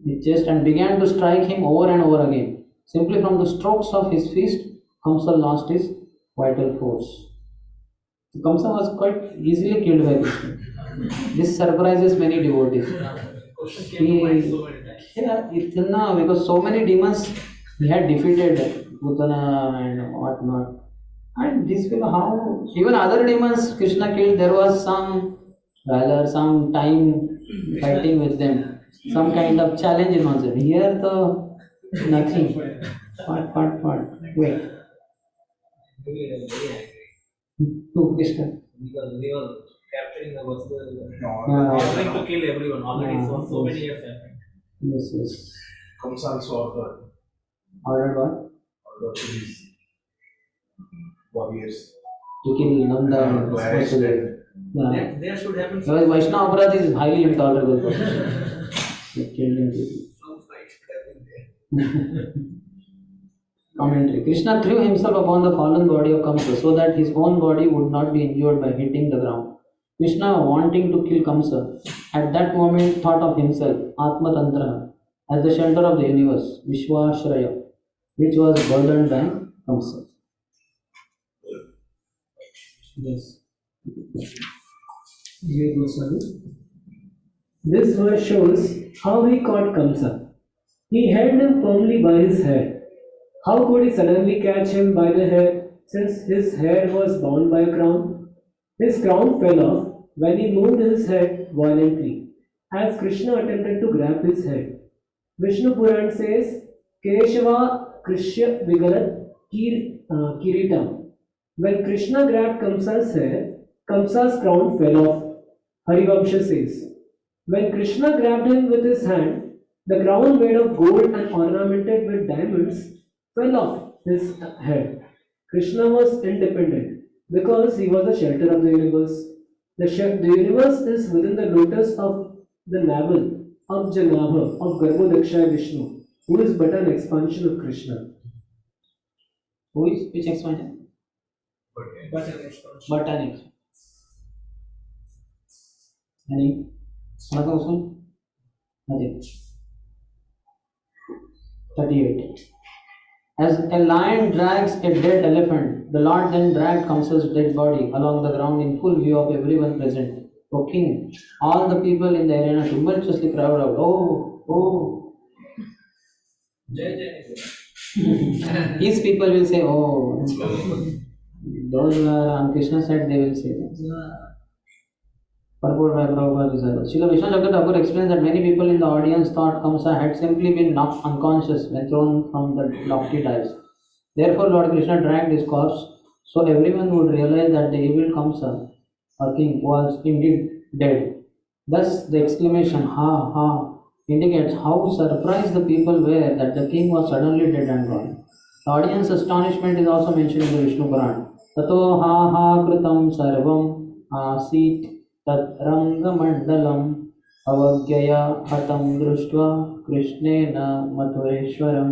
his chest, and began to strike him over and over again. Simply from the strokes of his fist, Kamsa lost his vital force. Kamsa was quite easily killed by Krishna. This surprises many devotees. Because so many demons he had defeated, Putana and whatnot. And these people, how, even other demons Krishna killed, there was some some time fighting with them, some kind of challenge in oneself. Here, though, nothing. Wait. Who, Krishna? Because they were capturing the Vasu. They are trying to kill everyone already for so many years. Yes. Kamsa also Ordered what? ordered to these warriors. To kill Nanda and Vasudeva. There should happen. Because Vaishnava Aparadh is highly intolerable for killing people. Some fight should happen there. Commentary. Krishna threw himself upon the fallen body of Kamsa so that his own body would not be injured by hitting the ground. Krishna, wanting to kill Kamsa, at that moment thought of himself, Atma Tantra, as the shelter of the universe, Vishwashraya, which was burdened by Kamsa. Yes. This verse shows how he caught Kamsa. He held him firmly by his hair How could he suddenly catch him by the hair, since his head was bound by a crown? His crown fell off when he moved his head violently, as Krishna attempted to grab his head. Vishnu Puran says, Keshava Krishya Vigarat Kiritam. When Krishna grabbed Kamsa's hair, Kamsa's crown fell off. Harivamsha says, when Krishna grabbed him with his hand, the crown made of gold and ornamented with diamonds fell off his head. Krishna was independent because he was the shelter of the universe. The universe is within the lotus of the navel of Janabha of Garbhodaksha Vishnu, who is but an expansion of Krishna. Who is which expansion? But an expansion. But an expansion. Any another question? Nothing. 38. As a lion drags a dead elephant, the Lord then dragged Kamsa's dead body along the ground in full view of everyone present. O king, all the people in the arena tumultuously cried out, "Oh, oh!" His people will say, "Oh." Those who are on Krishna's side, they will say that. Purport by Prabhupada is that. Srila Vishnu Chandra Thakur explains that many people in the audience thought Kamsa had simply been knocked unconscious when thrown from the lofty dais. Therefore, Lord Krishna dragged his corpse so everyone would realize that the evil Kamsa, or king, was indeed dead. Thus, the exclamation "Ha ha" indicates how surprised the people were that the king was suddenly dead and gone. The audience astonishment is also mentioned in the Vishnu Puran. Tato ha ha kritam sarvam asit tat rangamandalam avagyaya hatam društva krishnena mathureshwaram.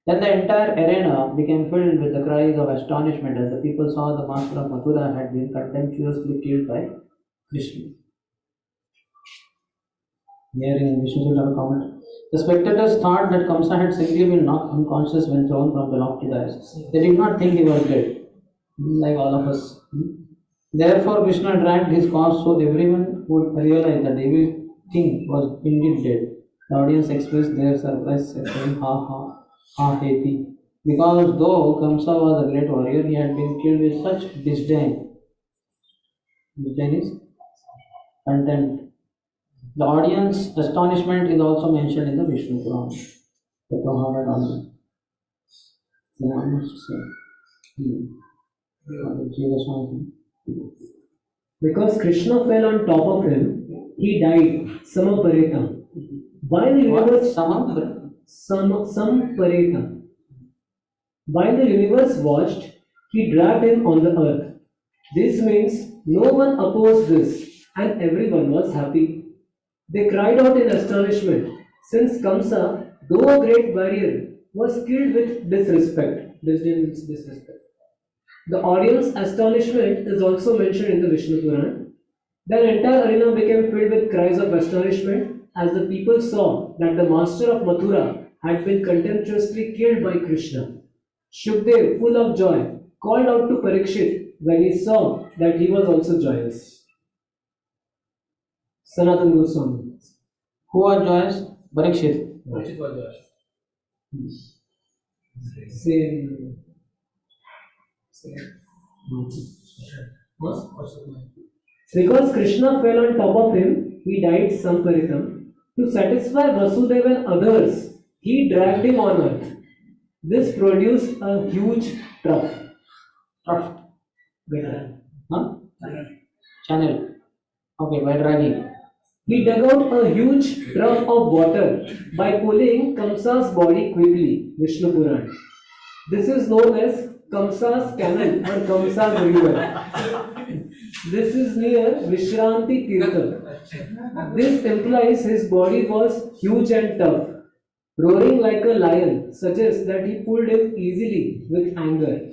Then the entire arena became filled with the cries of astonishment as the people saw the master of Mathura had been contemptuously killed by Krishna. Here in Vishnu Sutta comment, the spectators thought that Kamsa had simply been knocked unconscious when thrown from the lofty dais. They did not think he was dead, like all of us. Therefore, Krishna dragged his corpse so everyone would realize that the evil king was indeed dead. The audience expressed their surprise, saying, "Ha ha, ha heti," because though Kamsa was a great warrior, he had been killed with such disdain. Disdain is contempt. The audience astonishment is also mentioned in the Vishnu Puran. The Muhammad only. Because Krishna fell on top of him, he died Samaparetam. While the universe Samaparetam. While the universe watched, he dragged him on the earth. This means no one opposed this, and everyone was happy. They cried out in astonishment, since Kamsa, though a great warrior, was killed with disrespect. Disrespect. The audience astonishment is also mentioned in the Vishnu Puran. The entire arena became filled with cries of astonishment as the people saw that the master of Mathura had been contemptuously killed by Krishna. Shukdev, full of joy, called out to Parikshit when he saw that he was also joyous. Sanatana Goswami. Who was joyous? Parikshit. Parikshit was joyous. Same. Because Krishna fell on top of him, he died Samparitam. To satisfy Vasudeva and others, he dragged him on earth. This produced a huge trough. Trough. Better. Huh? Channel. Okay, by dragging. He dug out a huge trough of water by pulling Kamsa's body quickly. Vishnu Puran. This is known as Kamsa's canal or Kamsa's river. This is near Vishranti Tirtha. This implies his body was huge and tough. Roaring like a lion suggests that he pulled him easily with anger.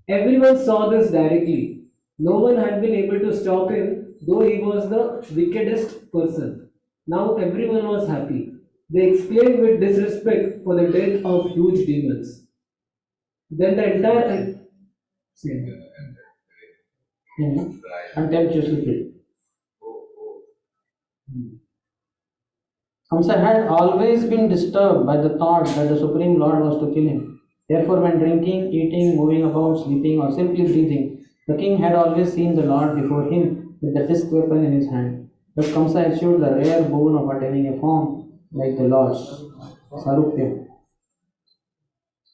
Everyone saw this directly. No one had been able to stop him, though he was the wickedest person. Now everyone was happy. They exclaimed with disrespect for the death of huge demons. Then the entire contemptuously killed. Kamsa had always been disturbed by the thought that the Supreme Lord was to kill him. Therefore, when drinking, eating, moving about, sleeping, or simply breathing, the king had always seen the Lord before him with the disc weapon in his hand. But Kamsa achieved the rare boon of attaining a form like the Lord's. Sarupya.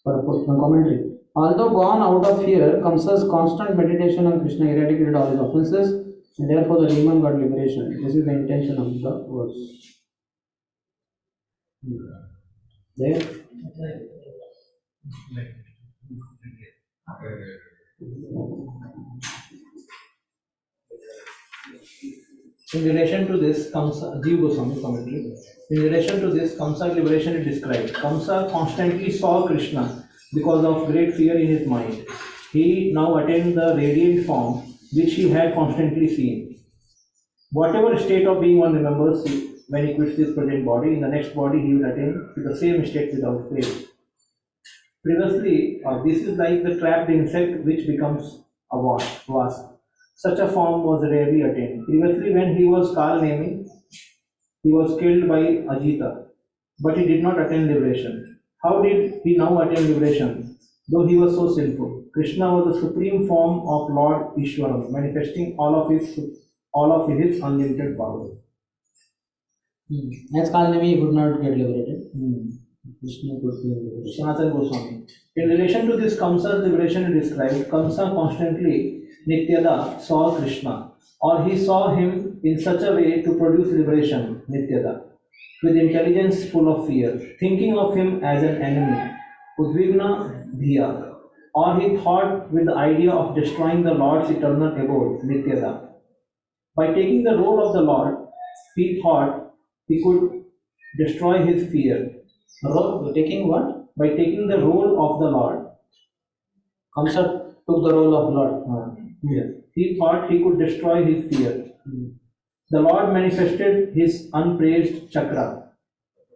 For a commentary. Although born out of fear, Kamsa's constant meditation on Krishna eradicated all his offenses, and therefore the demon got liberation. This is the intention of the verse. There. In relation to this, Kamsa, Jiva Goswami commentary. In relation to this, Kamsa's liberation is described. Kamsa constantly saw Krishna because of great fear in his mind. He now attained the radiant form which he had constantly seen. Whatever state of being one remembers when he quits this present body, in the next body he will attain to the same state without fail. Previously, this is like the trapped insect which becomes a wasp. Such a form was rarely attained. Previously, when he was Kal Nemi, he was killed by Ajita, but he did not attain liberation. How did he now attain liberation? Though he was so sinful, Krishna was the supreme form of Lord Ishwaram, manifesting all of his unlimited power. As Kal Nemi, he could not get liberated. Krishna could be liberated. Sanatana Goswami. In relation to this Kamsa's liberation is described, Kamsa constantly Nityada saw Krishna, or he saw him in such a way to produce liberation, Nityada, with intelligence full of fear, thinking of him as an enemy, Udvigna Dhiya, or he thought with the idea of destroying the Lord's eternal abode, Nityada. By taking the role of the Lord, he thought he could destroy his fear. Taking what? By taking the role of the Lord. Kamsa took the role of Lord. Yes. He thought he could destroy his fear. The Lord manifested his upraised chakra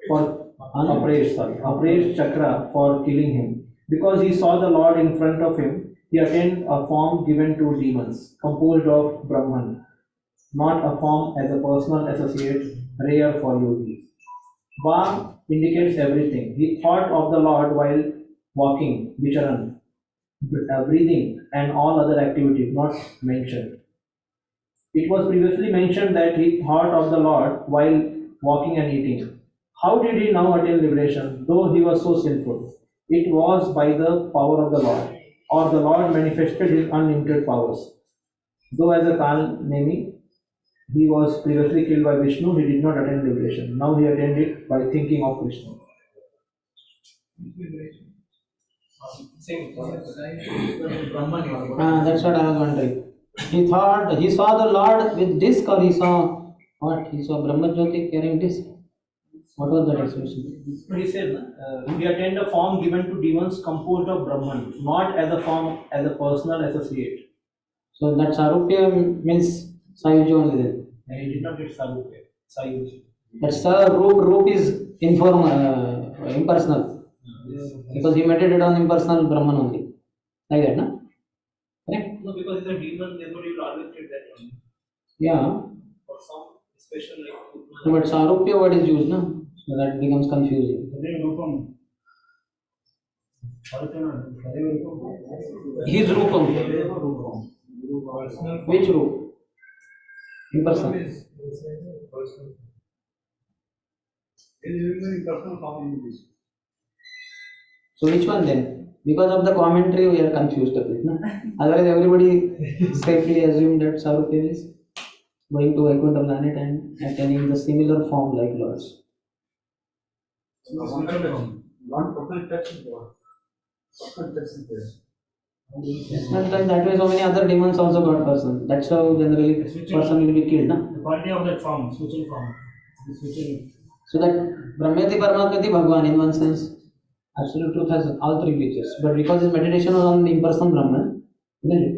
for upraised chakra for killing him. Because he saw the Lord in front of him, he attained a form given to demons, composed of Brahman, not a form as a personal associate, rare for yogis. Va indicates everything. He thought of the Lord while walking, vicharan, breathing, and all other activities not mentioned. It was previously mentioned that he thought of the Lord while walking and eating. How did he now attain liberation, though he was so sinful? It was by the power of the Lord, or the Lord manifested his unlimited powers. Though as a Kal Nemi, he was previously killed by Vishnu, he did not attain liberation. Now he attained it by thinking of Krishna. That's what I was wondering. He thought he saw the Lord with disc, or he saw what? He saw Brahma Jyoti carrying disc. What was that expression? He said he attained a form given to demons composed of Brahman, not as a form as a personal associate. So that Sarupya means Sayuj only then. And he did not get Sarupya. Sayuj. That roop is impersonal. Because he meditated on impersonal Brahman only. Like that, no? Correct? No, because it's a demon, therefore you will always get that one. Yeah. For some special like. No, but Sarupya word is used, no? So that becomes confusing. His Rupam. Which Roop? Impersonal. So which one then? Because of the commentary we are confused a bit, no? Otherwise everybody safely assumed that Sarupya is going to Vaikuntha planet and attaining the similar form like Lord's. Sometimes that way so many other demons also got person. That's how generally person will be killed, no? The quality of that form, switching form. So that Brahmeti Paramatmati Bhagwan in one sense, absolute truth has all three features. But because his meditation was on the impersonal Brahman, isn't it?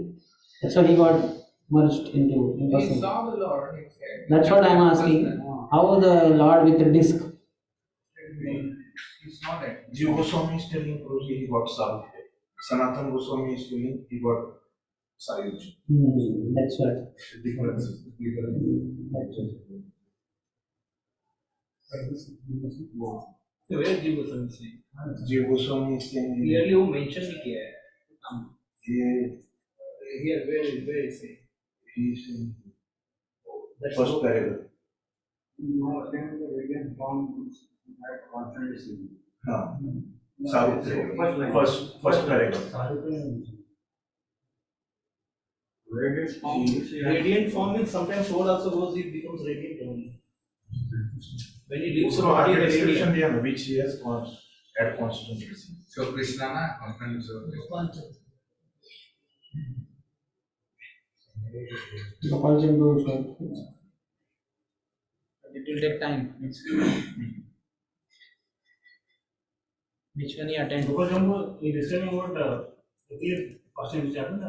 That's why he got merged into impersonal. He saw the Lord. That's what I am asking. How the Lord with the disc? It's not that. Jiva Goswami is telling Prabhuji he got Sarupya. Sanatana Goswami is telling he got Sayuj. That's right. Difference. That's right. Where Jiva Goswami is saying? Jiva Goswami is saying Clearly वो mention नहीं किया है. Here, where is it? he is saying first paragraph. First paragraph. Radiant form is sometimes soul also goes, it becomes radiant only. When he leaves the So body, the the description radiant. there which he has at constituency. So Krishna na conference of It will take time. Which one he attend? Because he is describing about the pastime which happened.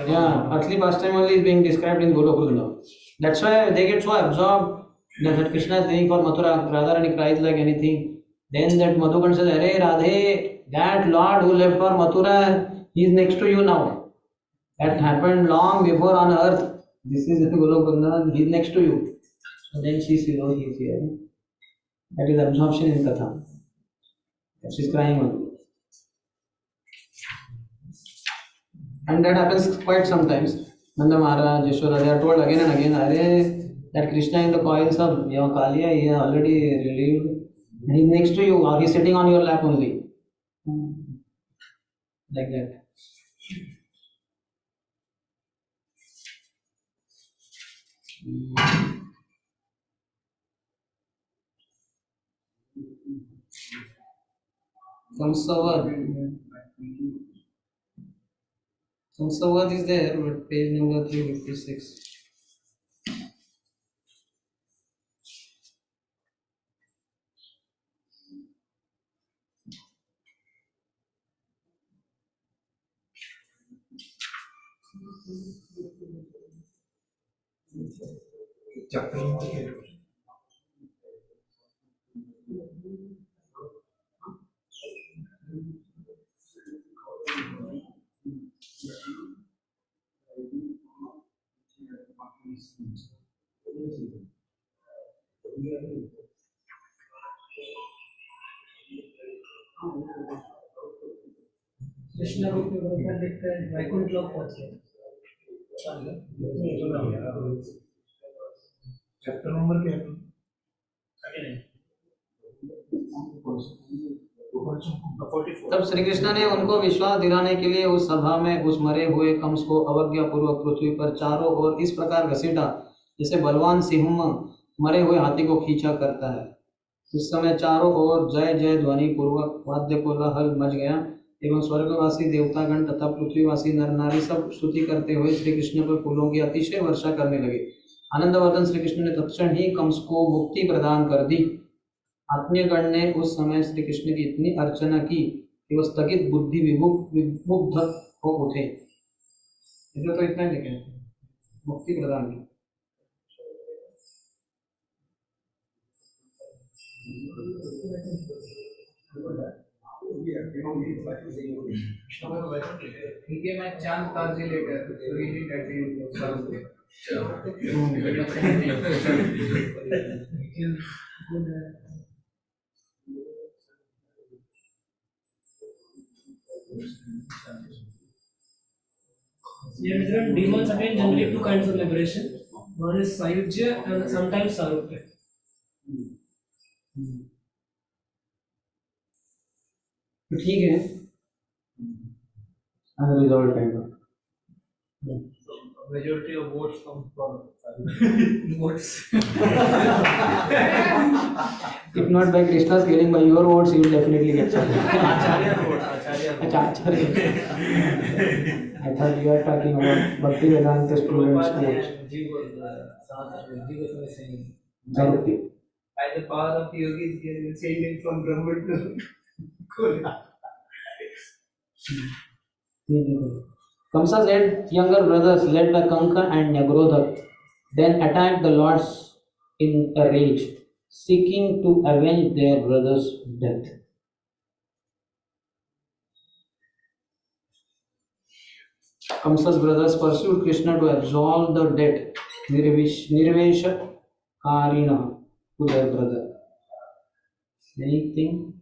Yeah, earthly pastime only is being described in Golokunda. That's why they get so absorbed that Krishna is doing for Mathura. Radharani cries like anything. Then that Madhukan says, "Arey Radhe, that Lord who left for Mathura, he is next to you now. That happened long before on earth. This is Golokunda, he is next to you." So then she sees, oh, he is here. That is absorption in Katha. She is crying on. And that happens quite sometimes. Nanda Maharaj, Yashoda, they are told again and again, Arey, that Krishna in the coils of Kalia, he is already relieved. And he is next to you, or he is sitting on your lap only. Like that. Samsavad is there, but page number 356. Krishna रूप में भगवान देखते हैं वैकुंठ लोक पहुंचे chapter number क्या है? तब श्री कृष्ण ने उनको विश्वास दिलाने के लिए उस सभा में उस मरे हुए कंस को अवज्ञा पूर्वक पृथ्वी पर चारों ओर इस प्रकार घसीटा जैसे बलवान सिंह मरे हुए हाथी को खींचा करता है। उस समय चारों ओर जय जय ध्वनि पूर्वक वाद्य कोलाहल मच गया एवं स्वर्गवासी देवतागण तथा पृथ्वीवासी नर नारी सब स्तुति करते हुए श्री कृष्ण पर फूलों की अतिशय वर्षा करने लगे। आनंदवर्धन श्री कृष्ण ने तत्क्षण ही कंस को मुक्ति प्रदान कर दी। आत्मीयगण ने उस समय श्री कृष्ण की इतनी अर्चना की कि वह स्थगित बुद्धि विमुग्ध हो उठे। इधर तो इतना ही लिखे मुक्ति प्रदान की। He came at chance Kazi later, so he didn't attain demons attain generally two kinds of liberation. One is Sayujya and sometimes Sarupya. ठीक है unresolved kind of. Majority of votes come from votes. If not by Krishna's killing, by your votes, you will definitely get something. Acharya votes. Acharya. I thought you were talking about Bhakti Vedanta students' votes. Jiva is saying, Sarupti. by the power of yogis, he will change it from Brahman to Kola. Kamsa's younger brothers led by Kanka and Nyagrodha then attacked the lords in a rage, seeking to avenge their brother's death. Kamsa's brothers pursued Krishna to absolve the debt Nirvesha Karina to their brother. Anything?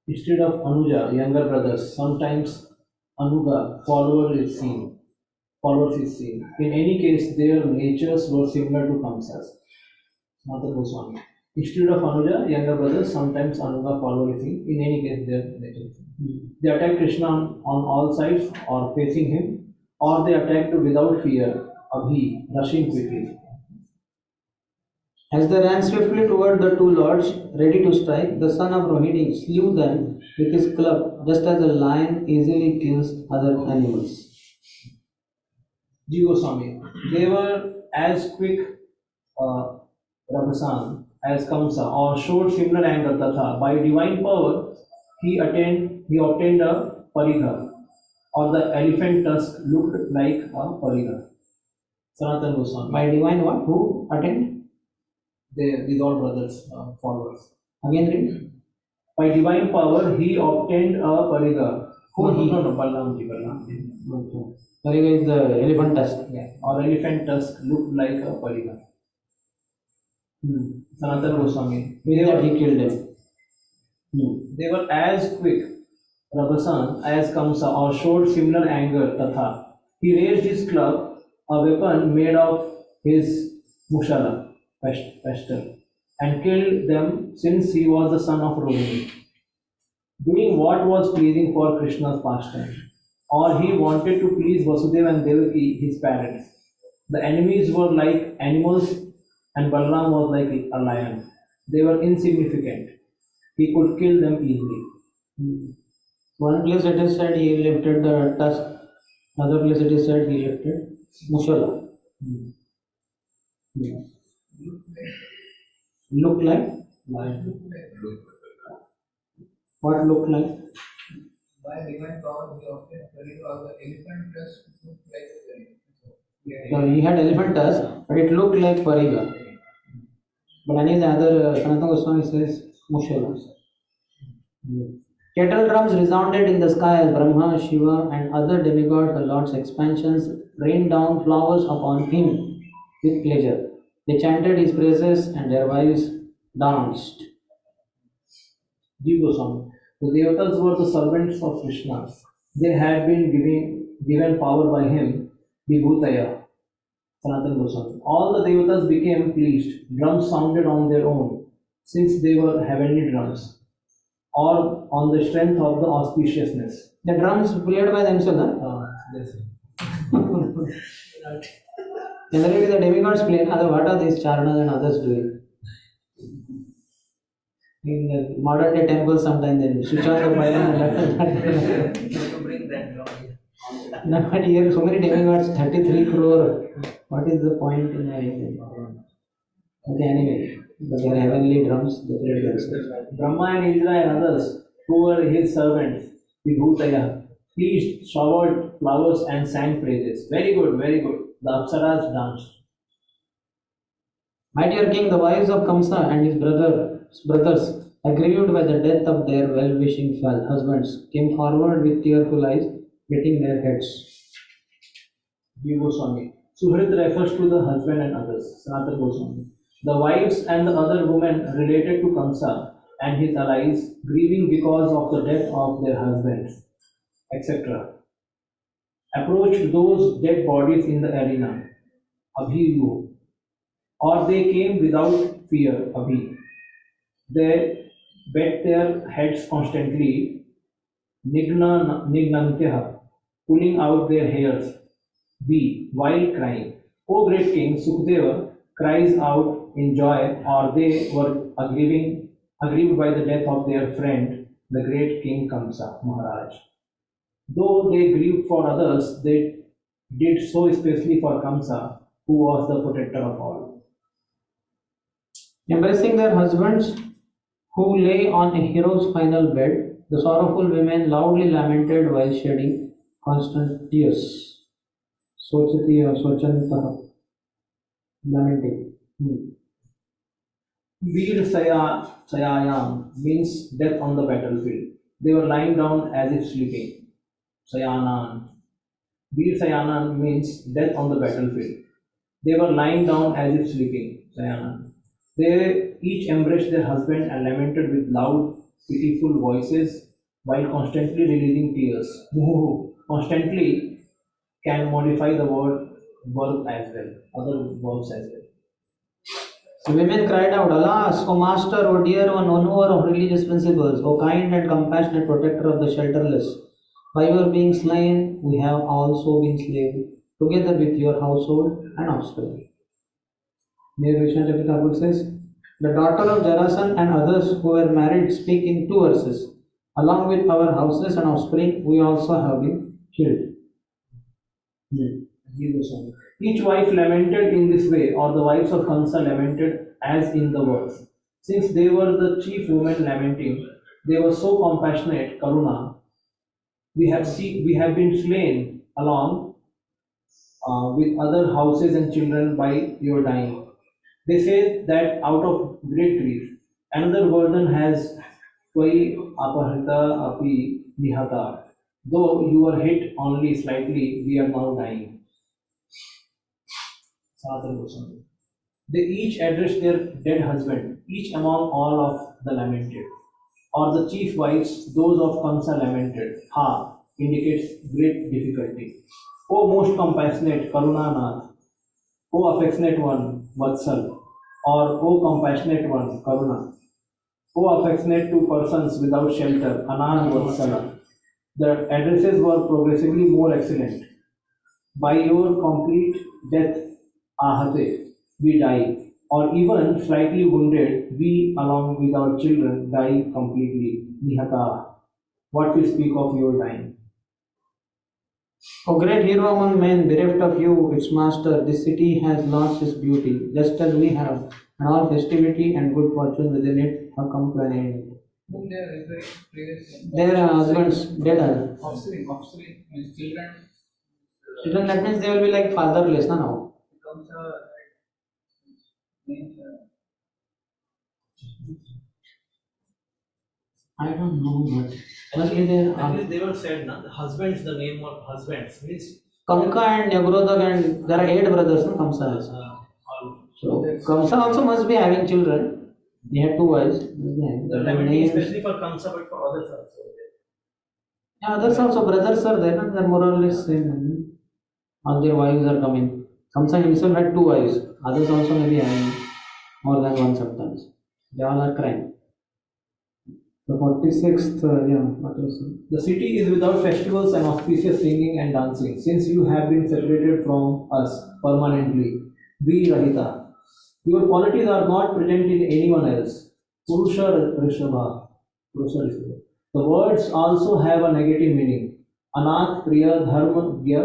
Instead of Anuja, younger brothers, sometimes Anuga, followers is seen. In any case, their natures were similar to Kamsa's. Mother Goswami. Instead of Anuja, younger brothers, sometimes Anuga, follower is seen. In any case, their natures. They attack Krishna on all sides or facing him, or they attacked without fear, Abhi, rushing quickly. As they ran swiftly toward the two lords, ready to strike, the son of Rohini slew them with his club, just as a lion easily kills other animals. Jiva Goswami. They were as quick, Rabasan, as Kamsa, or showed similar anger, Tatha. By divine power, he obtained a Pariga, or the elephant tusk looked like a Pariga. Sanatana Goswami. By divine what? Who attained? These all brothers, followers. Again read. By divine power, he obtained a Pariga. Who he? No, Balramji. Pariga is the elephant tusk. Yeah. Or elephant tusk looked like a Pariga. Sanatana Goswami. He killed them. They were as quick, Rabasan, as Kamsa, or showed similar anger, Tatha. He raised his club, a weapon made of his mushala, pestle, and killed them since he was the son of Rohini, doing what was pleasing for Krishna's pastime. Or he wanted to please Vasudeva and Devaki, his parents. The enemies were like animals, and Balram was like a lion. They were insignificant. He could kill them easily. One place it is said he lifted the tusk, another place it is said he lifted Mushala. Yeah. Look like? What look like? By divine power, he obtained the elephant tusk looked like a So he had elephant tusk, but it looked like Pariga. But any of the other Sanatana Goswami says Mushala. Kettle drums resounded in the sky as Brahma, Shiva, and other demigods, the Lord's expansions, rained down flowers upon him with pleasure. They chanted his praises and their wives danced. Jiva Goswami. The Devatas were the servants of Krishna. They had been given power by him, Vibhutaya, Sanatana Goswami. All the Devatas became pleased. Drums sounded on their own, since they were heavenly drums, or on the strength of the auspiciousness. The drums played by themselves, huh? Yes. Generally, the demigods play. What are these charanas and others doing? In the modern day temples, sometimes they switch on the fire and to bring that drum. no, but here so many demigods, 33 crore. What is the point in having them? Okay, anyway, but they are heavenly drums, they played themselves. Brahma and Indra and others, who were his servants, Vibhutaya, pleased, showered flowers and sang praises. Very good, very good. The Apsaras danced. My dear king, the wives of Kamsa and his brothers, aggrieved by the death of their well-wishing husbands, came forward with tearful eyes, beating their heads. Jiva Goswami. Suhrit refers to the husband and others. Sanatana Goswami. The wives and the other women related to Kamsa and his allies, grieving because of the death of their husbands, etc., approached those dead bodies in the arena, Abhiyu, or they came without fear, Abhi. They bet their heads constantly, Nignantyaha, pulling out their hairs, B, while crying. O great king, Sukadeva cries out in joy, or they were aggrieved by the death of their friend, the great king Kamsa, Maharaj. Though they grieved for others, they did so especially for Kamsa, who was the protector of all. Embracing their husbands, who lay on a hero's final bed, the sorrowful women loudly lamented while shedding constant tears. Sochati or Sochanta, lamenting. Veer Sayayam means death on the battlefield. They were lying down as if sleeping. Sayanan. Veer Sayanan means death on the battlefield. They were lying down as if sleeping. They each embraced their husband and lamented with loud, pitiful voices while constantly releasing tears. Constantly can modify the verb as well, other verbs as well. The women cried out, "Alas, O Master, O dear one, O knower of religious principles, O kind and compassionate protector of the shelterless, by your being slain, we have also been slain, together with your household and offspring." Here Krishna Chakravarti says, "The daughter of Jarasan and others who were married speak in 2 verses. Along with our houses and offspring, we also have been killed." Each wife lamented in this way, or the wives of Kamsa lamented as in the verse. Since they were the chief women lamenting, they were so compassionate, Karuna. We have been slain along with other houses and children by your dying. They say that out of great grief, another burden has Tvai Apahrita Api Nihata. Though you were hit only slightly, we are now dying. They each addressed their dead husband, each among all of the lamented. Or the chief wives, those of Kamsa lamented. Ha indicates great difficulty. O most compassionate Karunanath, O affectionate one Vatsal, or O compassionate one Karuna, O affectionate to persons without shelter, Anath Vatsala. The addresses were progressively more excellent. By your complete death, Ahate, we die, or even slightly wounded, we along with our children die completely. Nihata. What we speak of your dying. O great hero among men, bereft of you, its master, this city has lost its beauty, just as we have, and all festivity and good fortune within it have come to an end. Whom they are referring to previously? Their husbands dead. Offspring means children. Children, that means they will be like fatherless now. Becomes a means. I don't know, but must be there. At least they were said, na? The husbands, the name of husbands means. Kamka and Yagrodha, and there are 8 brothers, no? Kamsa has. So Kamsa also must be having children. They had 2 wives. The lamenting especially for Kamsa, but for others also. Yeah, others also, brothers are there, no? They are more or less same. All their wives are coming. Kamsa himself had 2 wives. Others also may be having more than one sometimes. They all are crying. The 46th, The city is without festivals and auspicious singing and dancing, since you have been separated from us permanently. Vi Rahita. Your qualities are not present in anyone else. Purusha Rishabha. The words also have a negative meaning. Anath Priya Dharma Gya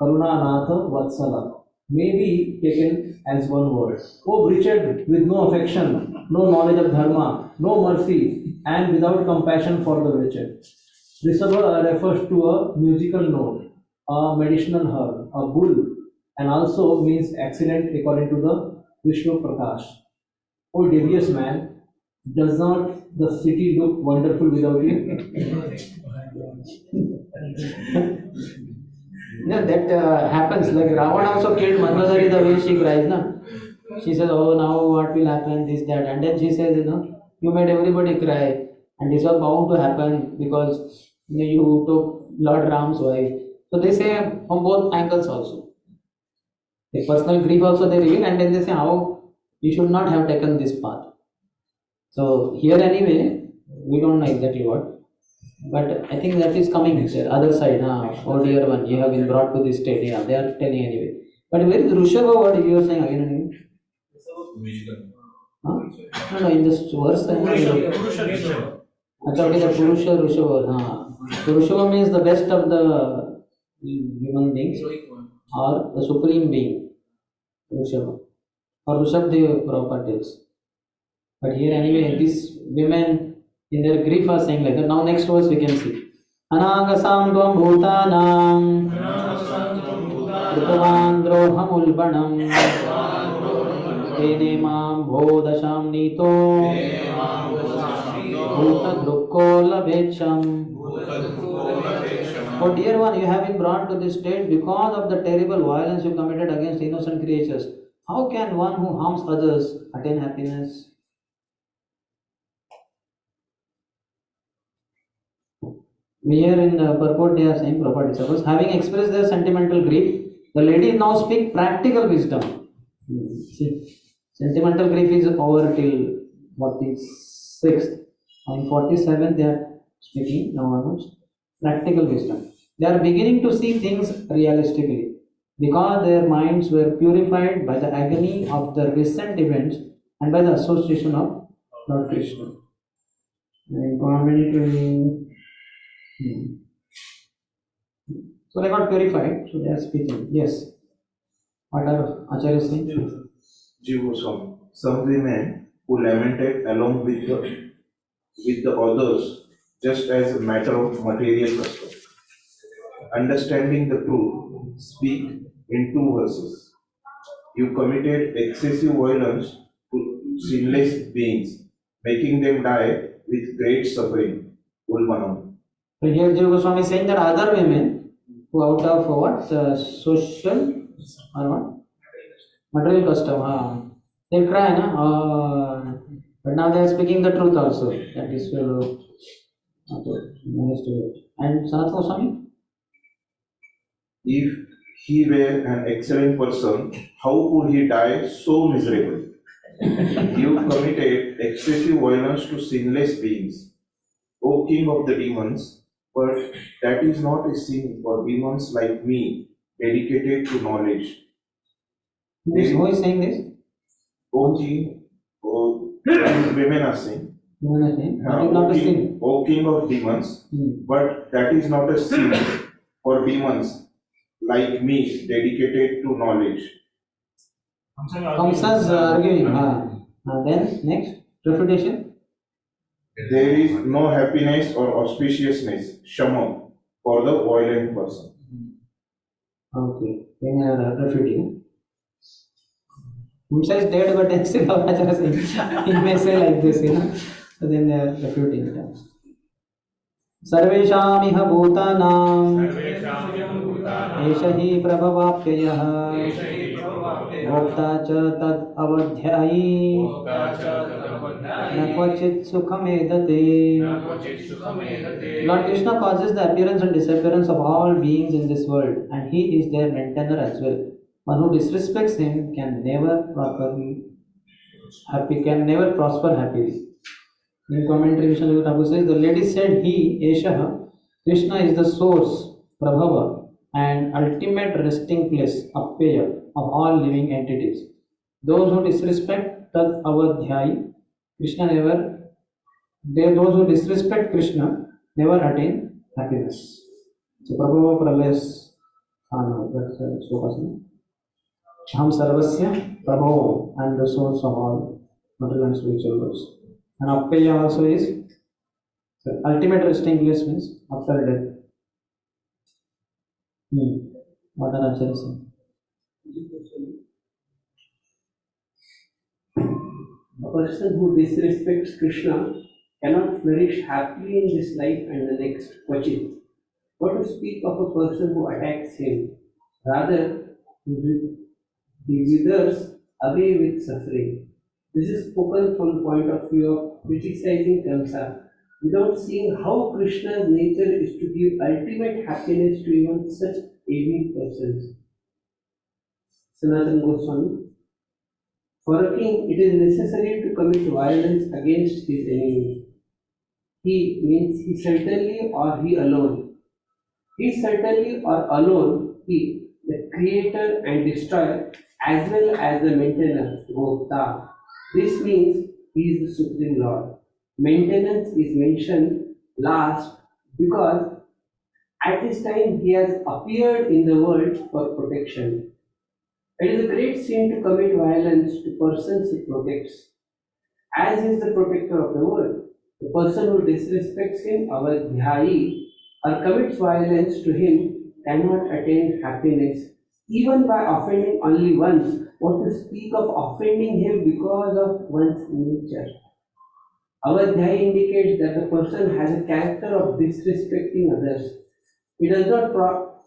Karuna Anatha Vatsala may be taken as one word. O wretched, with no affection, no knowledge of dharma, no mercy, and without compassion for the wretched. Rishabha refers to a musical note, a medicinal herb, a bull, and also means accident according to the Vishnu Prakash. O devious man, does not the city look wonderful without you? Yeah, that happens. Like Ravana also killed Mandodari the way she cries, na? She says, "Oh, now what will happen? This, that," and then she says, "You made everybody cry, and this was bound to happen because you took Lord Ram's wife." So they say from both angles also. The personal grief also they reveal, and then they say how you should not have taken this path. So here anyway, we don't know exactly what. But I think that is coming the other side. Oh dear one, you have been brought to this state. Yeah, they are telling anyway. But where is Rishabha? What you are saying again? Huh? No, in this verse. Okay, the Purusha Rishabha. Purusha means the best of the human beings or the supreme being. Rishabha. Or Rishabh properties. But here anyway, these women in their grief are saying like that. Now next verse we can see. Anagasam dvam bhutanam Kritavan droham ulbanam Tene mam bodasham nito Bhuta drukko labhecham Oh dear one, you have been brought to this state because of the terrible violence you committed against innocent creatures. How can one who harms others attain happiness? Here in purport they are saying, Prabhupada disciples, having expressed their sentimental grief, the ladies now speak practical wisdom. See, sentimental grief is over till 46th. On 47th they are speaking now onwards practical wisdom. They are beginning to see things realistically because their minds were purified by the agony of the recent events and by the association of Lord Krishna. And commentary. So they got purified, so they are speaking. Yes. What are Acharya saying? Jiva, some women who lamented along with the others just as a matter of material custom. Understanding the truth, speak in two verses. You committed excessive violence to sinless beings, making them die with great suffering. Ulmanam. So here Jiva Goswami is saying that other women who out of what? Social or what? Material custom. They cry, na? But now they are speaking the truth also. That is and Sanatana Goswami? If he were an excellent person, how could he die so miserably? You committed excessive violence to sinless beings, O king of the demons, but that is not a sin for demons like me, dedicated to knowledge. Who is saying this? O king, women are saying. Women are saying, that is not a sin. O king of demons, but that is not a sin for demons like me, dedicated to knowledge. Kamsa's arguing. Then next, refutation. There is no happiness or auspiciousness, shama, for the violent person. Okay, then refuting. Kamsa is dead, but still Acharya saying, he may say like this, So then they are refuting it. सर्वेषामिह भूतानां एष हि प्रभवाप्ययः भोक्ता च तद् अवध्यायी न क्वचित् सुखमेदते. Lord Krishna causes the appearance and disappearance of all beings in this world, and he is their maintainer as well. One who disrespects him can never prosper happily. In commentary, Vishnu Thakur says, the lady said, he, Eshaha, Krishna is the source, Prabhava, and ultimate resting place, Appeya, of all living entities. Those who disrespect Tad Avadhyayi, those who disrespect Krishna never attain happiness. So Prabhava Pralayas, that's Shokasana. Ham Sarvasya, Prabhava, and the source of all material and spiritual worlds. And Appeya also is ultimate resting place, means after death. What are Acharya saying? A person who disrespects Krishna cannot flourish happily in this life and the next. Kvachit. What to speak of a person who attacks him? Rather, he withers away with suffering. This is spoken from the point of view of criticizing Kamsa, without seeing how Krishna's nature is to give ultimate happiness to even such evil persons. Sanatana Goswami. For a king, it is necessary to commit violence against his enemy. He means he certainly or he alone. He certainly or alone, he, the creator and destroyer, as well as the maintainer, Bhakta. This means he is the Supreme Lord. Maintenance is mentioned last because at this time he has appeared in the world for protection. It is a great sin to commit violence to persons he protects, as he is the protector of the world. The person who disrespects him, avadhyayi, or commits violence to him cannot attain happiness, even by offending only once. What to speak of offending him because of one's nature? Avadhyayi indicates that the person has a character of disrespecting others. He does not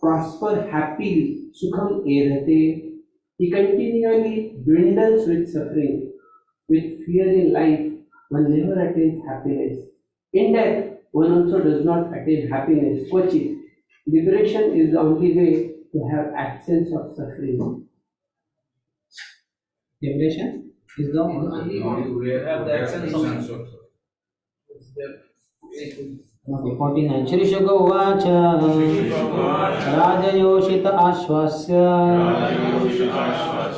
prosper happily. Sukham erate. He continually dwindles with suffering, with fear in life. One never attains happiness. In death, one also does not attain happiness. Kochi. Liberation is the only way to have absence of suffering. Liberation is the only way to have the absence of suffering. Okay, 49. Shri Shukha Uvacha Rajayoshita Ashwasya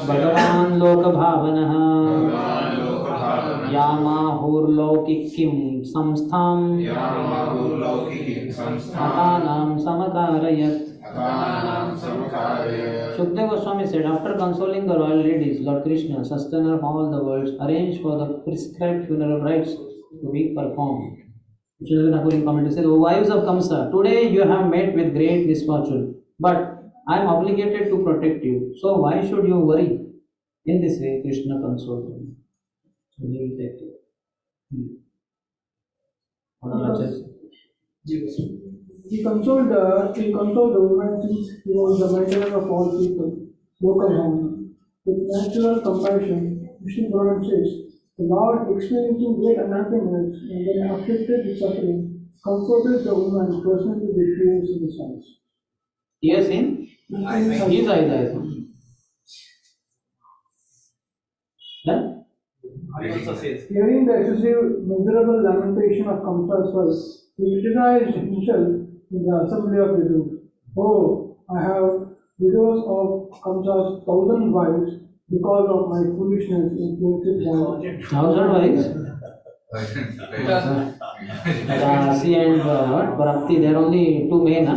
Bhagavan Loka Bhavanaha Yamahurlaukikim Samstham Atanam Samakarayat. Shukdev Goswami said, after consoling the royal ladies, Lord Krishna, sustainer of all the worlds, arranged for the prescribed funeral rites to be performed. According commentary says, O wives of Kamsa, today you have met with great misfortune, but I am obligated to protect you. So why should you worry? In this way, Krishna consoled them. So he will take care. He consoled the woman since he was the maintainer of all people, Lokabhavana. With natural compassion, Vishnu Puran says, the Lord, experiencing great unhappiness and then afflicted with suffering, comforted the woman personally with tears in his eyes. Tears in his eyes. Hearing the excessive, miserable lamentation of Kamsa's wife, he criticized himself in the assembly of widows. Oh, I have widows of Kamsa's 1,000 wives because of my foolishness influenced by 1,000 wives? Rasi and Bhakti, there are only two men.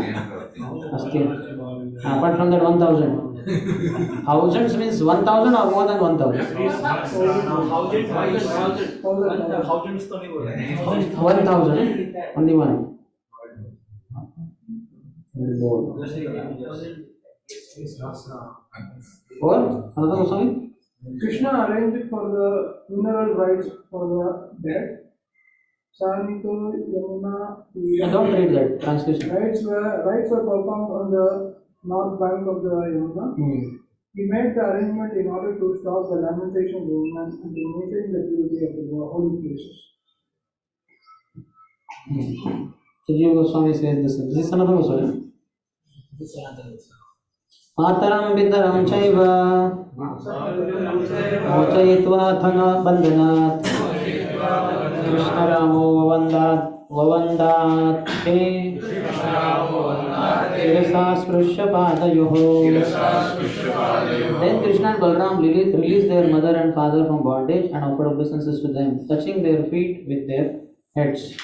Apart from that, 1,000. Thousands means 1,000 or more than 1,000? 1,000. Only one. Or another Goswami? Krishna arranged for the funeral rites for the dead. Sanito Yamuna. I don't read that translation. Rites were performed on the north bank of the Yamuna. He made the arrangement in order to stop the lamentation of the women and to maintain the purity of the holy places. Sujiv Goswami says this. This is another Goswami. Mataram Vidaram Chaiva Mochayitva Thana Bandhanat Krishna Ramo Vavandat Te Kirasa Sprusha Padayoho. Then Krishna and Balram released their mother and father from bondage and offered obeisances to them, touching their feet with their heads.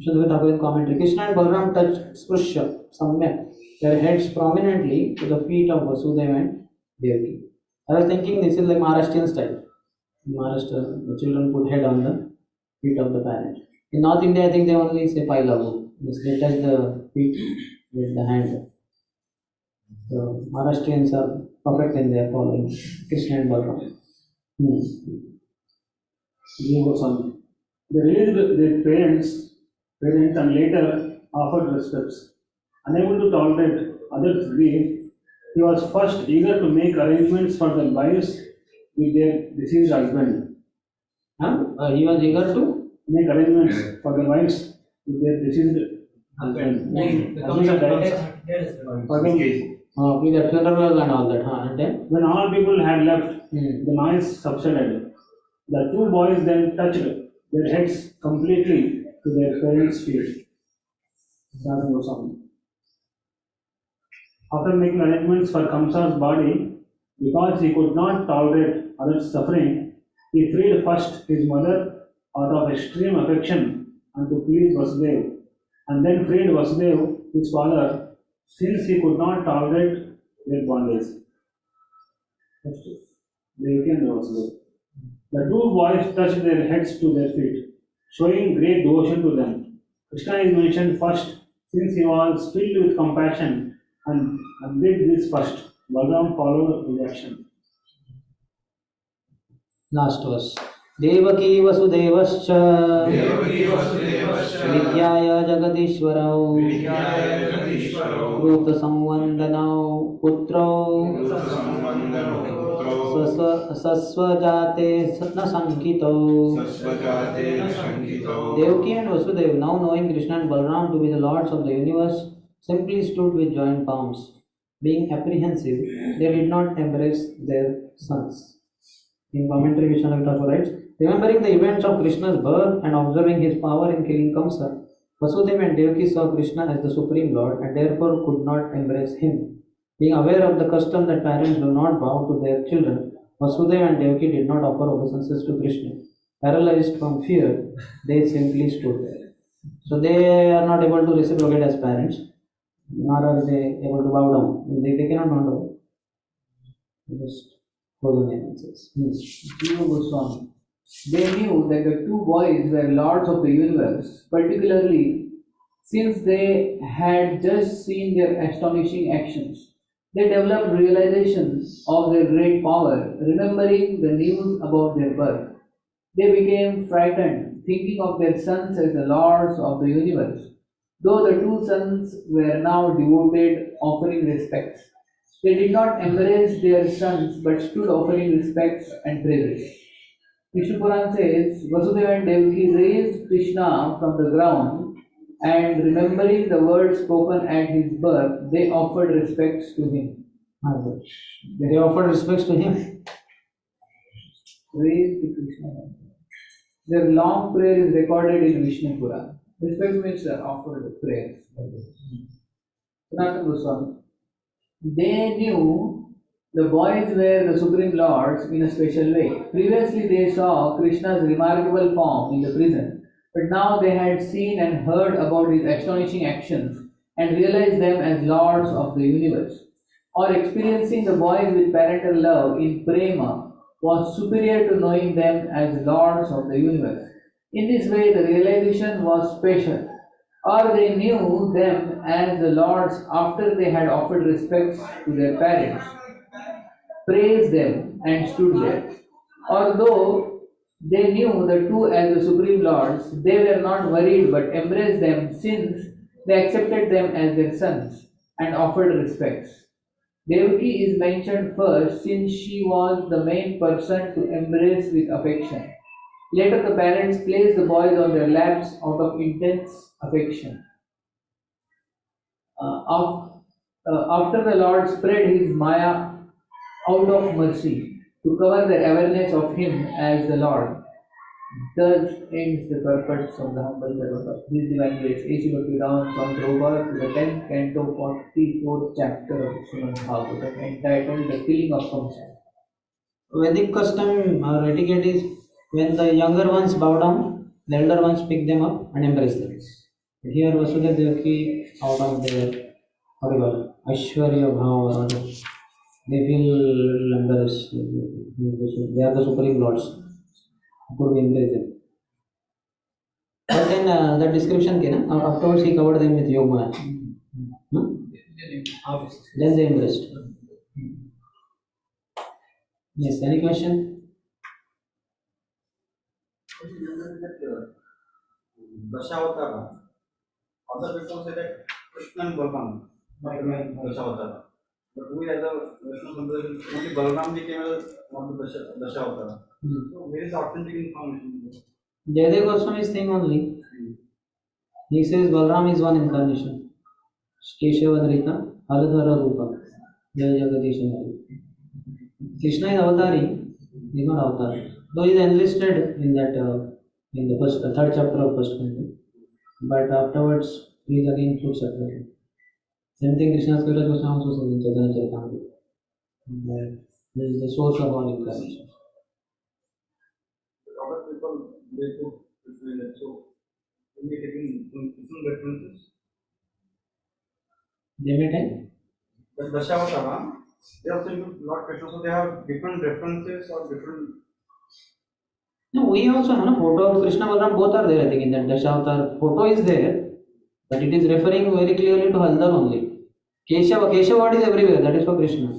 Shudhava commentary. Krishna and Balram touched Sprusha, Samyak, their heads prominently to the feet of Vasudeva and Devaki. I was thinking this is like Maharashtrian style. In Maharashtra, the children put head on the feet of the parent. In North India, I think they only say Pailavu. They touch the feet with the hand. So Maharashtrians are perfect in their following Krishna and Balram. They released their parents and later offered respects. Unable to tolerate others' grief, he was first eager to make arrangements for their wives with their deceased husband. He was eager to make arrangements for their wives with their deceased husband. with the funeral and all that. And then when all people had left, the noise subsided. The two boys then touched their heads completely to their parents' feet. After making arrangements for Kamsa's body, because he could not tolerate others' suffering, he freed first his mother out of extreme affection and to please Vasudeva, and then freed Vasudeva, his father, since he could not tolerate their bondage. The two boys touched their heads to their feet, showing great devotion to them. Krishna is mentioned first, since he was filled with compassion and did this first. Balram followed his action. Last verse. Devaki वसुदेवश्च विद्याय जगदीश्वरौ कृतसंवन्दनौ पुत्रौ सस्वजाते न शंकितो. Devaki and Vasudev, now knowing Krishna and Balaram to be the lords of the universe, simply stood with joined palms. Being apprehensive, they did not embrace their sons. In commentary, Vishwanath Thakur writes, remembering the events of Krishna's birth and observing his power in killing Kamsa, Vasudeva and Devaki saw Krishna as the Supreme Lord and therefore could not embrace him. Being aware of the custom that parents do not bow to their children, Vasudeva and Devaki did not offer obeisances to Krishna. Paralyzed from fear, they simply stood there. So they are not able to reciprocate as parents, nor are they able to bow down. They cannot bow down. Just close the name and says. Jiva Goswami. They knew that the two boys were lords of the universe, particularly since they had just seen their astonishing actions. They developed realizations of their great power, remembering the news about their birth. They became frightened, thinking of their sons as the lords of the universe. Though the two sons were now devoted, offering respects, they did not embrace their sons but stood offering respects and praises. Vishnu Puran says, Vasudeva and Devaki raised Krishna from the ground and remembering the words spoken at his birth, they offered respects to him. They offered respects to him. Raised Krishna. Their long prayer is recorded in Vishnu Puran. Respect means offered prayers. Sanatana Goswami. They knew the boys were the Supreme Lords in a special way. Previously they saw Krishna's remarkable form in the prison, but now they had seen and heard about his astonishing actions and realized them as lords of the universe. Or experiencing the boys with parental love in prema was superior to knowing them as lords of the universe. In this way the realization was special. Or they knew them as the lords after they had offered respects to their parents, praised them and stood there. Although they knew the two as the supreme lords, they were not worried but embraced them since they accepted them as their sons and offered respects. Devaki is mentioned first since she was the main person to embrace with affection. Later the parents placed the boys on their laps out of intense affection. After the Lord spread his Maya out of mercy to cover their awareness of him as the Lord. Thus ends the purpose of the humble servant of this divine grace. A.C. Bhakti from Prabhupada to the 10th canto, 44th chapter of Srimad Bhagavatam, entitled The Killing of Kamsa. Vedic custom or etiquette is when the younger ones bow down, the elder ones pick them up and embrace them. Here Vasudeva Devaki out of their Aishwarya Bhava, they feel embarrassed. They are the supreme lords. How could we embrace them? But then that description came, afterwards he covered them with yoga. Then they embraced. Yes, any question? Dashavatara. Other people say that Krishna and Balaram Dashavatara. But we as a Vishnu Sundar, only Balaram came as one of the Dashavatara. So where is the authentic information? Jayadeva Goswami's thing only. He says Balaram is one incarnation. Keshava Dhrita, Aladhara Rupa, Jaya Jagadeesha Hari. Krishna is avatari, he is not avatar. Though he is enlisted in that in the third chapter of first canto, but afterwards he is again put separately. Same thing Krishna's Kaviraj Goswami also says in Chaitanya Charitamrita. He is the source of all incarnations. Other people they took Krishna, so they may taking different references. They may take The Dashavatara, they also include Lord Krishna, so they have different references or different. No, we also have a photo of Krishna Balaram, both are there, I think, in that Dashavatar. Photo is there, but it is referring very clearly to Haldar only. Keshava word is everywhere, that is for Krishna.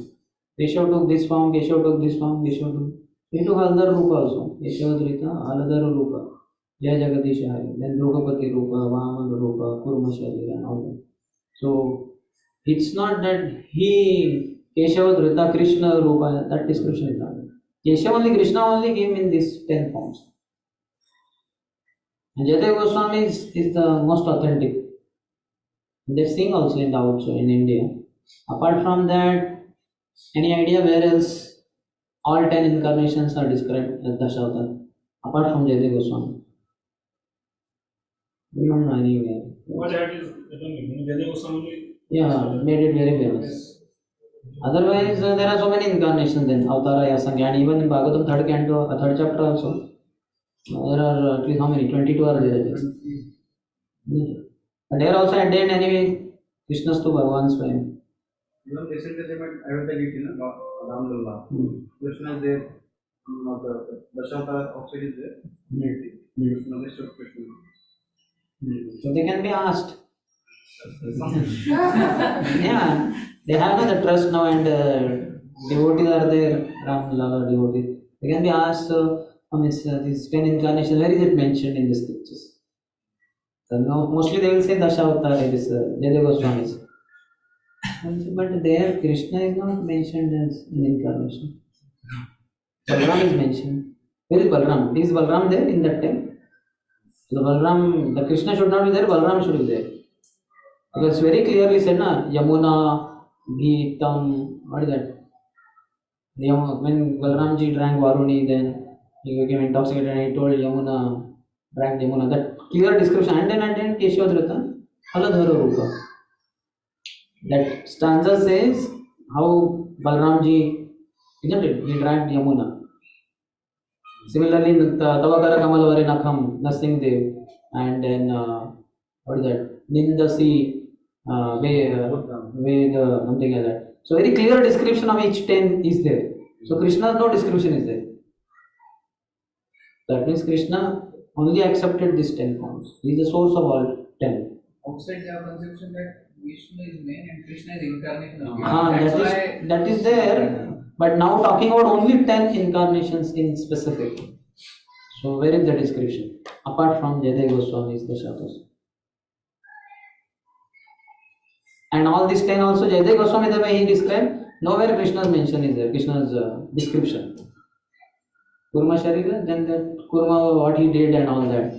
Keshava took this form, Keshava took this form, Keshava took. He took other Rupa also. Yashodrita, another Rupa. Jaya Jagadish Hari. Then Rupapati Rupa, Vamana Rupa, Kurma Sharira and all that. So it's not that he Keshavadrita Krishna Rupa, that description is not. Keshav only, Krishna only came in these 10 forms. And Jayadeva Goswami is the most authentic. They sing also in the outside in India. Apart from that, any idea where else all 10 incarnations are described as Dashavata? Apart from Jayadeva Goswami. We don't know anywhere. What that is, Jayadeva Goswami? Yeah, made it very famous. Otherwise, there are so many incarnations in Avatara Yasanga, and even in Bhagavatam 3rd canto, 3rd chapter also, there are at least how many? 22 are there. But there also at the end anyway, Krishna's to Bhagavan's swayam. Even recently they made Ayodhya Giti, Ram Lalla. Krishna is there, the Dashavata outside is there. Krishna is Krishna. So they can be asked. Yeah, they have no the trust now, and devotees are there, Ram Lala devotees. They can be asked, these 10 incarnations, where is it mentioned in the scriptures? So no, mostly they will say Dashavata, it is Jayadeva Goswami. But there Krishna is not mentioned as an incarnation. Balram is mentioned. Where is Balram? Is Balram there in that time? So the Balram, the Krishna should not be there, Balram should be there. Because very clearly said, na, Yamuna, Geetam, what is that? When Balramji drank Varuni, then he became intoxicated and he told Yamuna, drank Yamuna. That clear description. And then Keshavadrita, Haladhara Rupa. That stanza says how Balramji, isn't it? He drank Yamuna. Similarly, Tavakara Kamalvari Nakham, Nasingdev, and then what is that? Nindasi, Ved, something like that. So very clear description of each 10 is there. So Krishna's no description is there. That means Krishna only accepted these 10 forms. He is the source of all 10. Outside the conception that Vishnu is main and Krishna is incarnate. That is there. But now talking about only 10 incarnations in specific. So where is the description? Apart from Jayadeva Goswami's Dashatas. And all these 10 also, Jayadeva Goswami, the way he described, nowhere Krishna's mention is there, Krishna's description. Kurma Sharira, then that Kurma, what he did and all that.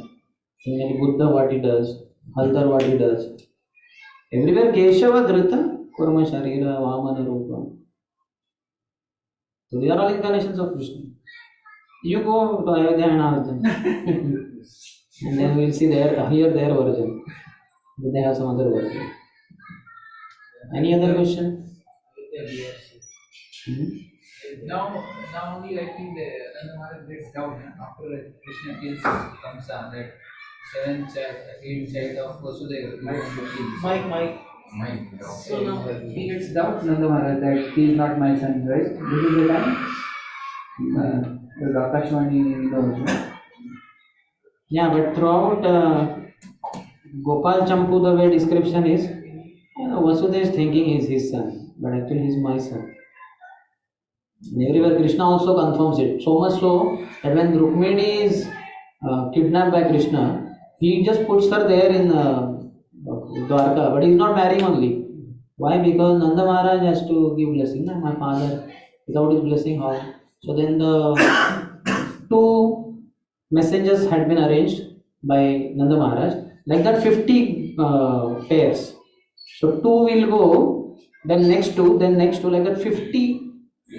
Similarly, Buddha, what he does, Haldar, what he does. Everywhere, Keshava, Dhrita, Kurma Sharira, Vamana Rupa. So they are all incarnations of Krishna. You go to Ayodhya and ask them. And then we'll see their version. But they have some other version. Any other question? Now only I think the Nanda Maharaj gets doubt after Krishna kills Kamsa, that 7th child, 8th child of Vasudeva. Mike. So now he gets doubt, Nanda Maharaj, that he is not my son, right? This is the time. The Akashvani knows. Yeah, but throughout Gopal Champu, the way description is, Vasudeva is thinking he is his son, but actually he is my son. And everywhere Krishna also confirms it. So much so that when Rukmini is kidnapped by Krishna, he just puts her there in Dwarka, but he is not marrying only. Why? Because Nanda Maharaj has to give blessing. My father, without his blessing, how? So then the 2 messengers had been arranged by Nanda Maharaj. Like that 50 pairs. So 2 will go, then next 2, like that 50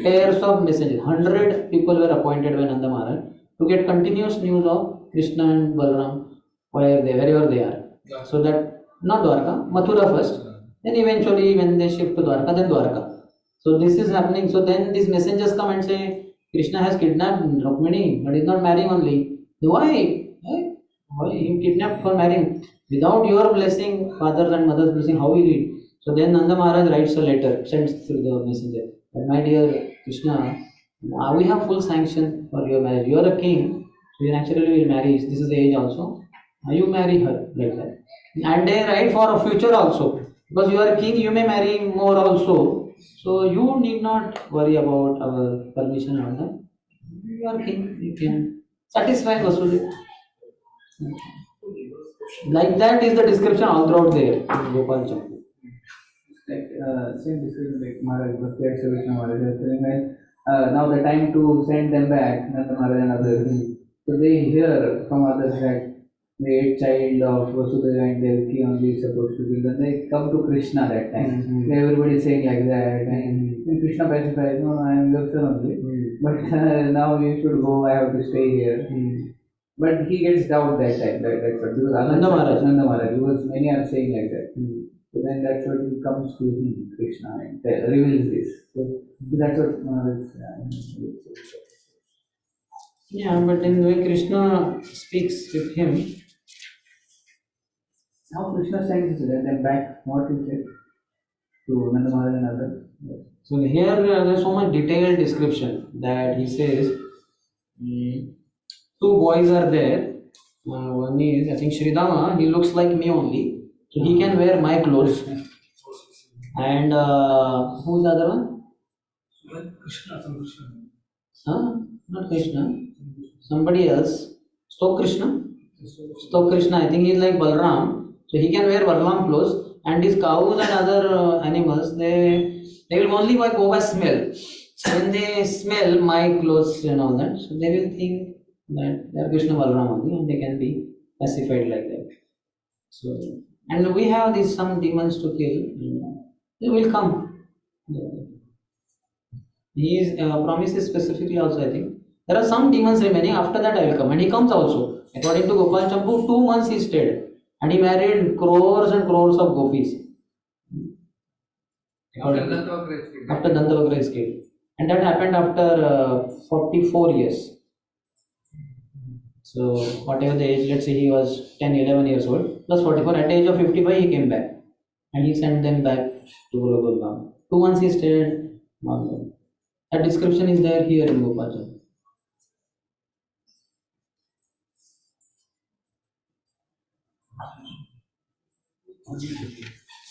pairs of messengers. 100 people were appointed by Nanda Maharaj to get continuous news of Krishna and Balaram wherever they are. So that, not Dwarka, Mathura first, then eventually when they shift to Dwarka, then Dwarka. So this is happening. So then these messengers come and say, Krishna has kidnapped Rukmini, but he is not marrying only. Why? Why he kidnapped for marrying? Without your blessing, father's and mother's blessing, how will he? So then Nanda Maharaj writes a letter, sends through the messenger. That, my dear Krishna, we have full sanction for your marriage. You are a king, so you naturally will marry. This is the age also. You marry her, like that. And they write for a future also. Because you are a king, you may marry more also. So you need not worry about our permission and all that. You are king, you can satisfy Vasudeva. Like that is the description all throughout there in Gopal Champu. Like same description like Maharaj Bhakti Vishnu Maharaj is telling like now the time to send them back, Nanda Maharaj and others. So they hear from others that the eighth child of Vasudeva and Devaki only is supposed to be. Then they come to Krishna that time. Everybody is saying like that, and Krishna pacifies, no, I am your son only. But now you should go. I have to stay here. But he gets doubt that time. That's what, because Nanda Maharaj, because many are saying like that. So then that's what he comes to him, Krishna, and reveals this. So that's what Maharaj. Yeah, but in the way Krishna speaks with him, now Krishna sends them back. What is it to Nanda Maharaj and others? so here there's so much detailed description that he says two boys are there. One is, I think, Sridhama, he looks like me only, so he can wear my clothes. And who's the other one? Huh? Not Krishna. Somebody else. Stok Krishna. I think he's like Balram. So he can wear Balram clothes, and these cows and other animals, they will only go by smell. So when they smell my clothes and all that, so they will think that they are Krishna Balram only, and they can be pacified like that. So, and we have these some demons to kill. They will come. He is promises specifically also, I think. There are some demons remaining, after that I will come. And he comes also. According to Gopal Champu, 2 months he stayed. And he married crores and crores of gopis. After Dantavakra escaped. And that happened after 44 years. So whatever the age, let's say he was 10, 11 years old, plus 44, at the age of 55 he came back. And he sent them back to Golokul. 2 months he stayed. That description is there here in Gopal Champu.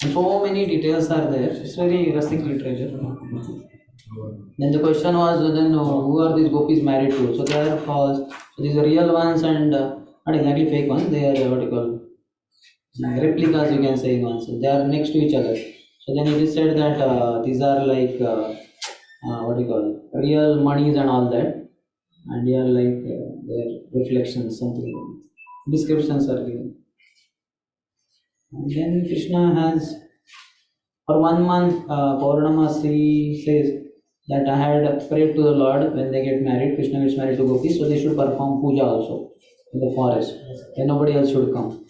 And so many details are there. It's very rustic literature. Then the question was, then who are these gopis married to? So they are false. So these are real ones and not exactly fake ones. They are what you call replicas, you can say ones. They are next to each other. So then it is said that these are like what you call real monies and all that, and they are like their reflections, something. Descriptions are given. And then Krishna has, for 1 month, Purnamasi says that I had prayed to the Lord when they get married, Krishna gets married to gopis, so they should perform puja also in the forest. Then nobody else should come.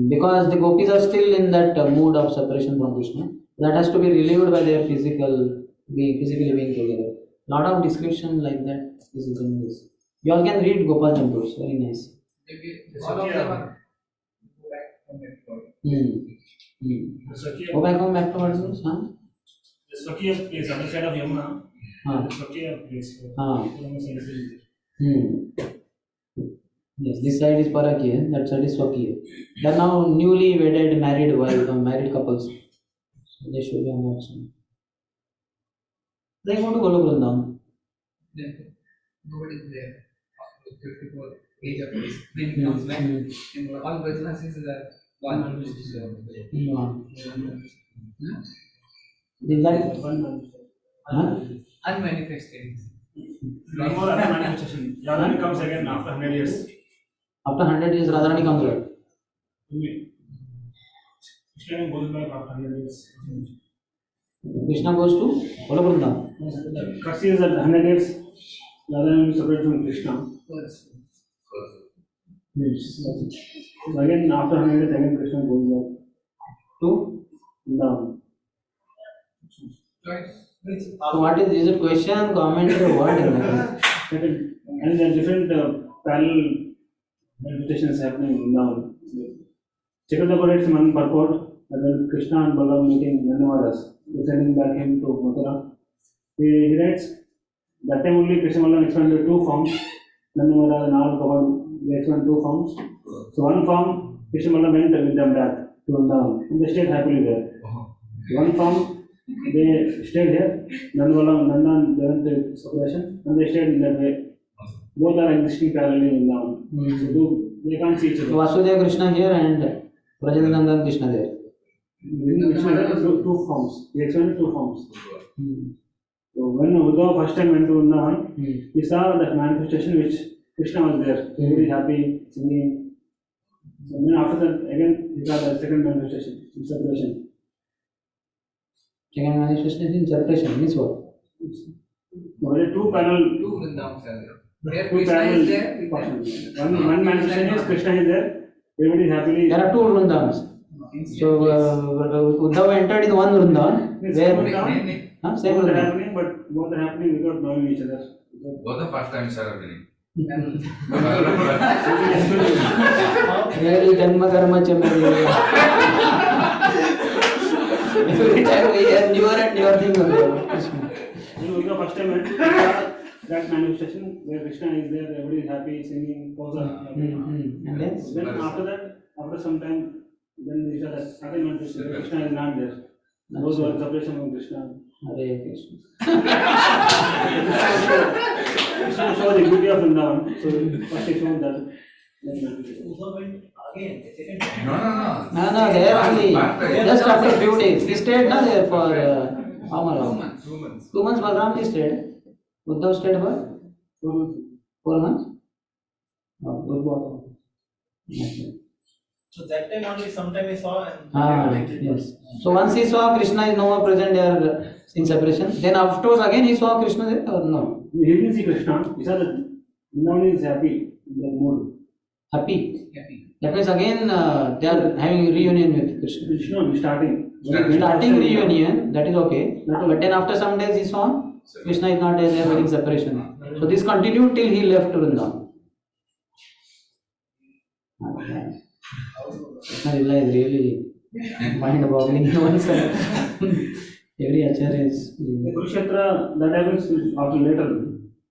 Because the gopis are still in that mood of separation from Krishna. That has to be relieved by their physically being together. Lot of description like that is in this. You all can read Gopal Champu, it's very nice. All of them are Go back home, back to what is huh? The Swakiya place, other side of Yamuna. The Swakiya place. Yes, this side is Parakiya, that side is Swakiya. They are now newly wedded, married couples. So they should be on that side. They go to Golok Vrindavan. Nobody is there. After 54 age of age, then he comes back. And all Vaishnavas is that one. Is that unmanifested? One more other manifestation. Radharani comes again after 100 years. After 100 years, Radharani comes back. Krishna goes back after 100 years. Krishna goes to Golok Vrindavan. Kasi is at 100 years. Radharani will be separate from Krishna. So again, after 100 years, again Krishna goes back to Vrindavan. So what is it? Question, comment, or what? And there are different parallel meditations happening in Vrindavan. Chakravarti writes one purport that when Krishna and Balaram meeting Nanda Maharaj, sending back him to Mathura, he writes that time only Krishna Balaram expanded 2 forms. Nanda Maharaj and all Balaram, they expanded 2 forms. So one form, Krishna Balaram went with them back to Vrindavan, and they stayed happily there. One form, They stayed here. Nanda and Vedanta separation, and they stayed in that way. Both are existing parallelly in Vrindavan. So they can't see each other. Vasudeva Krishna here and Brajananda and Krishna there. We explained two forms. We explained two forms. So when Uddhava first time went to Vrindavan, he saw that manifestation which Krishna was there, very happy, singing. So then after that, again, he saw the second manifestation, separation. Second manifestation in separation means what? There are two parallel. Two Vrindavans are there. Where Two Krishna parallel is there. portions. One manifestation is Krishna is there. Everybody is happily. There are two Vrindavans. So Uddhava entered in one Vrindavan. Where? Same Same both are Vrindavan. happening, but both are happening without knowing each other. Both the first times are happening. Really, Janma Karma Chamari. Every time we hear newer and newer things. First time when that manifestation where Krishna is there, everybody is happy, singing, posa. And then after that, after some time, then we saw that second manifestation, Krishna is not there. Those were separation from Krishna. Hare Krishna. Krishna showed the beauty of Vrindavan. So first he showed that. No, there only. Just after a few days. He stayed there for how long? 2 months. 2 months Balram stayed. Uddhav stayed for 4 months. Oh, So that time only sometime he saw and yes. So once he saw Krishna is no more present, they are in separation. Then afterwards again he saw Krishna there or no? He didn't see Krishna. He saw that Vrindavan is happy in that mood. Happy. That means again they are having reunion with Krishna. Krishna starting. Starting reunion, that is okay. But then after some days he saw Krishna is not there, they are getting separation. So this continued till he left Vrindavan. Krishna Lila is really mind-boggling. Every acharya is. Kurukshetra, that happens after later.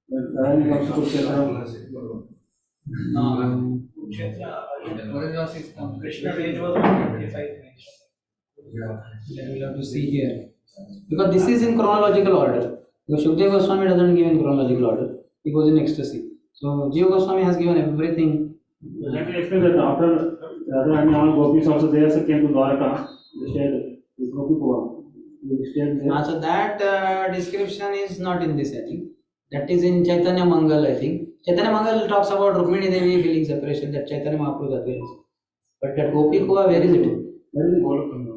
When comes to Kurukshetra. Krishna age was 25 minutes. We have to see here. Because this is in chronological order. Because Shukdev Goswami doesn't give in chronological order. He goes in ecstasy. So Jiva Goswami has given everything. Let me explain that after Radharani, all gopis also they also came to Dwaraka. They stayed with Gopikuva. They stayed there. So that description is not in this, I think. That is in Chaitanya Mangal, I think. Chaitanya Mangal talks about Rukmini Devi feeling separation, that Chaitanya Mahaprabhu appearance. But that Gopikuva, where is it? That is in Golokanda.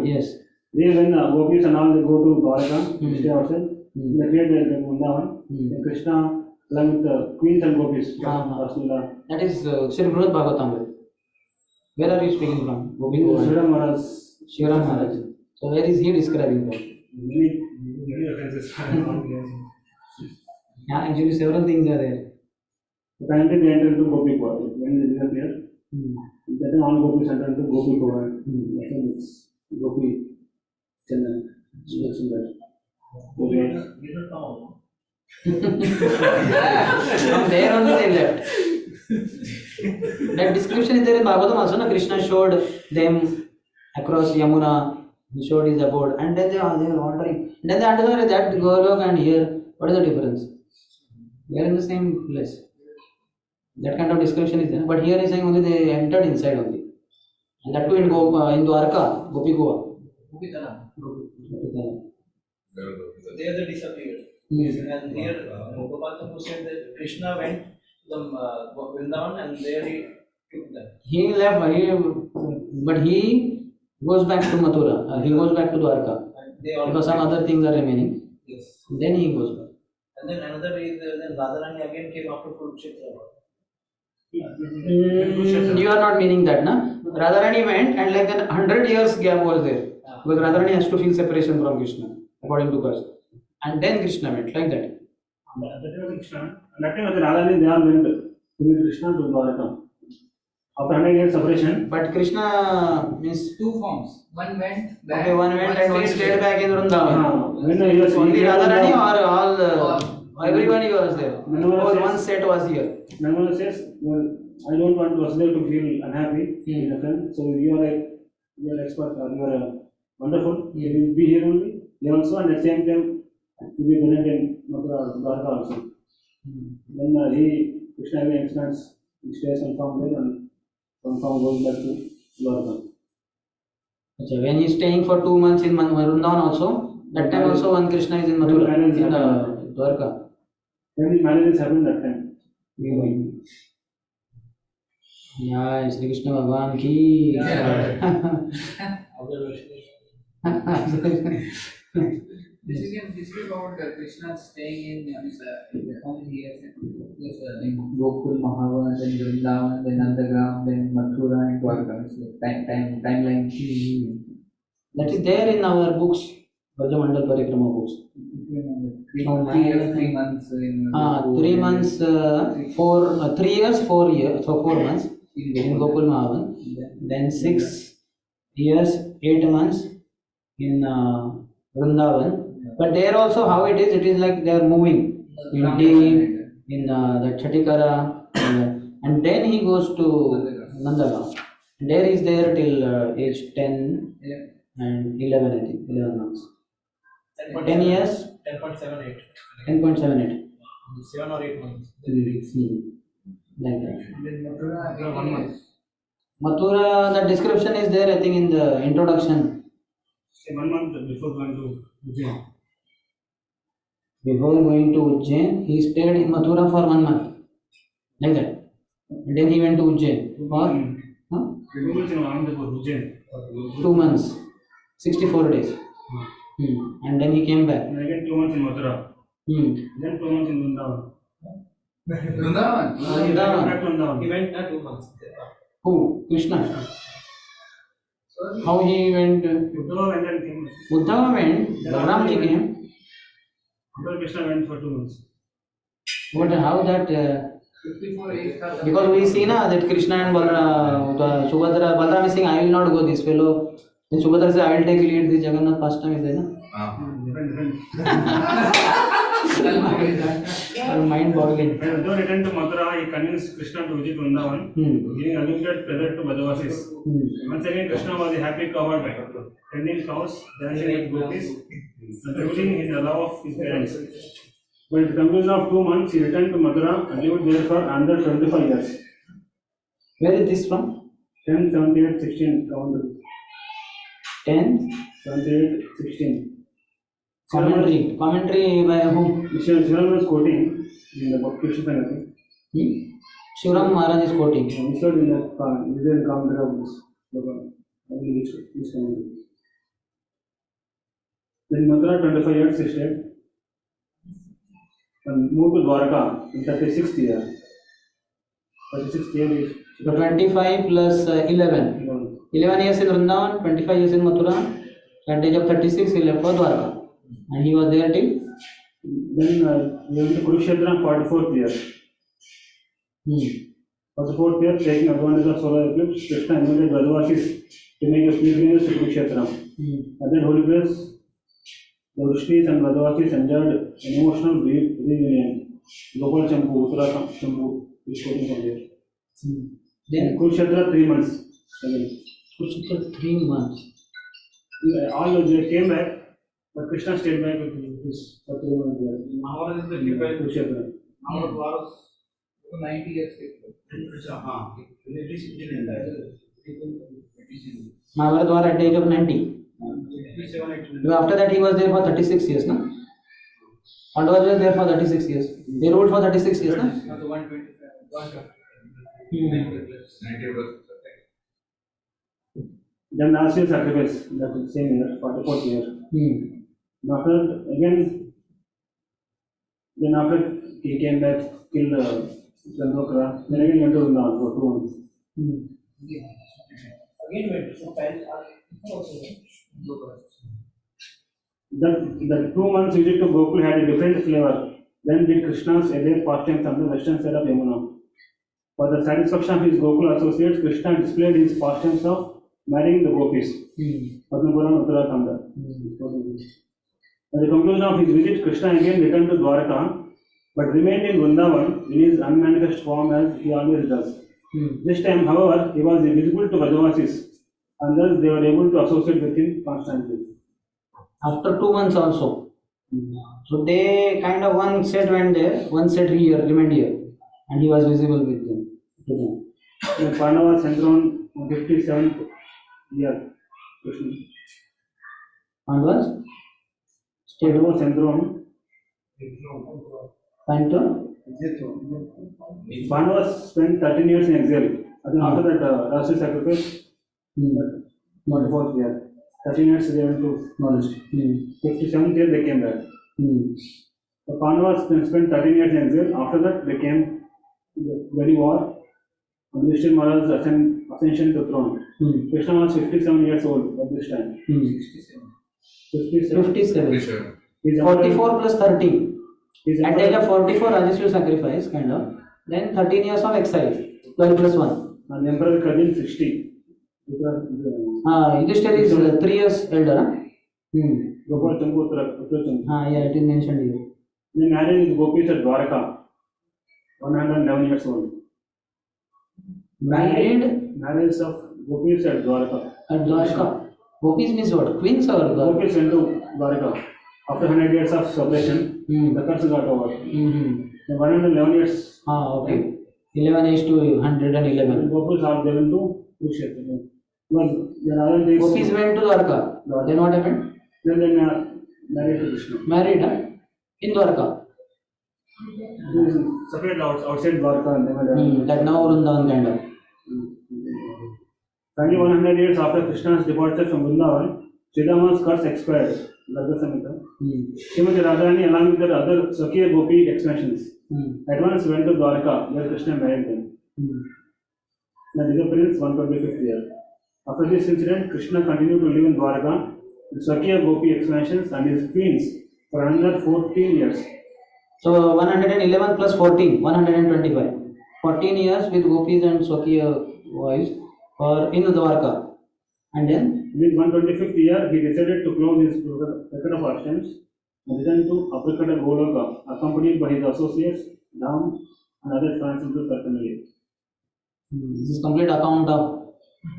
Yes. They when gopis and all they go to Dwaraka, they stay outside. They create their Vrindavan. And Krishna along with the queens and gopis. That is Sri Brihad Bhagavatam. Where are you speaking from? Gopikuva. Shivaram Maharaj. Shivaram Maharaj. So where is he describing from? Many references. Yeah, actually several things are there. Apparently they entered into Gopikuva. When they are there, then all gopis enter into Gopikuva. That means Gopi Chandan. From there only they left. That description is there in Bhagavatam also. Na? Krishna showed them across Yamuna. He showed his abode, and then they were wondering. Then they understood that Golok and here, what is the difference? They are in the same place. That kind of description is there. But here he is saying only they entered inside only. And that too in Dwaraka, Gopikuva. There they disappeared. And here Gopal Thakur said that Krishna went to Vrindavan and there he took them. He left, but he goes back to Mathura. He goes back to Dwarka. Because some other things are remaining. Yes. Then he goes back. And then another day, then Radharani again came after Kurukshetra. You are not meaning that, na? Radharani went and like then 100 years gap was there. Because Radharani has to feel separation from Krishna, according to Krishna. And then Krishna went, like that. That time Radharani they all went to Krishna to Dwaraka. After 100 years separation. But Krishna means two forms. One went back. Okay, one went and one stayed back in Vrindavan. Only Radharani or all, everyone was there. Or one set was here. Nirmala says, well, I don't want Vasudeva to feel unhappy in a friend. So you are expert or you are wonderful. They will be here only. They also at the same time will be present in Mathura, Dwarka also. Then Krishna again expands, he stays on farm there and from farm goes back to Dwarka. Okay, when he is staying for 2 months in Vrindavan also, that time also when Krishna is in Mathura, in Dwarka. When his marriage happened that time. Yeah, Shri Krishna Bhagwan ki. This is about Krishna staying in how many years? In Gokul, Mahavan, then Vrindavan, then Nandagram, then Mathura and Dwarka. Timeline. That is there in our books, Brajamandal Parikrama books. 3 months in 3 months, 3 years, 4 years, so 4 months in Gokul Mahavan. Then 6 years, 8 months in Vrindavan. But there also how it is like they are moving in deep, in the Chatikara, and then he goes to Nandagaon. There is there till age 10 and 11, I think, 11 months. 10 years? 10.78. 10.78. 7 or 8 months. Like that. And then Mathura, 1 month. Mathura, the description is there, I think, in the introduction. Say 1 month before going to Ujjain. Before going to Ujjain, he stayed in Mathura for 1 month. Like that. And then he went to Ujjain. For 2 months. 64 days. And then he came back. And again 2 months in Mathura. Then 2 months in Vrindavan. Vrindavan? Vrindavan. He went 2 months. Who? Krishna. How he went? Uddhava went. Balaramji came. Krishna went for 2 months. But how that? 54 age. Because we see na that Krishna and Subhadra, Balaram is saying, I will not go. This fellow. Then Subhadra says, I will take lead. This Jagannath pastime is there, na? Mind boggling. When Uddhava returned to Mathura, he convinced Krishna to visit Vrindavan, giving unlimited pleasure to Brajavasis. Once again, Krishna was a happy cowherd, tending cows, dancing with gopis, and fulfilling his love of his parents. But at the conclusion of 2 months, he returned to Mathura and lived there for another 25 years. Where is this from? 10, 78, 16. 10, 78, 16. Commentary by whom? Shivaram was quoting in the Bhakti, Shivaram Maharaj is quoting. He said in that commentary of this. This commentary. Then Mathura 25 years he stayed. And moved to Dwarka in 36th year. 36th year is. So 25 plus 11. 11 years in Vrindavan, 25 years in Mathura. At the age of 36, he left for Dwarka. And he was there till? Then he went to Kurukshetra 44th year. 44th year, taking advantage of solar eclipse, Krishna invited Brajavasis to make a pilgrimage to Kurukshetra. At that holy place, the Vrishnis and Brajavasis enjoyed an emotional reunion. Gopal Champu, Uttara Champu, is quoting from there. Then Kurukshetra 3 months. Again. Kurukshetra 3 months. All they came back. But Krishna stayed back with his Maharaj is the Kurukshetra. Maharaj was 90 years. Maharaj was at the age of 90. After that, he was there for 36 years, no? Pandavas were there for 36 years. They ruled for 36 years, no? The 125. Then last year sacrifice, that same year, 44th year. After he came back, killed Chandrakara, then again went to Vrindavan for 2 months. Again went to Japan. The 2 months visit to Gokul had a different flavor. Then did Krishna's earlier pastimes on the western side of Yamuna. For the satisfaction of his Gokul associates, Krishna displayed his pastimes of marrying the gopis. Padmapuram, Uttarakhanda. At the conclusion of his visit, Krishna again returned to Dwarka, but remained in Vrindavan in his unmanifest form as he always does. This time, however, he was visible to Brajavasis and thus they were able to associate with him constantly. After 2 months also. So they kind of one set went there, one set here, remained here, and he was visible with them. The Pandavas enthroned on 57th year. Pandavas? Pandavas enthroned. Pandavas spent 13 years in exile. And after that, Rashtriya sacrifice, 44th year. 13 years they went to knowledge. 57th year they came back. The Pandavas then spent 13 years in exile. After that, they came to the bloody war. Yudhishthira Maharaj's ascension to throne. Krishna was 57 years old at this time. 57. 44 plus 13. At the age of 44, Rajasya sacrifice, kind of. Then 13 years of exile. 12 plus 1. And Emperor cousin 60. Yudhishthira is 3 years elder. Gopal Champutra. Yeah, it is mentioned here. They married Gopis at Dwaraka. 111 years old. Marriage of Gopis at Dwaraka. At Dwaraka. Gopis means what? Queens or Gopis went to Dwaraka. After 100 years of separation, the curse got over. 111 years. Okay. 11 is to 111. Gopis are given to Kurukshetra. Gopis went to Dwaraka. Then what happened? Then they married to Krishna. Married, in Dwaraka. Separate outside Dwaraka. That now Vrindavan kind of. Finally, 100 years after Krishna's departure from Vrindavan, Sridhama's curse expired. Srimati Radharani, along with their other Sakya Gopi expansions, at once went to Dwaraka, where Krishna married them. The disappearance 125th year. After this incident, Krishna continued to live in Dwaraka with Sakya Gopi expansions and his queens for another 14 years. So 111 plus 14, 125. 14 years with Gopis and Sakya wives or in Dwaraka. And then? In his 125th year, he decided to close his record of ashrams and returned to Aprikata Goloka, accompanied by his associates, Dham, and other transcendental personalities. This is complete account of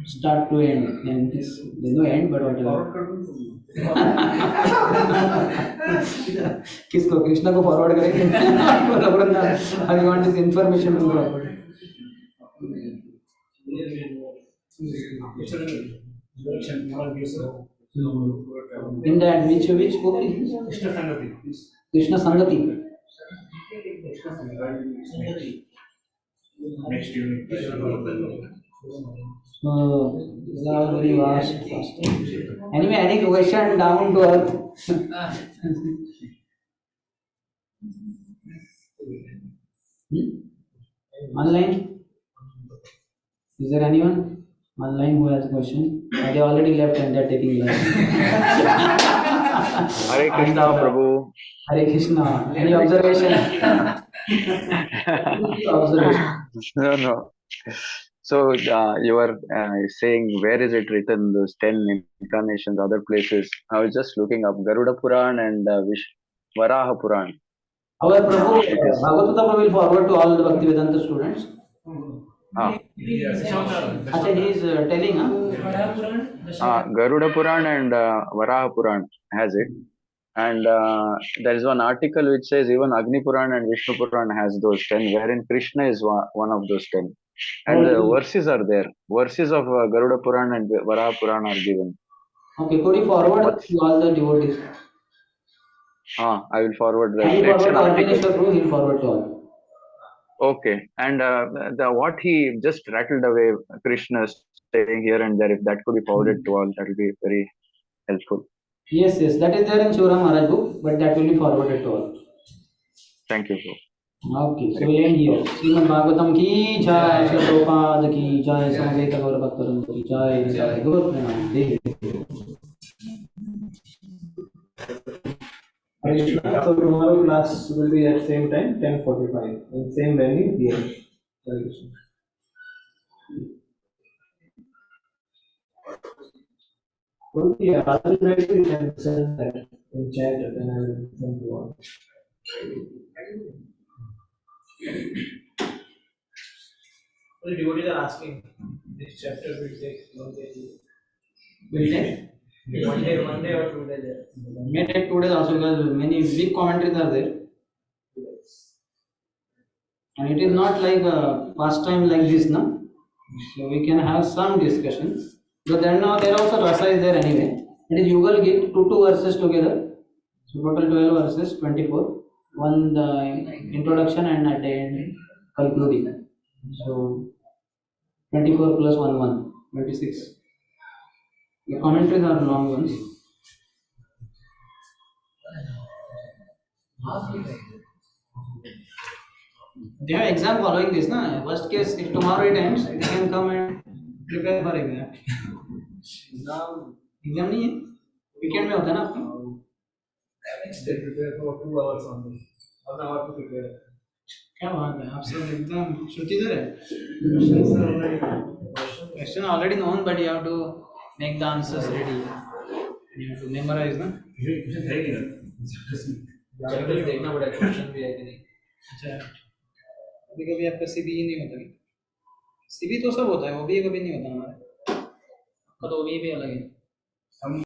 start to end. And this, there's no end, but whatever. किसको कृष्णा को forward करेंगे I want this information to go. In that, which book is this? Krishna Sangati. Next unit. These are very vast. Anyway, any question down to earth? Online? Is there anyone online who has a question? They already left and they're taking lunch. Hare Krishna, Prabhu. Hare Krishna. Any observation? No. So you were saying, where is it written, those 10 incarnations, other places? I was just looking up Garuda Puran and Varaha Puran. Our Prabhu, Bhagavata Prabhu will forward to all the Bhakti Vedanta students. Actually, he is telling, Garuda Puran and Varaha Puran has it. And there is one article which says even Agni Puran and Vishnu Puran has those 10, wherein Krishna is one of those 10. And the verses are there. Verses of Garuda Puran and Varaha Puran are given. Okay, could you forward to all the devotees? I will forward that. I will forward to Organization Prabhu, he will forward to all. Okay. And what he just rattled away, Krishna staying here and there, if that could be forwarded to all, that will be very helpful. Yes, that is there in Shivaram Maharaj book, but that will be forwarded to all. Thank you, bro. Okay, so we end here. Srimad Bhagavatam ki jai, Srila Prabhupada ki jai, Samaveta Gaura Bhaktavranda ki jai, jai Gaur Pranam. So tomorrow class will be at same time, 10:45, and same venue here. Hare Krishna. Okay, I will try to send that in chat, and then I will send you all. The devotees are asking, this chapter will take 1 day. Will take one day or 2 days. may take 2 days also because many big commentaries are there. And it is not like a pastime like this, no? So we can have some discussion. But then now there also rasa is there anyway. It is Yugal Git, two verses together. So total 12 verses, 24. One the introduction and at the end concluding. So 24 plus 1, 26. The commentaries are long ones. They have exam following this, na? Worst case, if tomorrow it ends, they can come and prepare for exam. Exam नहीं है? Weekend में होता है ना आपका? They prepare for 2 hours only. 1 hour to prepare. क्या बात है? आप सब एकदम श्रुतिधर है. Question already known, but you have to make the answers ready. You have to memorize, ना? जनरली देखना पड़ेगा क्वेश्चन भी है कि नहीं. अच्छा. कभी कभी आपका सीबी ही नहीं होता क्या? सीबी तो सब होता है, वो भी कभी नहीं होता हमारा. आपका तो भी अलग है.